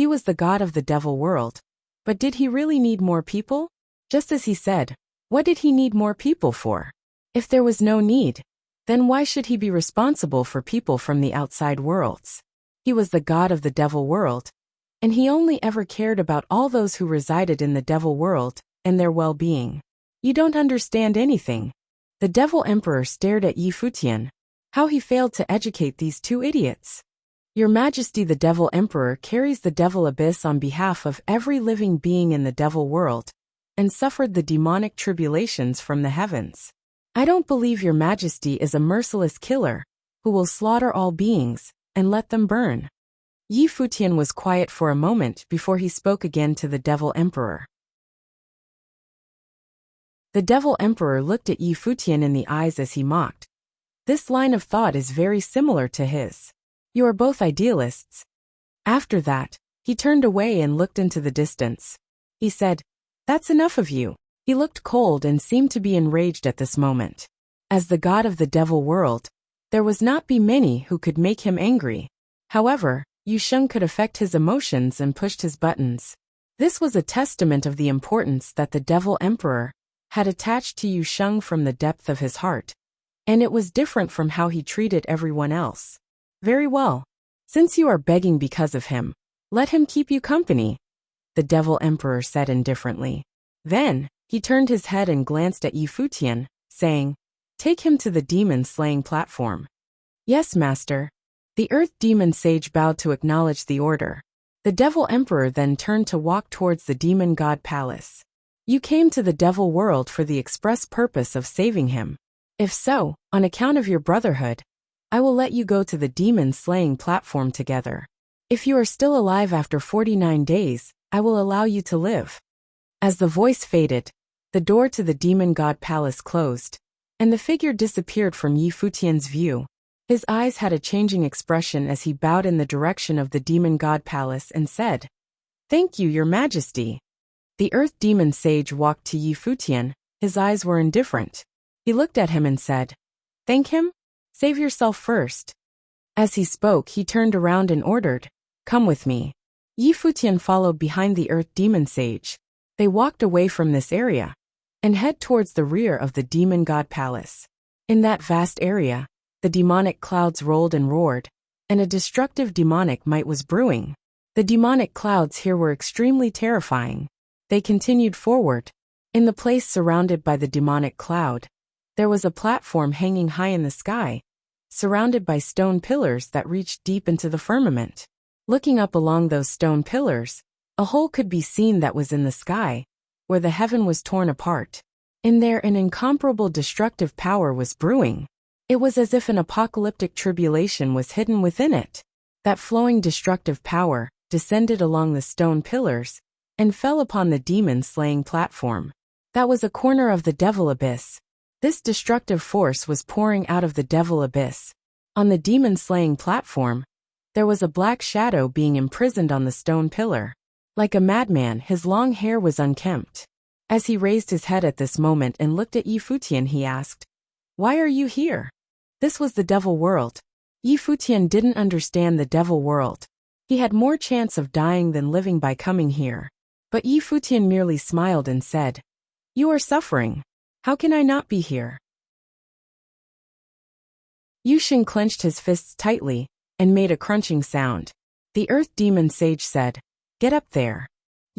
He was the god of the devil world. But did he really need more people? Just as he said, what did he need more people for? If there was no need, then why should he be responsible for people from the outside worlds? He was the god of the devil world, and he only ever cared about all those who resided in the devil world and their well-being. You don't understand anything. The devil emperor stared at Futian. How he failed to educate these two idiots. Your Majesty, the devil emperor carries the devil abyss on behalf of every living being in the devil world, and suffered the demonic tribulations from the heavens. I don't believe your Majesty is a merciless killer, who will slaughter all beings, and let them burn. Futian was quiet for a moment before he spoke again to the devil emperor. The devil emperor looked at Futian in the eyes as he mocked. This line of thought is very similar to his. You are both idealists. After that, he turned away and looked into the distance. He said, that's enough of you. He looked cold and seemed to be enraged at this moment. As the god of the devil world, there was not be many who could make him angry. However, Yu Sheng could affect his emotions and pushed his buttons. This was a testament of the importance that the devil emperor had attached to Yu Sheng from the depth of his heart. And it was different from how he treated everyone else. Very well. Since you are begging because of him, let him keep you company, the devil emperor said indifferently. Then, he turned his head and glanced at Futian, saying, take him to the demon-slaying platform. Yes, master. The earth demon sage bowed to acknowledge the order. The devil emperor then turned to walk towards the demon god palace. You came to the devil world for the express purpose of saving him. If so, on account of your brotherhood, I will let you go to the demon-slaying platform together. If you are still alive after 49 days, I will allow you to live. As the voice faded, the door to the demon god palace closed, and the figure disappeared from Futian's view. His eyes had a changing expression as he bowed in the direction of the demon god palace and said, thank you, your majesty. The earth demon sage walked to Futian. His eyes were indifferent. He looked at him and said, thank him? Save yourself first. As he spoke, he turned around and ordered, come with me. Futian followed behind the earth demon sage. They walked away from this area and head towards the rear of the demon god palace. In that vast area, the demonic clouds rolled and roared, and a destructive demonic might was brewing. The demonic clouds here were extremely terrifying. They continued forward. In the place surrounded by the demonic cloud, there was a platform hanging high in the sky, surrounded by stone pillars that reached deep into the firmament. Looking up along those stone pillars, a hole could be seen that was in the sky, where the heaven was torn apart. In there an incomparable destructive power was brewing. It was as if an apocalyptic tribulation was hidden within it. That flowing destructive power descended along the stone pillars and fell upon the demon-slaying platform. That was a corner of the devil abyss. This destructive force was pouring out of the devil abyss. On the demon-slaying platform, there was a black shadow being imprisoned on the stone pillar. Like a madman, his long hair was unkempt. As he raised his head at this moment and looked at Futian, he asked, why are you here? This was the devil world. Futian didn't understand the devil world. He had more chance of dying than living by coming here. But Futian merely smiled and said, you are suffering. How can I not be here? Yu Sheng clenched his fists tightly and made a crunching sound. The earth demon sage said, get up there.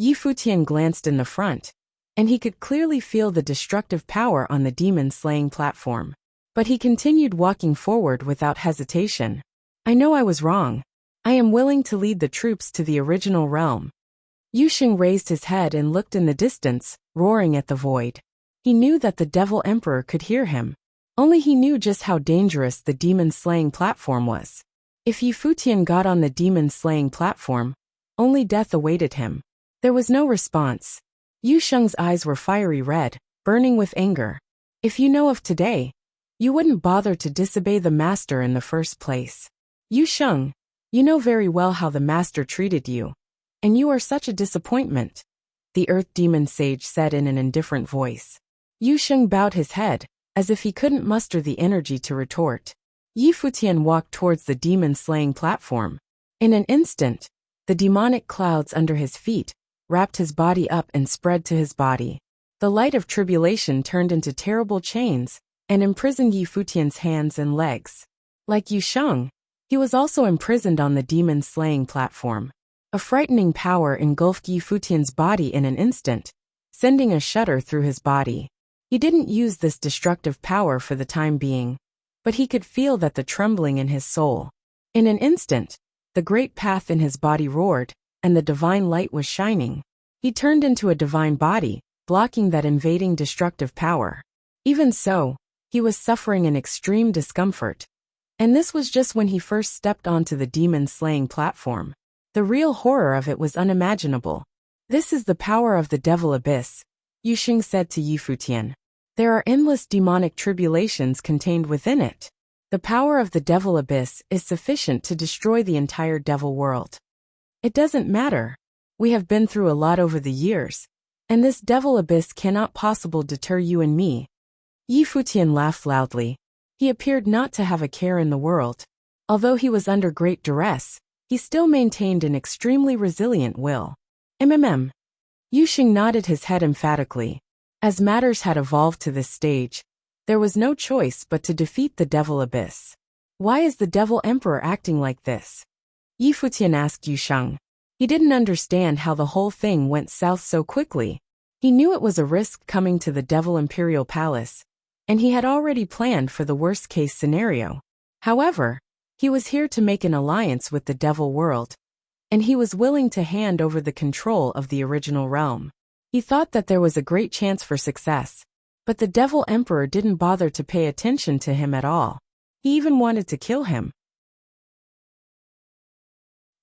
Futian glanced in the front, and he could clearly feel the destructive power on the demon-slaying platform. But he continued walking forward without hesitation. I know I was wrong. I am willing to lead the troops to the original realm. Yu Sheng raised his head and looked in the distance, roaring at the void. He knew that the devil emperor could hear him. Only he knew just how dangerous the demon-slaying platform was. If Futian got on the demon-slaying platform, only death awaited him. There was no response. Yu Sheng's eyes were fiery red, burning with anger. If you know of today, you wouldn't bother to disobey the master in the first place. Yu Sheng, you know very well how the master treated you. And you are such a disappointment, the earth demon sage said in an indifferent voice. Yu Sheng bowed his head, as if he couldn't muster the energy to retort. Futian walked towards the demon-slaying platform. In an instant, The demonic clouds under his feet wrapped his body up and spread to his body. The light of tribulation turned into terrible chains and imprisoned Yi Futian's hands and legs. Like Yu Sheng, he was also imprisoned on the demon-slaying platform. A frightening power engulfed Yi Futian's body in an instant, sending a shudder through his body. He didn't use this destructive power for the time being, but he could feel that the trembling in his soul. In an instant, the great path in his body roared, and the divine light was shining. He turned into a divine body, blocking that invading destructive power. Even so, he was suffering an extreme discomfort. And this was just when he first stepped onto the demon-slaying platform. The real horror of it was unimaginable. "This is the power of the devil abyss," Yu Sheng said to Yi Futian. "There are endless demonic tribulations contained within it. The power of the devil abyss is sufficient to destroy the entire devil world. It doesn't matter. We have been through a lot over the years, and this devil abyss cannot possibly deter you and me." Yi Futian laughed loudly. He appeared not to have a care in the world. Although he was under great duress, he still maintained an extremely resilient will. Yu Sheng nodded his head emphatically. As matters had evolved to this stage, there was no choice but to defeat the devil abyss. "Why is the devil emperor acting like this?" Yi Futian asked Yu Sheng. He didn't understand how the whole thing went south so quickly. He knew it was a risk coming to the devil imperial palace, and he had already planned for the worst-case scenario. However, he was here to make an alliance with the devil world, and he was willing to hand over the control of the original realm. He thought that there was a great chance for success, but the devil emperor didn't bother to pay attention to him at all. He even wanted to kill him.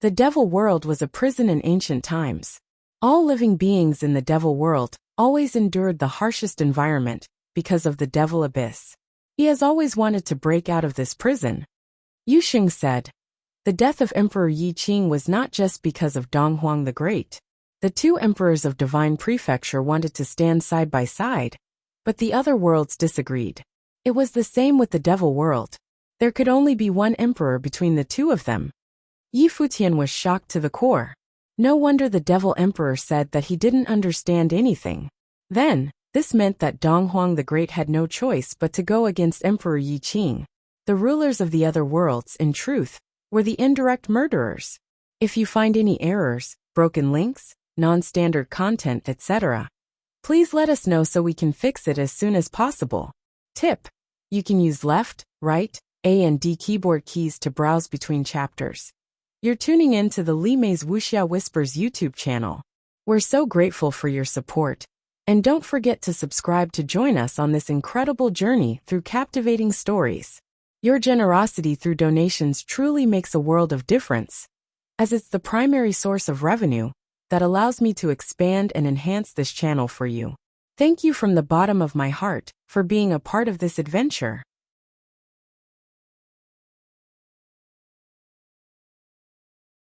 The devil world was a prison in ancient times. All living beings in the devil world always endured the harshest environment because of the devil abyss. He has always wanted to break out of this prison. Yu Sheng said. The death of Emperor Yi Qing was not just because of Donghuang the Great. The two emperors of Divine Prefecture wanted to stand side by side, but the other worlds disagreed. It was the same with the devil world. There could only be one emperor between the two of them. Yi Futian was shocked to the core. No wonder the devil emperor said that he didn't understand anything. Then, this meant that Donghuang the Great had no choice but to go against Emperor Yi Qing. The rulers of the other worlds, in truth, were the indirect murderers. If you find any errors, broken links, non-standard content, etc., please let us know so we can fix it as soon as possible. Tip: you can use left, right, A and D keyboard keys to browse between chapters. You're tuning in to the Li Mei's Wuxia Whispers YouTube channel. We're so grateful for your support. And don't forget to subscribe to join us on this incredible journey through captivating stories. Your generosity through donations truly makes a world of difference, as it's the primary source of revenue that allows me to expand and enhance this channel for you. Thank you from the bottom of my heart for being a part of this adventure.